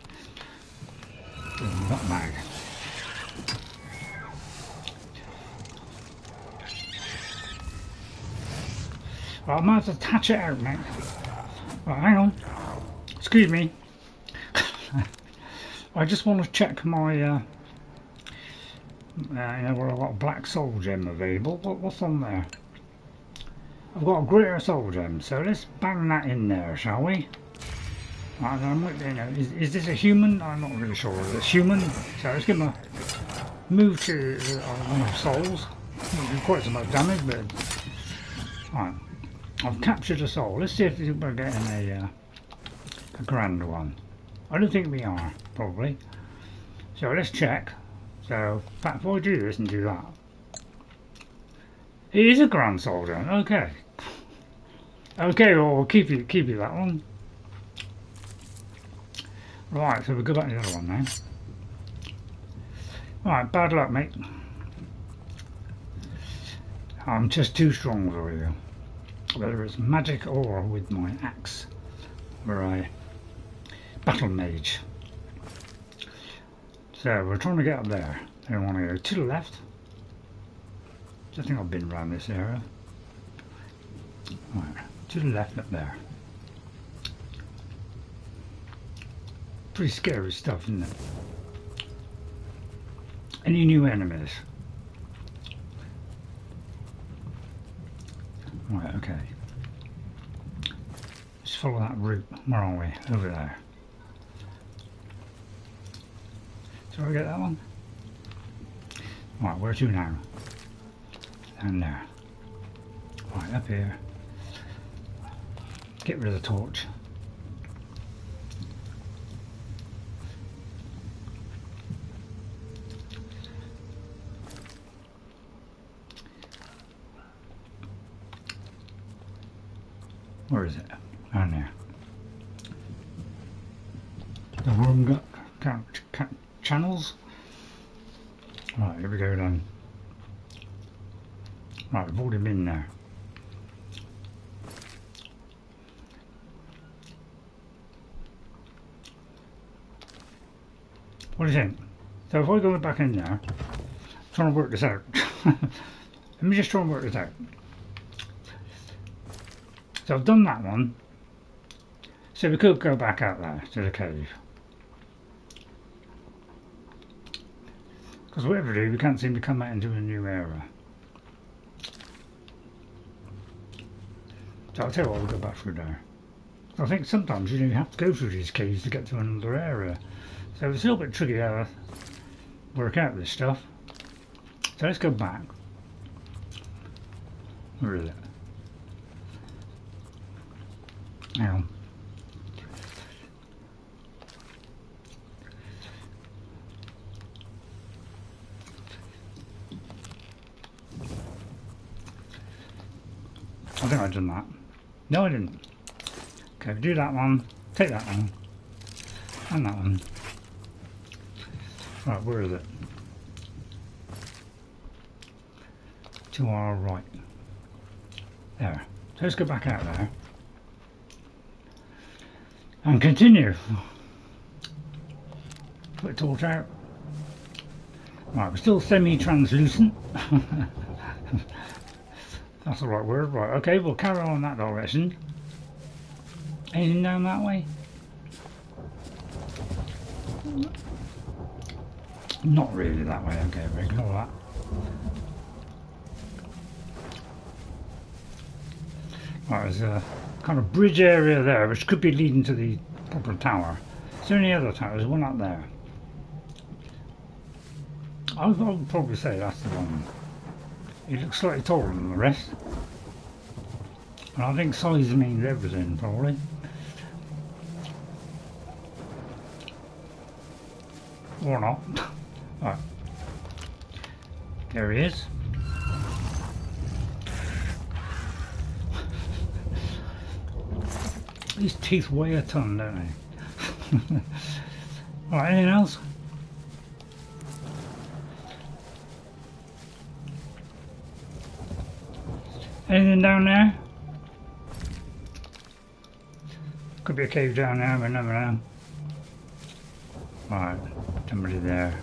That mag. Well, I might have to touch it out, mate. Right, hang on. Excuse me. I just want to check my, you know, where I've got a black soul gem available. What's on there? I've got a greater soul gem, so let's bang that in there, shall we? Right, you know, is this a human? I'm not really sure if it's human. So let's give him a move to one of souls. Won't do quite so much damage, but right. I've captured a soul. Let's see if we're getting a grand one. I don't think we are, probably. So let's check. So, in fact, if I do this and do that, it is a grand soldier. Okay. Okay, well, we'll keep you that one. Right, so we'll go back to the other one now. Right, bad luck, mate. I'm just too strong for you. Whether it's magic or with my axe, where I Battlemage. So we're trying to get up there. I want to go to the left. I think I've been around this area. Right, to the left up there. Pretty scary stuff, isn't it? Any new enemies? Right, okay. Just follow that route. Where are we? Over there. Shall we get that one? Right, where to now? Down there. Right, up here. Get rid of the torch. Where is it? Down there. The worm channels. Right, here we go then. Right, we've already been there. What do you think? So if I go back in there, trying to work this out. Let me just try and work this out. So I've done that one. So we could go back out there to the cave. Because whatever we do, we can't seem to come out into a new area. So I'll tell you what, we'll go back through there. I think sometimes you have to go through these caves to get to another area. So it's a little bit tricky how to work out this stuff. So let's go back. Where is it? Hang on. I think I've done that. No, I didn't. Okay, do that one, take that one, and that one. Right, where is it? To our right. There. So let's go back out there. And continue. Put the torch out. Right, we're still semi-translucent. That's the right word. Right, okay, we'll carry on in that direction. Anything down that way? Not really that way, okay, we'll ignore that. Right, there's a kind of bridge area there which could be leading to the proper tower. Is there any other towers? One up there. I would probably say that's the one. He looks slightly taller than the rest. And I think size means everything, probably. Or not. Right. There he is. These teeth weigh a ton, don't they? Right, anything else? Anything down there? Could be a cave down there, but never know. Right, somebody there.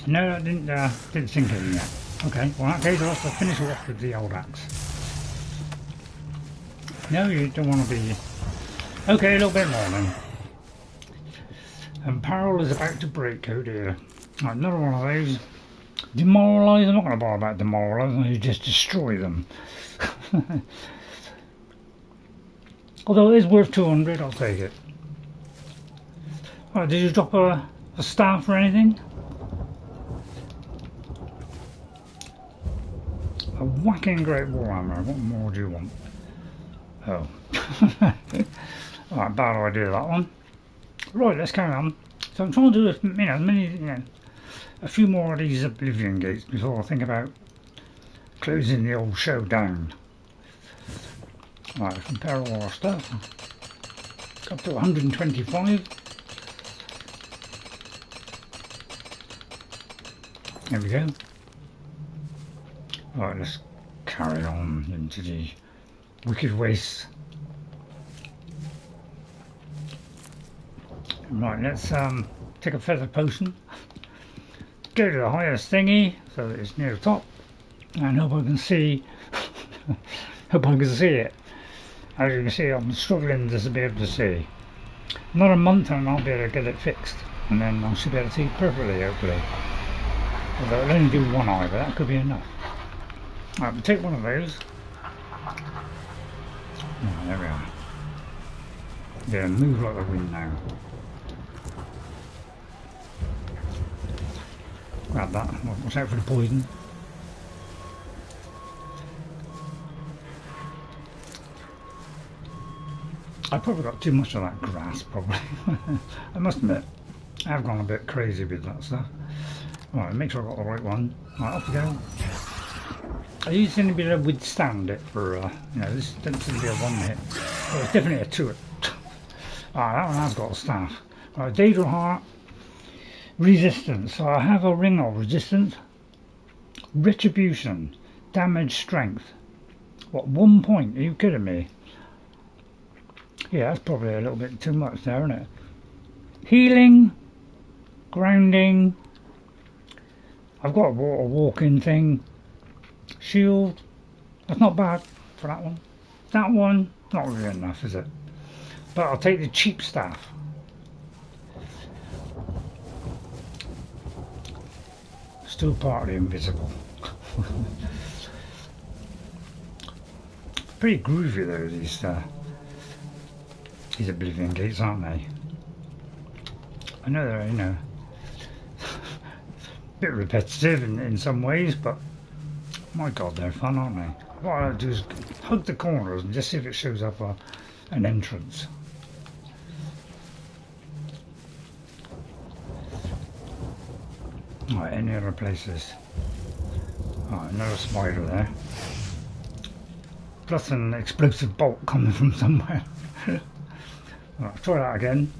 No, I didn't sink in yet. Okay, well in that case I'll have to finish off with the old axe. No, you don't want to be... Okay, a little bit more then. And Peril is about to break, oh dear. Right, another one of those. Demoralise, I'm not going to bother about demoralise, you just destroy them. Although it is worth 200, I'll take it. Right, did you drop a staff or anything? A whacking great warhammer, what more do you want? Oh. Alright, bad idea that one. Right, let's carry on. So I'm trying to do a few more of these Oblivion Gates before I think about closing the old show down. Right, compare all our stuff. Up to 125. There we go. Right, let's carry on into the Wicked Wastes. Right, let's take a feather potion. Go to the highest thingy so that it's near the top, and hope I can see. Hope I can see it. As you can see, I'm struggling to be able to see. Another month and I'll be able to get it fixed, and then I should be able to see perfectly, hopefully. Although I'll only do one eye, but that could be enough. Right, we'll take one of those. Oh, there we are. Yeah, move like the wind now. Grab that. Watch out for the poison. I probably got too much of that grass, probably. I must admit, I've gone a bit crazy with that stuff. Right, make sure I got the right one. Right, off we go. I used to be able to withstand it for, you know, this doesn't seem to be a one hit. Oh, it's definitely a two hit. Alright, that one has got a staff. Right, Daedal Heart. Resistance. So I have a ring of resistance. Retribution. Damage strength. What, 1 point? Are you kidding me? Yeah, that's probably a little bit too much there, isn't it? Healing. Grounding. I've got a walking thing. Shield. That's not bad for that one. That one, not really enough, is it? But I'll take the cheap staff. Still partly invisible. Pretty groovy though, these Oblivion Gates, aren't they? I know they're, you know, a bit repetitive in some ways, but my god, they're fun, aren't they? What I do is hug the corners and just see if it shows up an entrance. Right, any other places? Right, another spider there. Plus an explosive bolt coming from somewhere. Right, try that again.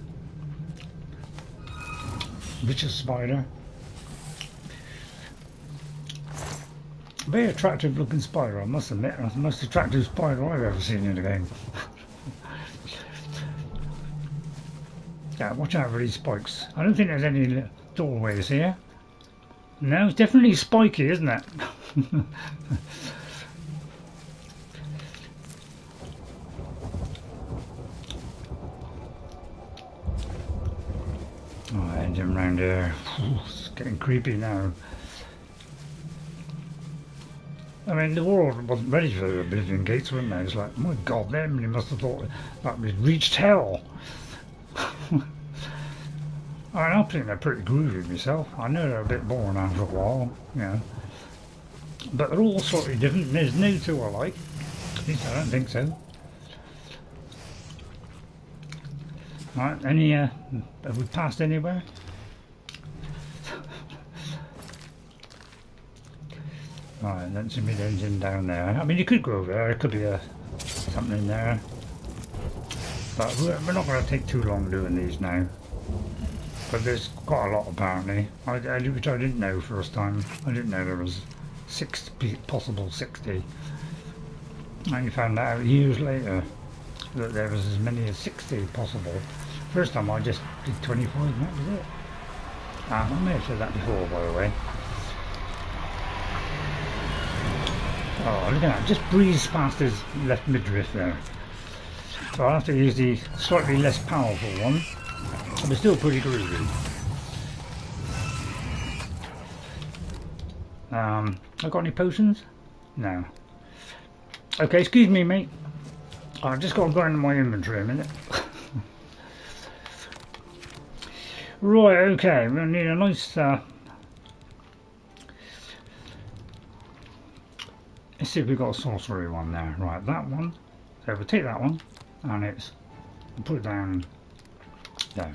Vicious spider. Very attractive looking spider, I must admit. That's the most attractive spider I've ever seen in a game. Yeah, watch out for these spikes. I don't think there's any doorways here. No, it's definitely spiky, isn't it? Oh, engine round here. It's getting creepy now. I mean, the world wasn't ready for the Oblivion Gates, weren't they? It's like, my god, them, they must have thought that we'd reached hell. I mean, I think they're pretty groovy myself. I know they're a bit boring after a while, you know. But they're all slightly different. There's no two I like. At least I don't think so. Right, any, have we passed anywhere? Right, don't see me engine down there. I mean, you could go over there. There could be something in there. But we're not going to take too long doing these now. But there's quite a lot apparently, which I didn't know first time. I didn't know there was possible 60. I only found out years later that there was as many as 60 possible. First time I just did 25 and that was it. I may have said that before, by the way. Oh, look at that, just breezed past his left midriff there. So I'll have to use the slightly less powerful one. But still pretty groovy. I got any potions? No. Okay, excuse me, mate. I've just got to go into my inventory a minute. Right, okay, we're going to need a nice... let's see if we've got a sorcery one there. Right, that one. So we'll take that one, and we'll put it down there.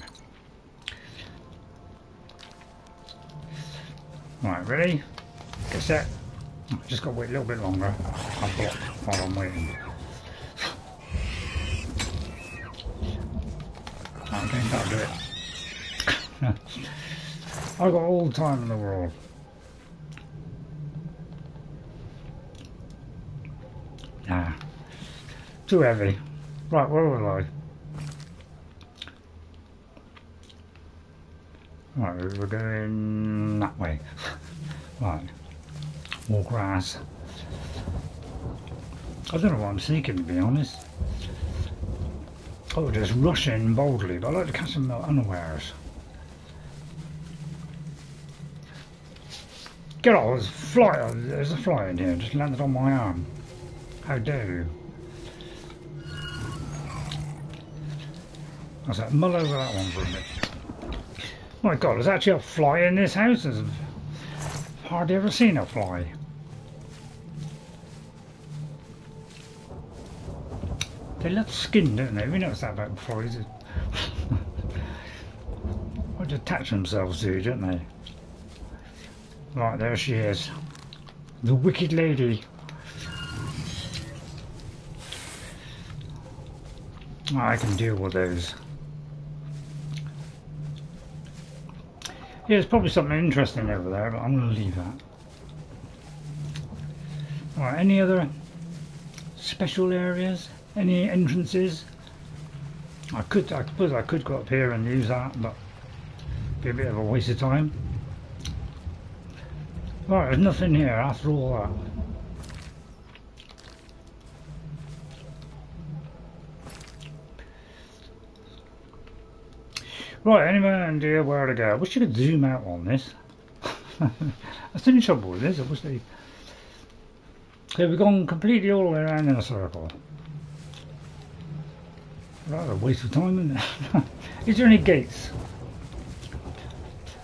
Right, ready? Get set. Just got to wait a little bit longer. I'll block while I'm waiting. Okay, that'll do it. I've got all the time in the world. Nah, too heavy. Right, where was I? Right, we're going that way. Right. More grass. I don't know what I'm sneaking, to be honest. Oh, just rushing boldly, but I like to catch them unawares. Get off, there's a fly in here, just landed on my arm. How dare you? I said, mull over that one for a bit. My God, there's actually a fly in this house. I've hardly ever seen a fly. They love skin, don't they? We noticed that about flies. They attach themselves to you, don't they? Right, there she is. The wicked lady. Oh, I can deal with those. Yeah, there's probably something interesting over there, but I'm going to leave that. Alright, any other special areas? Any entrances? I suppose I could go up here and use that, but it'd be a bit of a waste of time. Right, there's nothing here after all that. Right, any idea where to go? I wish you could zoom out on this. That's the only trouble with this. I wish they... Okay, we've gone completely all the way around in a circle. That's a waste of time, isn't it? Is there any gates?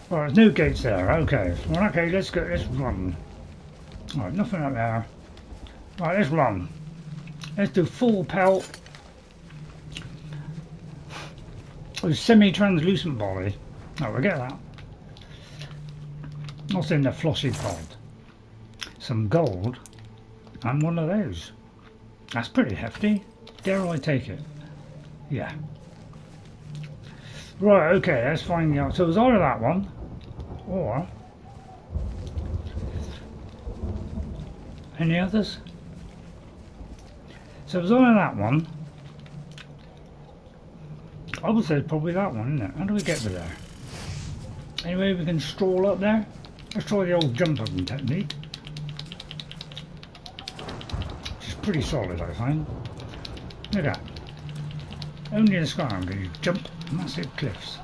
Well, there's no gates there. Okay. Well, okay, let's run. Alright, nothing up there. Right, let's run. Let's do full pelt. Oh, semi-translucent body. Oh, we'll get that. What's in the flossy pod? Some gold. And one of those. That's pretty hefty. Dare I take it? Yeah. Right, okay, let's find the... So it was either that one, or... Any others? So it was either that one. I would say probably that one, isn't it? How do we get to there? Anyway, we can stroll up there. Let's try the old jumping technique. Which is pretty solid, I find. Look at that. Only in Skyrim can you jump massive cliffs.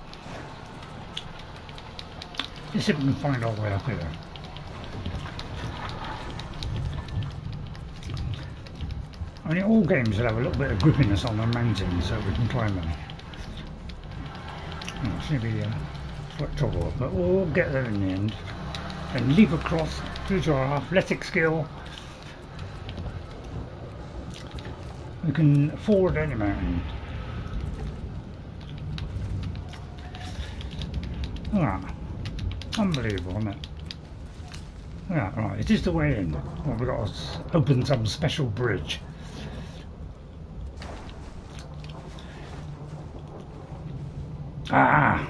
Let's see if we can find our way up here. I mean, all games will have a little bit of grippiness on the mountains so we can climb them. Oh, it's going to be slight trouble, but we'll get there in the end. And leap across, use our athletic skill. We can ford any mountain. Ah, unbelievable, isn't it? Yeah, right, it is the way in. Well, we've got to open some special bridge. Ah,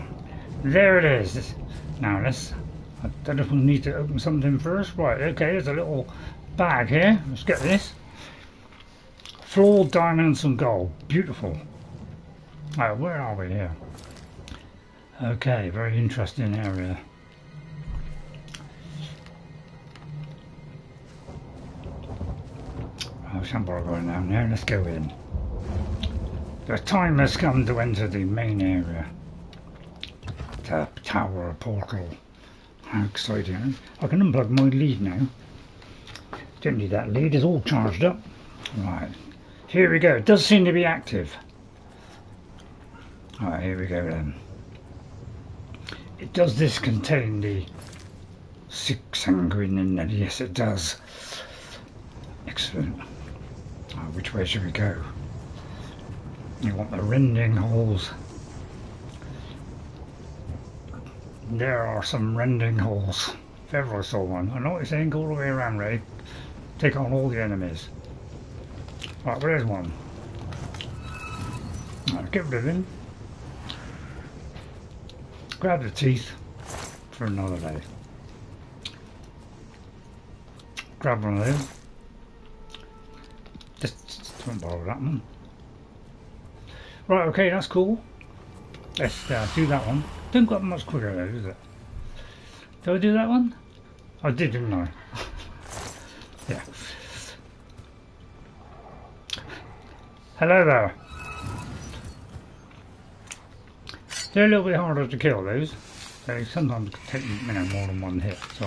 there it is. Now I don't know if we need to open something first. Right, okay, there's a little bag here. Let's get this. Flawed diamonds and gold. Beautiful. Right, where are we here? Okay, very interesting area. I shan't bother going down there. Let's go in. The time has come to enter the main area. The tower portal. How exciting. I can unplug my lead now. Don't need that lead, it's all charged up. Right, here we go. It does seem to be active. Alright, here we go then. Does this contain the sanguine in it? Yes, it does. Excellent. Which way should we go? You want the rending holes. There are some rending holes. If ever I saw one. I know what you're saying, go all the way around, Ray. Take on all the enemies. Right, where's one? Right, get rid of him. Grab the teeth for another day. Grab one of those. Just don't bother that one. Right, okay, that's cool. Let's do that one. Don't go up much quicker though, does it? Did I do that one? I did, didn't I? Yeah. Hello there. They're a little bit harder to kill, those. They sometimes take, you know, more than one hit, so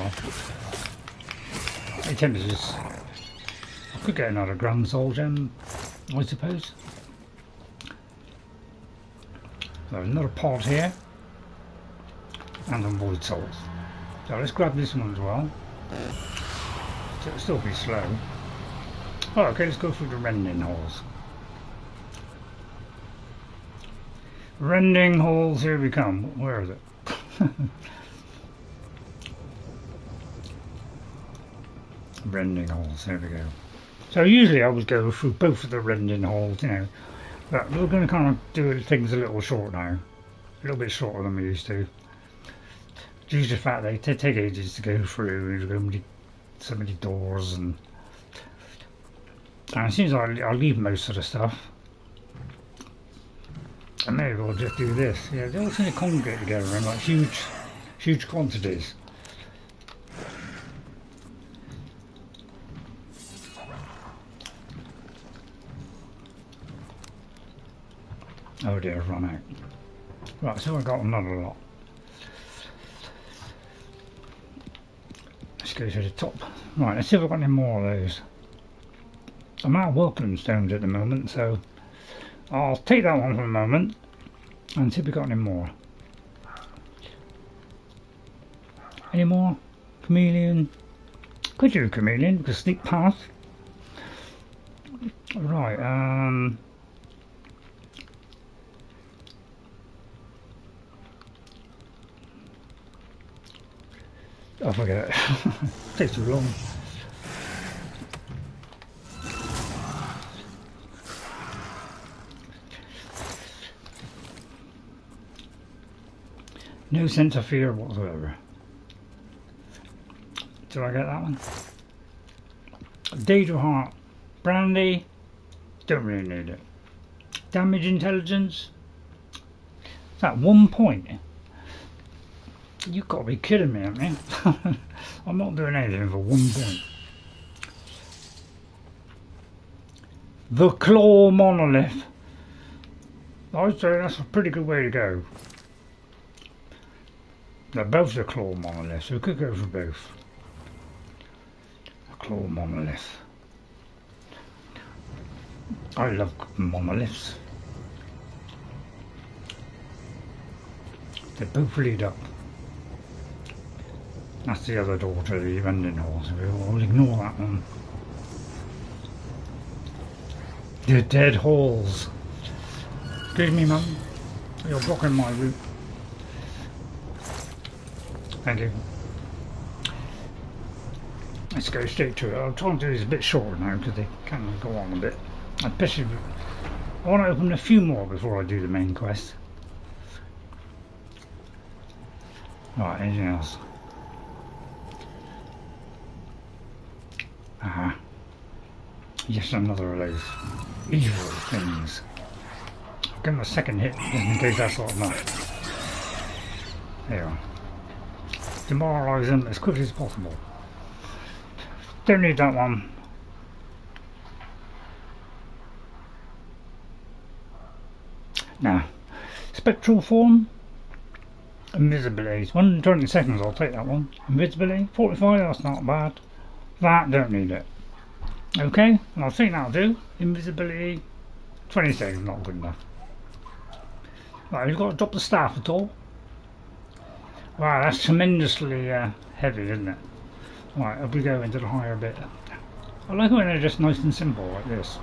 I tend to just... I could get another Grand Soul Gem, I suppose. So another pod here. And some Void Souls. So let's grab this one as well. So it'll still be slow. Oh, okay, let's go through the Rending Halls. Rending Halls, here we come. Where is it? Rending Halls, there we go. So usually I would go through both of the Rending Halls, you know. But we're going to kind of do things a little short now. A little bit shorter than we used to. Due to the fact they take ages to go through. There's so many doors and it seems like I'll leave most of the stuff. And maybe we'll just do this. Yeah, they all seem to congregate together in like huge quantities. Oh dear, I've run out. Right, so I've got another lot. Let's go to the top. Right, let's see if I've got any more of those. I'm out of welcome stones at the moment, so I'll take that one for a moment and see if we've got any more. Any more? Chameleon? Could do Chameleon, because sneak past. Right, oh, forget it. Takes too long. No sense of fear whatsoever. Did I get that one? Daedal Heart. Brandy. Don't really need it. Damage Intelligence. Is that 1 point? You've got to be kidding me, haven't you? I'm not doing anything for 1 point. The Claw Monolith. I'd say that's a pretty good way to go. They're both the Claw Monolith, so we could go for both. The Claw Monolith. I love monoliths. They both lead up. That's the other door to the Rending Hall, so we'll ignore that one. The Dead Halls. Excuse me, mum. You're blocking my route. Thank you. Let's go straight to it. I'll try and do this a bit shorter now because they kind of go on a bit. Especially, I want to open a few more before I do the main quest. Right, anything else? Aha. Yes, another of those evil things. I'll give them a second hit just in case that's not enough. There you are. Demoralise them as quickly as possible. Don't need that one. Now, spectral form, invisibility. 120 seconds, I'll take that one. Invisibility, 45, that's not bad. That, don't need it. Okay, and I think that'll do. Invisibility, 20 seconds, not good enough. Right, you've got to drop the staff at all. Wow, that's tremendously heavy, isn't it? Right, if we go into the higher bit. I like it when they're just nice and simple like this.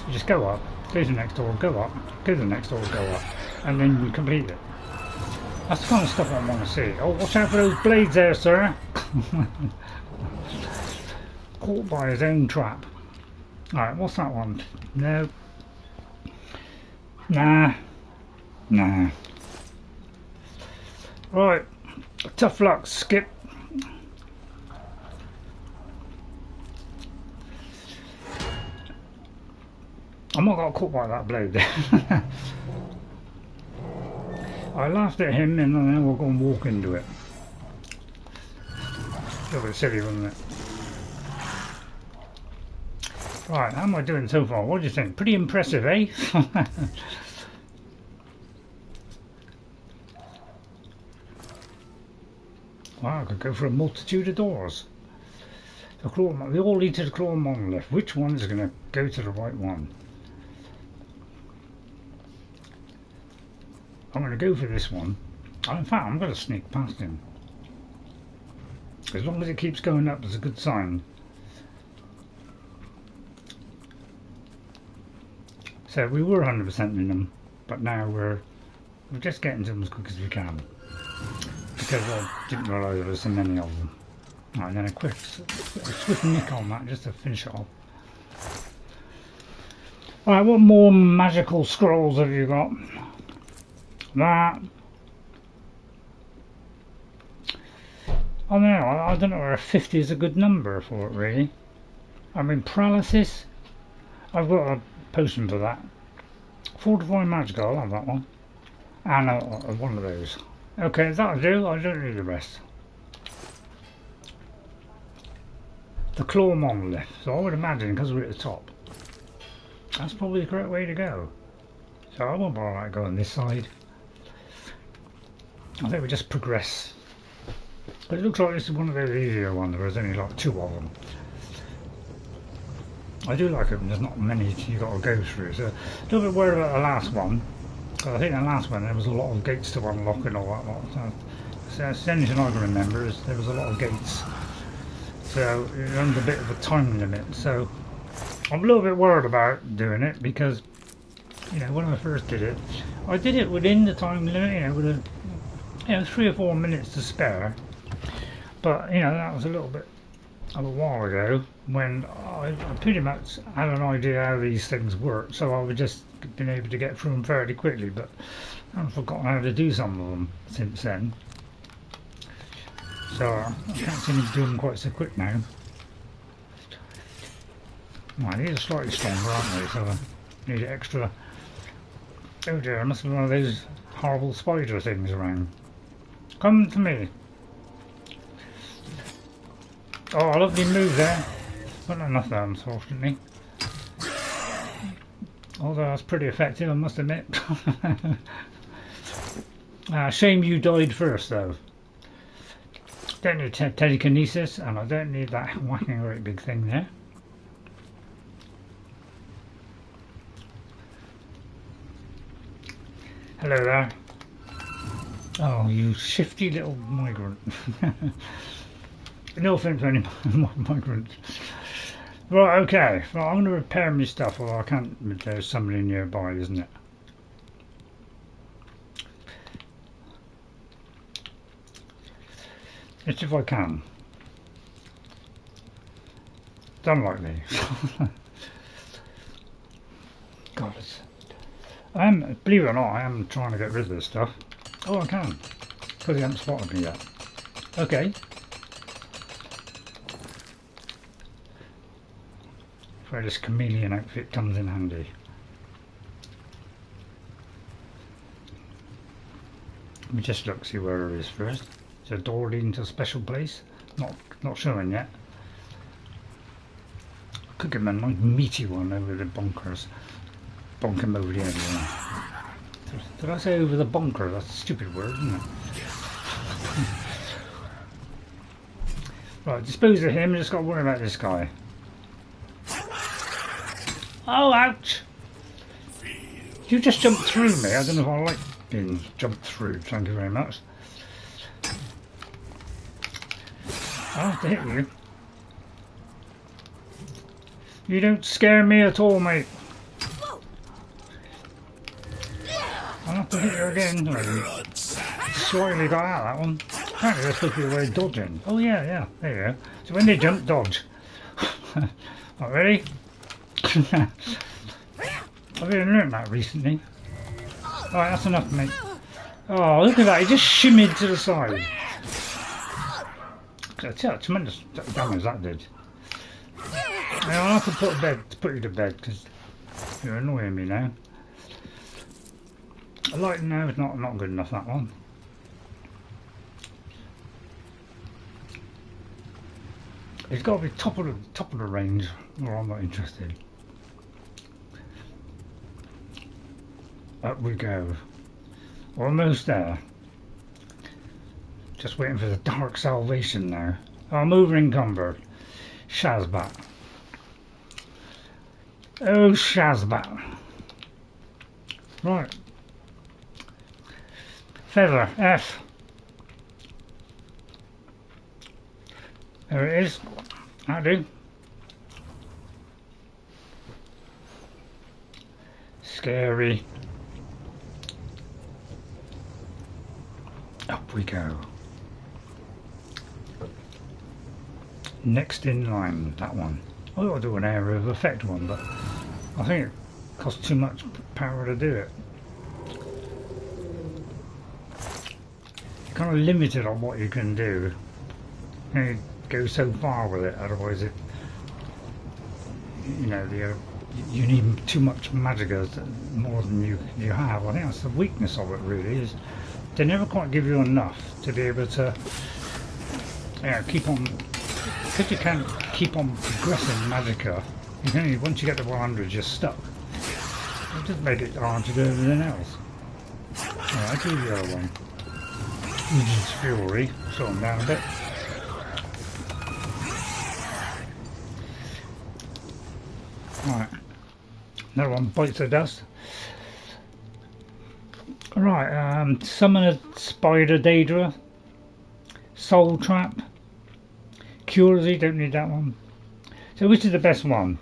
You just go up, go to the next door, go up, go to the next door, go up, and then you complete it. That's the kind of stuff I want to see. Oh, watch out for those blades there, sir! Caught by his own trap. Alright, what's that one? No. Nah. Nah. Right. Tough luck, skip. I might got caught by that blade there. I laughed at him and then we'll go and walk into it. A little bit silly, wasn't it? Right, how am I doing so far? What do you think? Pretty impressive, eh? Wow, I could go for a multitude of doors. They all lead to the claw monolith. Which one is going to go to the right one? I'm going to go for this one. In fact, I'm going to sneak past him. As long as it keeps going up, it's a good sign. So we were 100% in them, but now we're just getting to them as quick as we can. Because I didn't realise there were so many of them. Right, and then a swift nick on that just to finish it off. Alright, what more magical scrolls have you got? That. I don't know if 50 is a good number for it, really. I mean, paralysis. I've got a potion for that. Fortifying magical, I'll have that one. And one of those. Okay, that'll do. I don't need the rest. The claw monolith. So I would imagine because we're at the top, that's probably the correct way to go. So I won't bother like going this side. I think we just progress. But it looks like this is one of those easier ones. There's only like 2 of them. I do like them. There's not many you got to go through. So a little bit worried about the last one. I think the last one there was a lot of gates to unlock and all that lot. So that's the only thing I can remember is there was a lot of gates. So it runs a bit of a time limit. So I'm a little bit worried about doing it because, you know, when I first did it, I did it within the time limit, you know, with 3 or 4 minutes to spare. But, you know, that was a little bit of a while ago when I pretty much had an idea how these things work, so I would just been able to get through them fairly quickly, but I've forgotten how to do some of them since then. So I can't seem to do them quite so quick now. Well, these are slightly stronger, aren't they? So I need extra. Oh dear, there must be one of those horrible spider things around. Come to me. Oh, a lovely move there. But not enough there, unfortunately. Although that's pretty effective, I must admit. Shame you died first, though. Don't need telekinesis, and I don't need that whacking great big thing there. Hello there. Oh, you shifty little migrant. No offence to any migrants. Right, okay. Well, I'm going to repair my stuff, although I can't. There's somebody nearby, isn't it? Let's see if I can. Don't like me. God, believe it or not, I am trying to get rid of this stuff. Oh, I can. Because they haven't spotted me yet. Okay. Where this chameleon outfit comes in handy. Let me just look, see where it is first. It's a door leading to a special place. Not showing yet. I could give him a nice meaty one over the bonkers. Bonk him over the head. Did I say over the bonker? That's a stupid word, isn't it? Right, dispose of him. Just got to worry about this guy. Oh, ouch! You just jumped through me. I don't know if I like being jumped through. Thank you very much. I'll have to hit you. You don't scare me at all, mate. I'll have to hit you again. Slightly got out that one. Apparently they're supposed to be away dodging. Oh yeah, there you go. So when they jump, dodge. Not ready? I've been learning that recently. Alright, that's enough, mate. Oh, look at that, he just shimmied to the side. That's tremendous damage that did. Now, I'll have to put you to bed because you're annoying me now. I like, no, it's not good enough, that one. It's got to be top of the range, or I'm not interested. Up we go. Almost there. Just waiting for the dark salvation now. I'm over encumbered. Shazbat. Oh, Shazbat. Right. Feather, F. There it is. That'll do. Scary. Up we go. Next in line, that one. I ought to do an area of effect one, but I think it costs too much power to do it. You're kind of limited on what you can do. You go so far with it, otherwise it, you know, you need too much magicka, more than you have. I think that's the weakness of it, really, is they never quite give you enough to be able to, keep on, because you can't keep on progressing magicka. You can only, once you get to 100, you're stuck. It just make it hard to do everything else. Alright, I do the other one. Legion's Fury, slow them down a bit. Right, another one bites the dust. Right, summon a spider Daedra, soul trap, Curiosity, don't need that one. So which is the best one?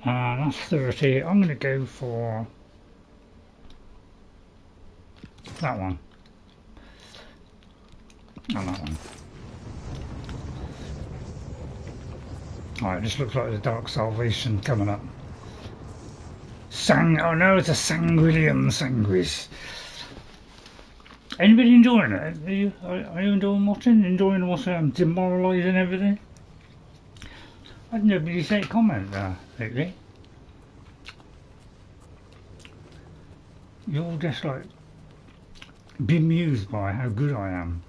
That's 30. I'm going to go for that one. And that one. Alright, this looks like the Dark Salvation coming up. Oh no, it's a Sanguis. Anybody enjoying it? Are you enjoying watching? Enjoying watching demoralising everything? I had nobody say comment lately. You're all just like bemused by how good I am.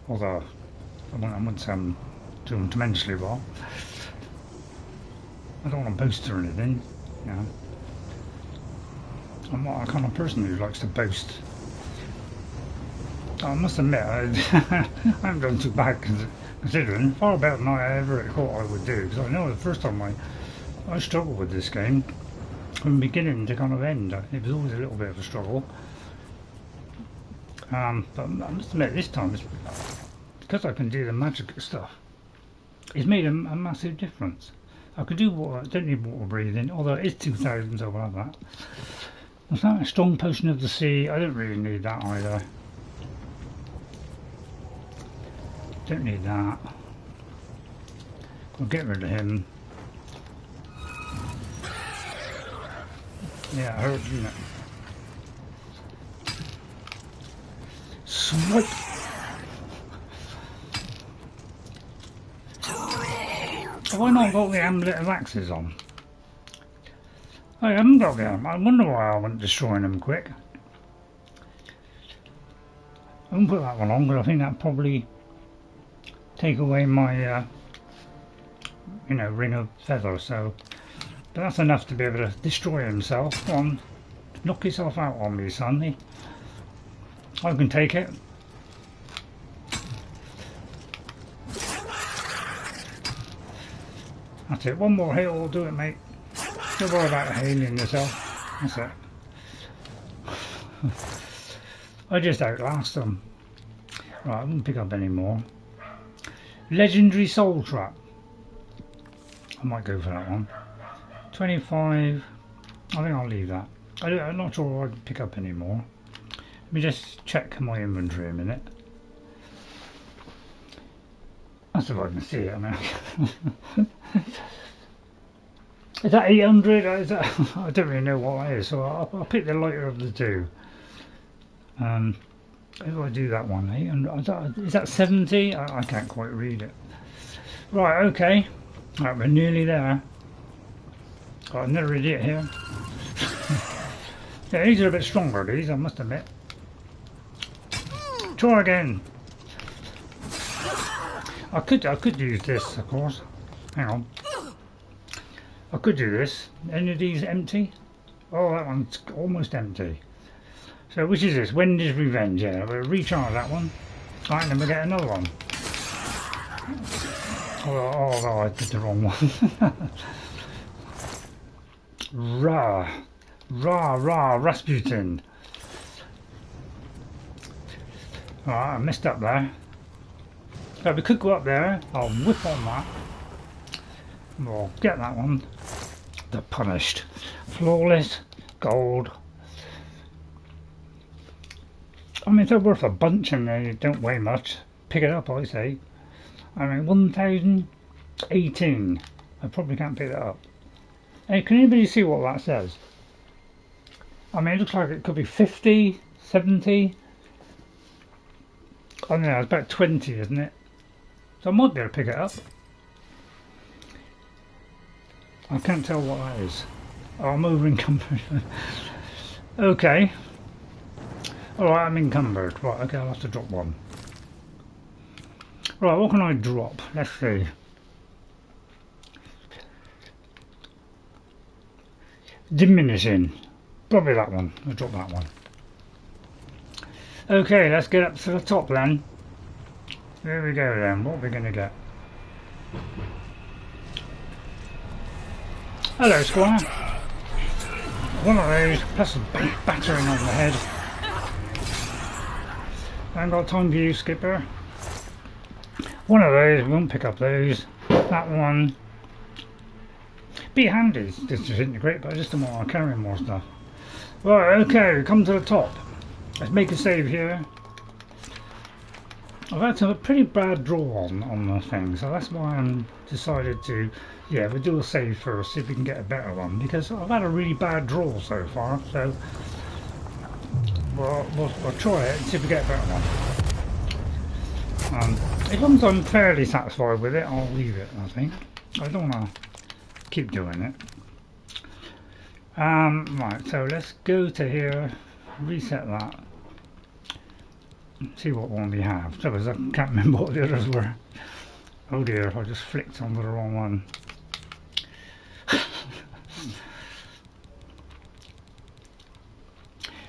Although I wouldn't say I'm doing tremendously well. I don't want to boast or anything, you know. I'm not a kind of person who likes to boast. I must admit, I haven't done too bad considering. Far better than I ever thought I would do. Because I know the first time I struggled with this game, from beginning to kind of end. It was always a little bit of a struggle. But I must admit, this time, it's because I can do the magic stuff, it's made a massive difference. I can do water, I don't need water breathing, although it is 2000, so I'll have that. What's that? A strong potion of the sea. I don't really need that either. Don't need that. I'll get rid of him. Yeah, it hurt, didn't it? Swipe! Have I not got the Amulet of Axes on? I haven't got them. I wonder why I wasn't destroying them quick. I won't put that one on, but I think that probably take away my, ring of feather. So, but that's enough to be able to destroy himself. Go on, knock yourself out on me, son. I can take it. That's it. One more hit will do it, mate. Don't worry about healing yourself. That's it. I just outlast them. Right, I won't pick up any more. Legendary Soul Trap. I might go for that one. 25. I think I'll leave that. I'm not sure I can pick up any more. Let me just check my inventory a minute. That's if I can see it. I mean. Is that 800? I don't really know what that is, so I'll pick the lighter of the two. How do I do that one? 800? Is that 70? I can't quite read it. Right, okay. Right, we're nearly there. Got another idiot here. Yeah, these are a bit stronger, these, I must admit. Try again. I could use this, of course. Hang on. I could do this. Any of these empty? Oh, that one's almost empty. So which is this? Wendy's Revenge. Yeah, we'll recharge that one. Right, and then we'll get another one. Oh, I did the wrong one. Rasputin. Alright, I messed up there. So we could go up there. I'll whip on that. We'll get that one. The Punished. Flawless. Gold. I mean, they're worth a bunch and they don't weigh much. Pick it up, I say. I mean, 1,018. I probably can't pick that up. Hey, can anybody see what that says? I mean, it looks like it could be 50, 70. I don't know, it's about 20, isn't it? So I might be able to pick it up. I can't tell what that is. Oh, I'm over encumbered. Okay. Alright, I'm encumbered. Right, okay, I'll have to drop one. Right, what can I drop? Let's see. Diminishing. Probably that one. I'll drop that one. Okay, let's get up to the top then. There we go then. What are we going to get? Hello, Squire. One of those, plus a battering on the head. I ain't got time for you, Skipper. One of those, we won't pick up those. That one. Be handy, disintegrate, but I just don't want to carry more stuff. Right, okay, come to the top. Let's make a save here. I've had a pretty bad draw on the thing, so that's why I'm decided to, yeah, we'll do a save first, see if we can get a better one, because I've had a really bad draw so far, so we'll try it and see if we get a better one. As long as I'm fairly satisfied with it, I'll leave it, I think. I don't want to keep doing it. Right, so let's go to here, reset that, see what one we have. So I can't remember what the others were. Oh dear, I just flicked onto the wrong one.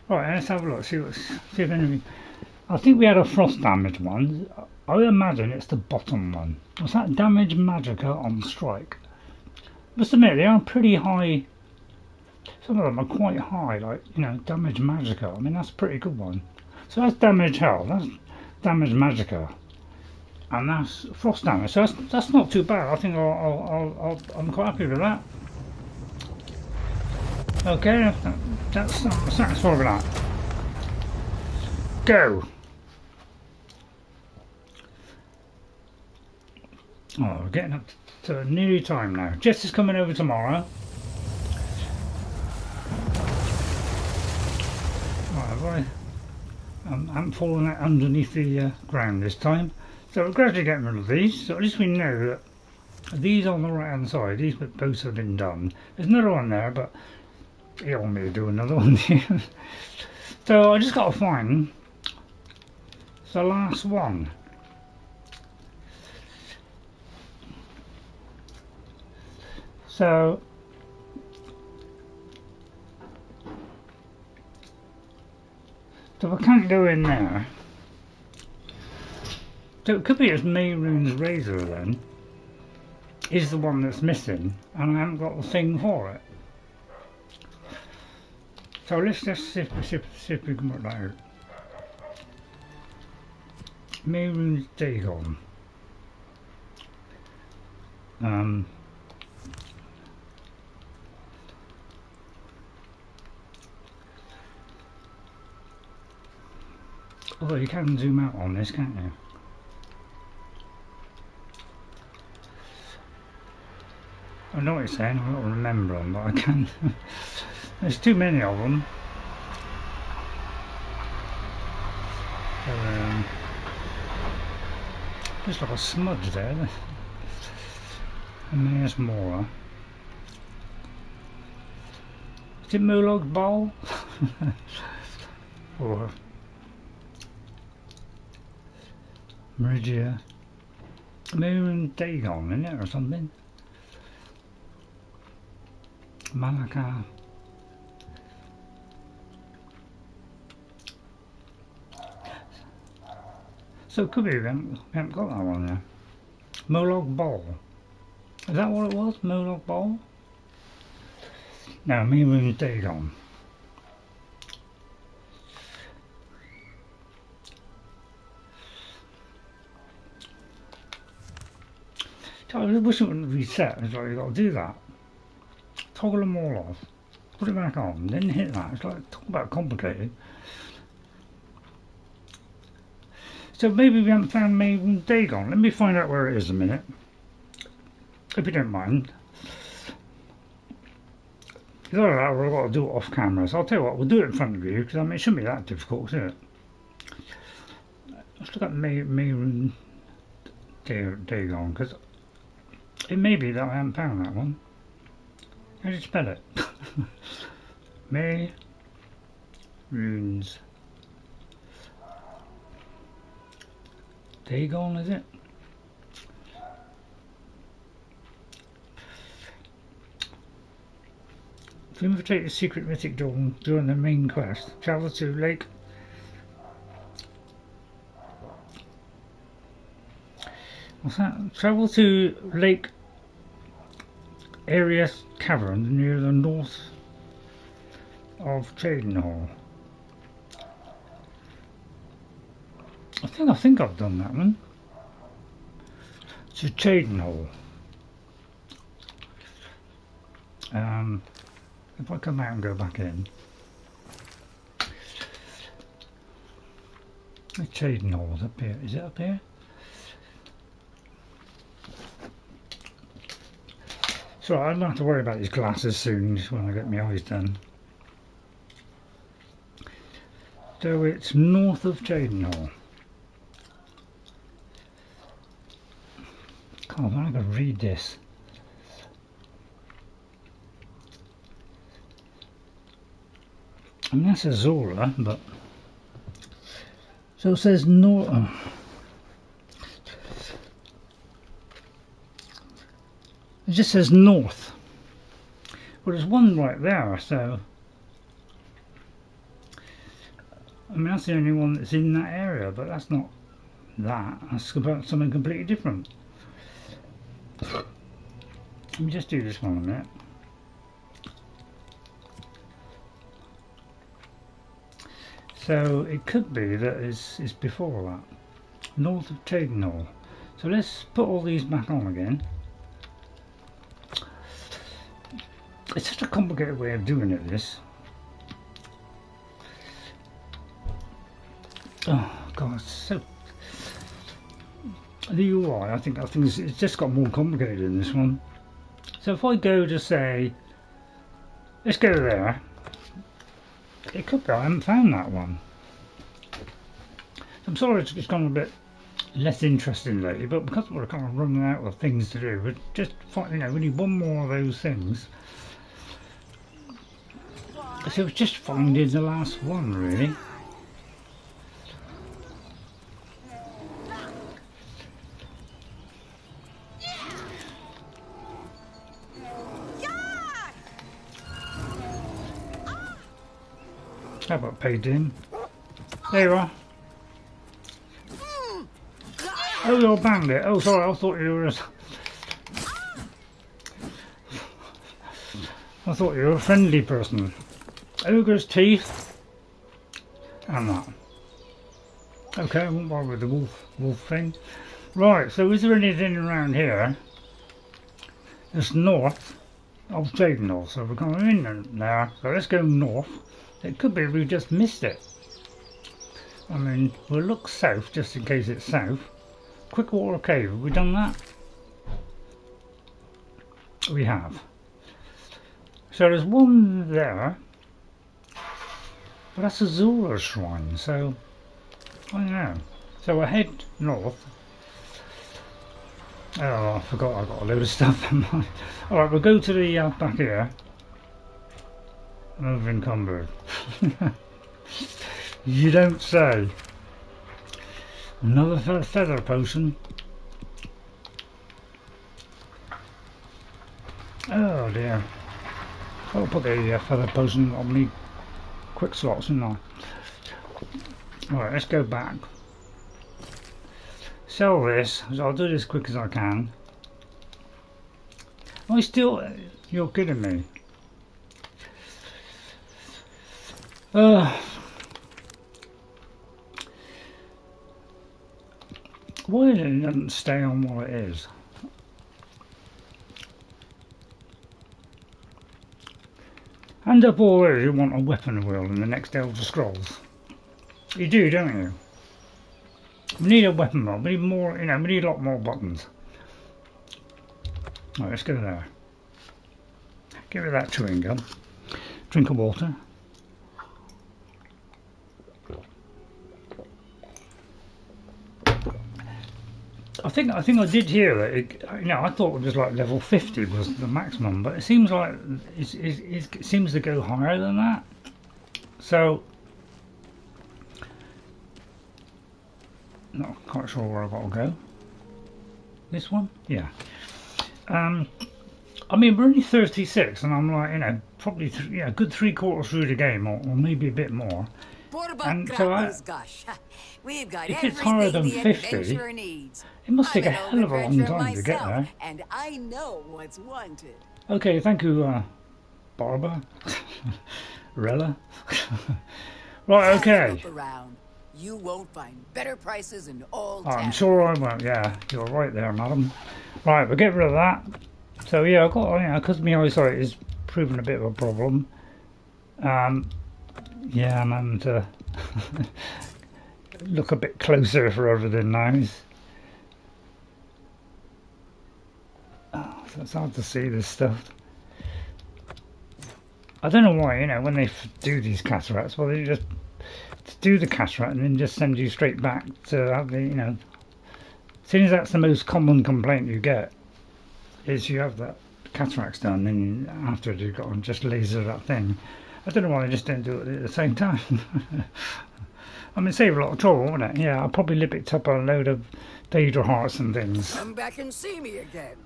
Right, let's have a look, see if anything. I think we had a frost damage one. I imagine it's the bottom one. Was that damage magicka on strike? Must admit, they are pretty high. Some of them are quite high, like, you know, damage magicka. I mean, that's a pretty good one. So that's damage hell, that's damage magicka, and that's frost damage. So that's not too bad. I think I'm quite happy with that. Okay, that's satisfied with that. Go. Oh, we're getting up to nearly time now. Jess is coming over tomorrow. Right, I haven't fallen out underneath the ground this time. So we're gradually getting rid of these. So at least we know that these on the right hand side, these both have been done. There's another one there, but you don't want me to do another one. So I just got to find the last one. So I can't go in there. So it could be it's Mehrunes Razor then. Is the one that's missing, and I haven't got the thing for it. So let's just see if we can work that out. Mehrunes Dagon. Although you can zoom out on this, can't you? I know what you're saying, I don't remember them, but I can. There's too many of them. Just like a smudge there. Hermaeus Mora. Is it Molog's Bowl? or Mehrunes Dagon, isn't it, or something? Malaka. So it could be we haven't got that one there. Molog Ball. Is that what it was? Molog Ball? No, Mehrunes Dagon. I wish it wouldn't reset. It's like you've got to do that. Toggle them all off. Put it back on. Then hit that. It's like, talk about complicated. So maybe we haven't found Mehrunes Dagon. Let me find out where it is a minute. If you don't mind. Because other than that, we've got to do it off camera. So I'll tell you what, we'll do it in front of you. Because I mean, it shouldn't be that difficult, is it? Let's look at Mehrunes Dagon. Because it may be that I haven't found that one. How do you spell it? Mehrunes Dagon, is it? If you infiltrate the secret mythic door during the main quest, travel to Lake What's that? Travel to Lake Arrius Caverns near the north of Cheydinhal. I think I've done that one. To Cheydinhal. If I come out and go back in. Cheydinhal's up here. Is it up here? So I don't have to worry about these glasses soon when I get my eyes done. So it's north of Cheydinhal. God, I'm going to read this. I mean, that's a Zora, but... So it says north... It just says north. Well, there's one right there, so... I mean, that's the only one that's in that area, but that's not that. That's about something completely different. Let me just do this one a minute. So it could be that it's before that. North of Cheydinhal. So let's put all these back on again. It's such a complicated way of doing it, this. Oh god, it's so... The UI, I think it's just got more complicated in this one. So if I go to say, let's go there. It could be I haven't found that one. I'm sorry it's gone a bit less interesting lately, but because we're kind of running out of things to do, we're just finding out we need one more of those things. So it's just finding the last one, really. How about paid in? There you are. Oh, you're a bandit. Oh, sorry, I thought you were a friendly person. Ogre's teeth. And that. Okay, I won't bother with the wolf thing. Right, so is there anything around here? It's north of Cheydinhal, so we're going in there. So let's go north. It could be we've just missed it. I mean, we'll look south just in case it's south. Quickwater Cave, have we done that? We have. So there's one there. But that's a Zora shrine, so I don't know. So we'll head north. Oh, I forgot I got a load of stuff. Alright, we'll go to the back here. I'm over encumbered. You don't say. Another feather potion. Oh dear. I'll put the feather potion on me quick slots, didn't I? Alright, let's go back. Sell this, so I'll do this as quick as I can. I still... You're kidding me. Why doesn't it stay on what it is? Hand up all those who want a weapon wheel in the next Elder Scrolls. You do, don't you? We need a weapon wheel. We need more, you know, we need a lot more buttons. Right, let's go there. Get rid of that chewing gum. Drink of water. I think I did hear that. You know, I thought it was like level 50 was the maximum, but it seems like it seems to go higher than that. So, not quite sure where I've got to go. This one, yeah. I mean, we're only 36, and I'm like, you know, probably a good 3/4 through the game, or maybe a bit more. And so we've got if it's higher than 50, it must take a hell of a long time to get there. And I know what's wanted. Okay, thank you, Barbara. Rella. Right, okay. You won't find better prices in all I'm sure I won't, yeah. You're right there, madam. Right, we'll get rid of that. So, yeah, I've got, you know, because my eyesight is proving a bit of a problem. Yeah, I'm having to look a bit closer for everything now. Oh, so it's hard to see this stuff. I don't know why, you know, when they do these cataracts, well, they just do the cataract and then just send you straight back to have the, you know, seeing as that's the most common complaint you get, is you have that cataracts done and after you've got to just laser that thing. I don't know why they just don't do it at the same time. I mean, save a lot of trouble, wouldn't it? Yeah, I'll probably lipped up a load of Daedra hearts and things. Come back and see me again.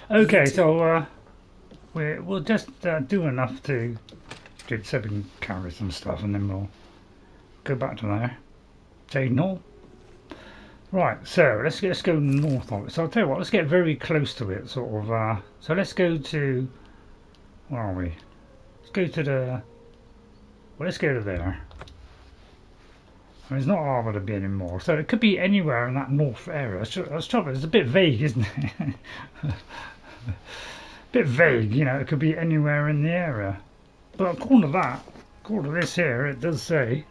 Okay, so we'll just do enough to get 7 carrots and stuff, and then we'll go back to there. Cheydinhal. Right, so let's go north of it. So I'll tell you what, let's get very close to it, sort of. So let's go to, where are we? Let's go to the, well, let's go to there. I mean, it's not hard to be anymore, so it could be anywhere in that north area. That's trouble. It's a bit vague, isn't it? Bit vague, you know. It could be anywhere in the area. But according to that, according to this here, it does say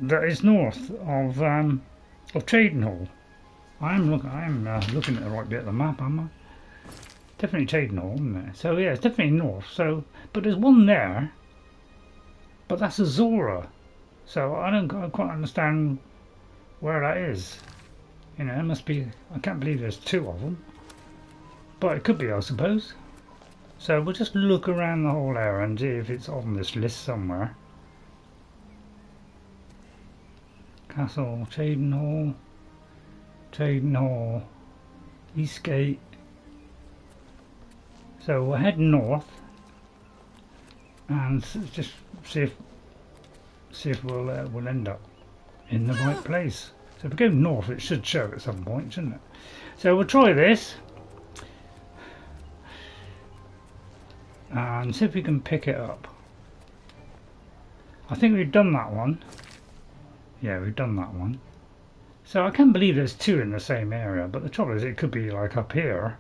that it's north of Cheydinhal. I'm looking at the right bit of the map, am I? Definitely Cheydinhal, isn't it? So yeah, it's definitely north. So, but there's one there, but that's Azora. So I don't quite understand where that is. You know, it must be. I can't believe there's 2 of them, but it could be, I suppose. So we'll just look around the whole area and see if it's on this list somewhere. Castle, Cheydinhal, Eastgate. So we'll head north and just see if we'll end up in the right place. So if we go north, it should show at some point, shouldn't it? So we'll try this and see if we can pick it up. I think we've done that one. Yeah, we've done that one. So I can't believe there's 2 in the same area, but the trouble is it could be like up here,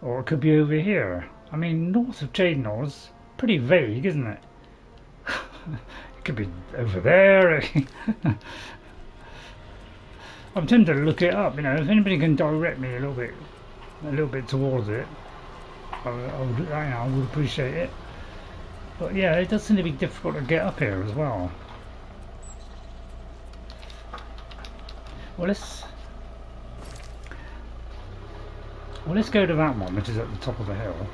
or it could be over here. I mean, north of Cheydinhal is pretty vague, isn't it? It could be over there. I'm tempted to look it up, you know, if anybody can direct me a little bit towards it, I would appreciate it. But yeah, it does seem to be difficult to get up here as well. Well, let's go to that one, which is at the top of the hill.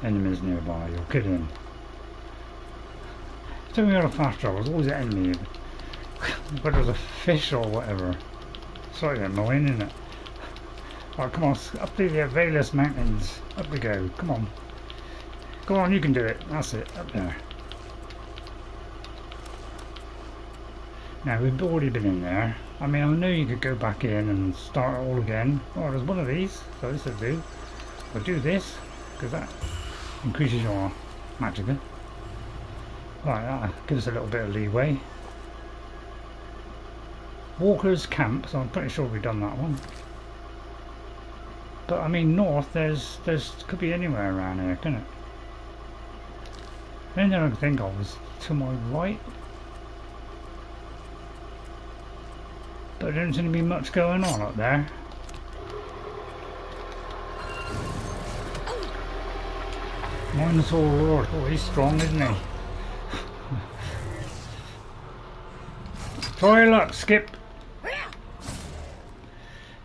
enemies nearby. You're kidding. So we got a fast travel. There's always an enemy. But there's a fish or whatever. Slightly annoying, isn't it? Alright, come on, up to the Valus Mountains. Up we go. Come on. Come on, you can do it. That's it. Up there. Now, we've already been in there. I mean, I know you could go back in and start it all again. Oh, there's one of these. So this will do. We'll do this, because that increases your magicka. Right, that'll give us a little bit of leeway. Walker's Camp, so I'm pretty sure we've done that one. But I mean, north, there's could be anywhere around here, couldn't it? The only thing I can think of is to my right. But there doesn't seem to be much going on up there. Minotaur Lord, oh, he's strong, isn't he? Try your luck, Skip.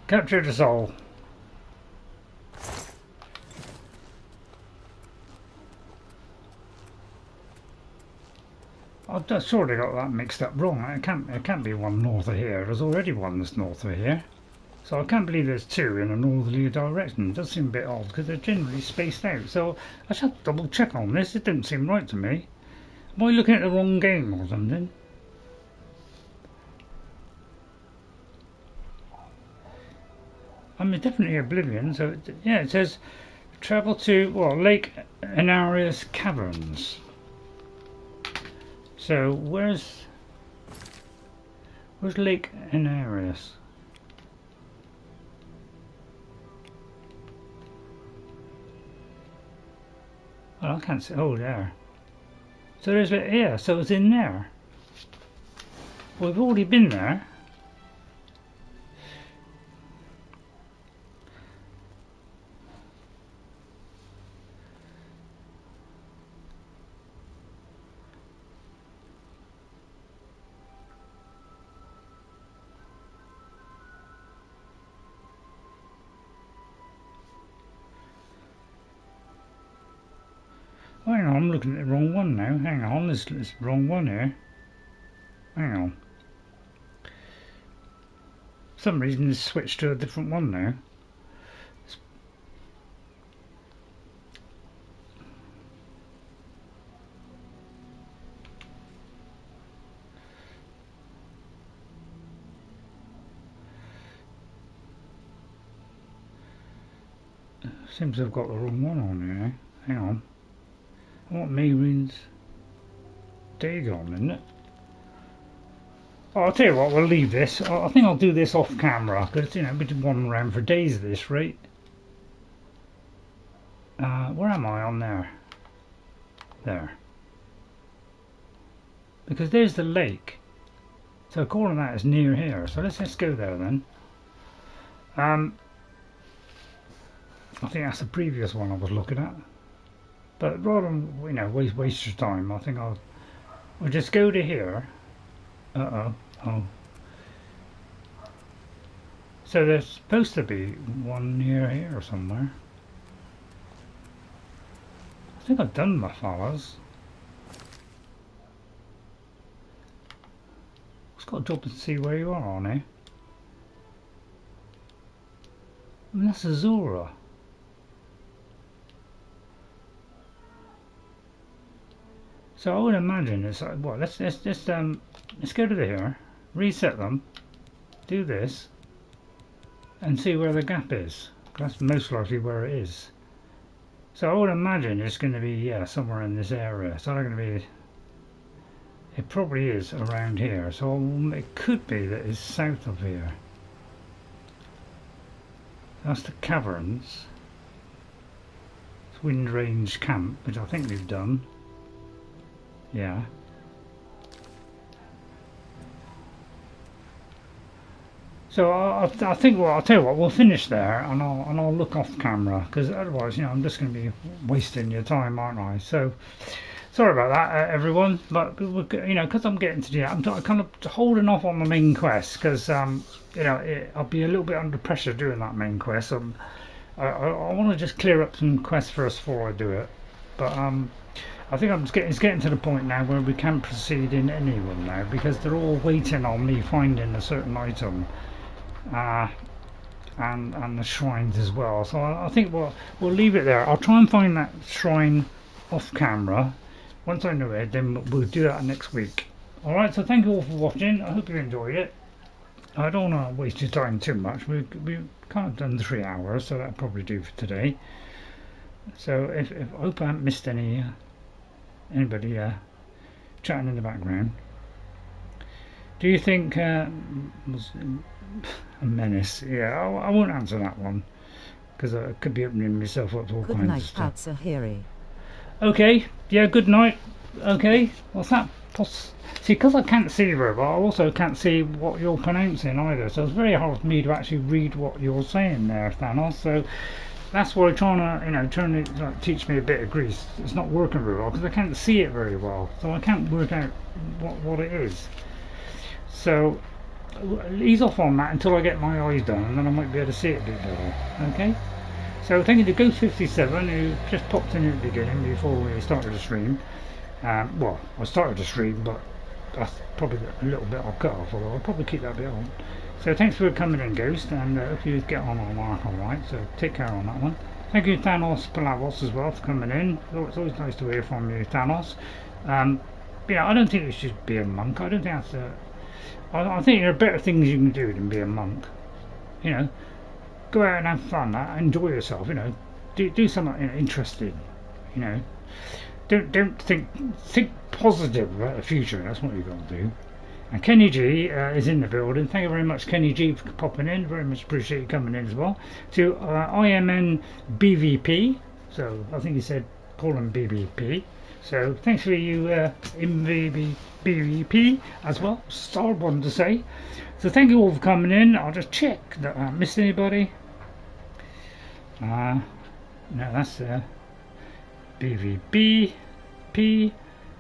Capture the soul. I've surely got that mixed up wrong. It can't be one north of here. There's already one that's north of here. So I can't believe there's two in a northerly direction. It does seem a bit odd because they're generally spaced out. So I should have to double check on this. It didn't seem right to me. Am I looking at the wrong game or something? I mean, definitely Oblivion. So yeah, it says travel to Lake Arrius Caverns. So where's Lake Arrius? Oh, I can't see. Oh, there. So there's it here. So it's in there. Well, we've already been there. Hang on, I'm looking at the wrong one now. Hang on, this is the wrong one here. Hang on. For some reason it's switched to a different one now. Seems to have got the wrong one on here. Hang on. I want Mehrunes Dagon, isn't it? Oh, I'll tell you what, we'll leave this. I think I'll do this off camera because we've been wandering around for days at this rate. Where am I on there? There. Because there's the lake. So according to that, it's near here. So let's go there then. I think that's the previous one I was looking at. But rather than waste your time, I think I'll just go to here. Oh. So there's supposed to be one near here somewhere. I think I've done my fellas. Just got to drop and see where you are on here. I mean, that's Azura. So I would imagine it's like, well, let's go to here, reset them, do this, and see where the gap is. That's most likely where it is. So I would imagine it's going to be somewhere in this area. It's not going to be. It probably is around here. So it could be that it's south of here. That's the caverns. It's Wind Range Camp, which I think we've done. Yeah. So I think I'll tell you what, we'll finish there, and I'll look off camera because otherwise, I'm just going to be wasting your time, aren't I? So sorry about that, everyone. But because I'm getting to I'm kind of holding off on the main quest because I'll be a little bit under pressure doing that main quest. I want to just clear up some quests first before I do it. But I think it's getting to the point now where we can't proceed in any of them now, because they're all waiting on me finding a certain item, and the shrines as well. So I think we'll leave it there. I'll try and find that shrine off camera. Once I know it, then we'll do that next week. Alright, so thank you all for watching. I hope you enjoyed it. I don't want to waste your time too much. We've kind of done 3 hours, so that'll probably do for today. So if I hope I haven't missed anybody chatting in the background. Do you think was a menace? Yeah, I won't answer that one, because I could be opening myself up to all kinds of stuff. Good night, Patsahiri. Okay, yeah, good night. Okay, what's that? See, because I can't see very well, I also can't see what you're pronouncing either, so it's very hard for me to actually read what you're saying there, Thanos. So that's why I'm trying to teach me a bit of Greece. It's not working very well because I can't see it very well, so I can't work out what it is. So ease off on that until I get my eyes done, and then I might be able to see it a bit better. Okay. So thank you to Ghost57 who just popped in at the beginning before we started the stream. Well, I started the stream, but that's probably a little bit I'll cut off, although I'll probably keep that bit on. So thanks for coming in, Ghost, and hope you get on Mark alright, so take care on that one. Thank you, Thanos Palavos, as well, for coming in. It's always nice to hear from you, Thanos. Yeah, I don't think you should be a monk. I don't think that's I think there are better things you can do than be a monk. You know, go out and have fun, enjoy yourself, you know, do something interesting, you know. Don't think positive about the future. That's what you've got to do. And Kenny G is in the building. Thank you very much, Kenny G, for popping in. Very much appreciate you coming in as well. To IMN BVP. So I think he said call him BVP. So thanks for you, BVP as well. Hard one to say. So thank you all for coming in. I'll just check that I haven't missed anybody. No, that's BVP.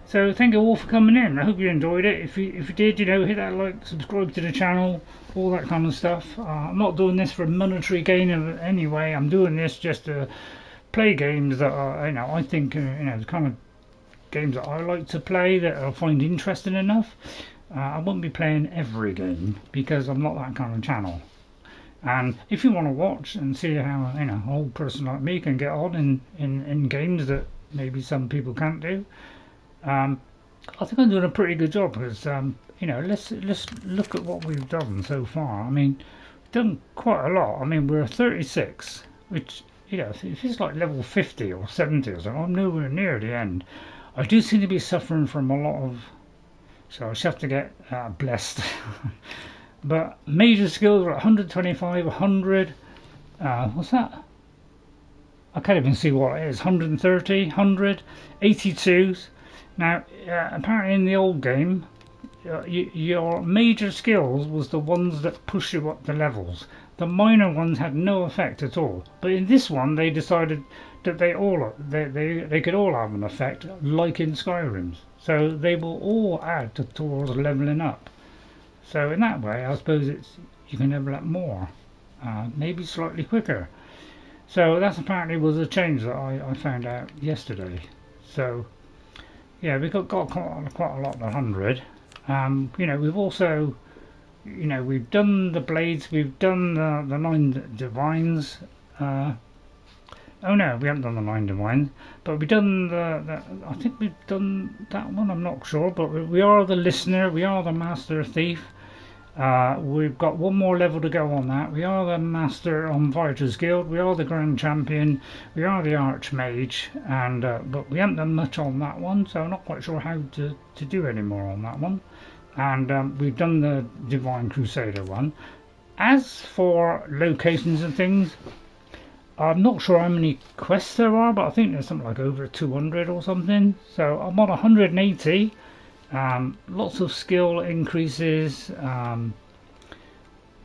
So thank you all for coming in. I hope you enjoyed it. If you did, you know, hit that like, subscribe to the channel, all that kind of stuff. I'm not doing this for a monetary gain of any way. I'm doing this just to play games that are, you know, I think the kind of games that I like to play, that I find interesting enough. I won't be playing every game because I'm not that kind of channel. And if you want to watch and see how, you know, an old person like me can get on in games that maybe some people can't do, I think I'm doing a pretty good job, because you know, let's look at what we've done so far. I mean, we've done quite a lot. I mean, we're 36, which, you know, if it's like level 50 or 70 or something, I'm nowhere near the end. I do seem to be suffering from a lot of, so I just have to get blessed. But major skills are 125, 100. What's that? I can't even see what it is. 130, 100, 82s. Now, apparently in the old game, your major skills was the ones that push you up the levels. The minor ones had no effect at all. But in this one, they decided that they could all have an effect, like in Skyrim. So they will all add towards leveling up. So in that way, I suppose you can level up more, maybe slightly quicker. So that apparently was a change that I found out yesterday. So yeah, we got quite a lot, 100. You know, we've also, you know, we've done the blades, we've done the 9 divines. Oh no, we haven't done the 9 divines, but we've done the I think we've done that one. I'm not sure, but we are the listener, we are the master thief. We've got one more level to go on that. We are the master on Fighters Guild, we are the grand champion, we are the archmage, and but we haven't done much on that one, so I'm not quite sure how to do any more on that one. And we've done the Divine Crusader one. As for locations and things, I'm not sure how many quests there are, but I think there's something like over 200 or something. So I'm on 180. Lots of skill increases,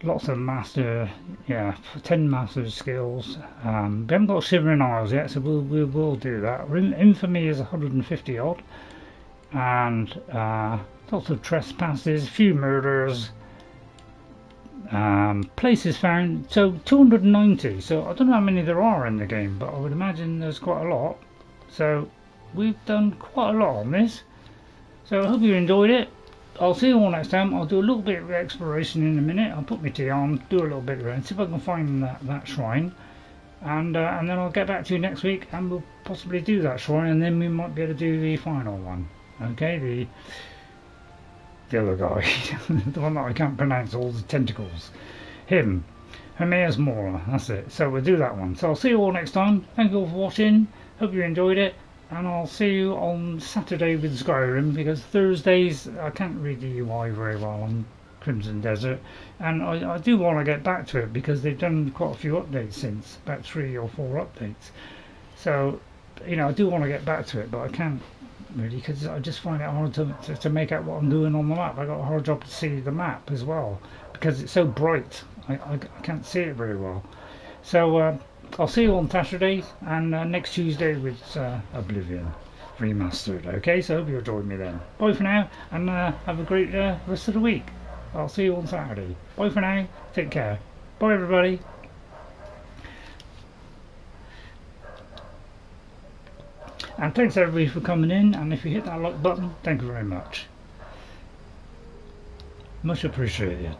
lots of master, 10 master skills. We haven't got Shivering Isles yet, so we will do that. Infamy is 150 odd, and lots of trespasses, few murders, places found, so 290. So I don't know how many there are in the game, but I would imagine there's quite a lot. So we've done quite a lot on this. So I hope you enjoyed it. I'll see you all next time. I'll do a little bit of exploration in a minute. I'll put my tea on, do a little bit around, see if I can find that shrine. And then I'll get back to you next week and we'll possibly do that shrine, and then we might be able to do the final one. Okay, the other guy, the one that I can't pronounce, all the tentacles. Him, Hermaeus Mora, that's it. So we'll do that one. So I'll see you all next time. Thank you all for watching. Hope you enjoyed it. And I'll see you on Saturday with Skyrim, because Thursdays I can't read the UI very well on Crimson Desert, and I do want to get back to it because they've done quite a few updates since, about 3 or 4 updates. So, you know, I do want to get back to it, but I can't really, because I just find it hard to make out what I'm doing on the map. I got a hard job to see the map as well because it's so bright. I can't see it very well. So I'll see you on Saturday and next Tuesday with Oblivion Remastered. Okay, so I hope you'll join me then. Bye for now, and have a great rest of the week. I'll see you on Saturday. Bye for now. Take care. Bye everybody. And thanks everybody for coming in, and if you hit that like button, thank you very much. Much appreciated.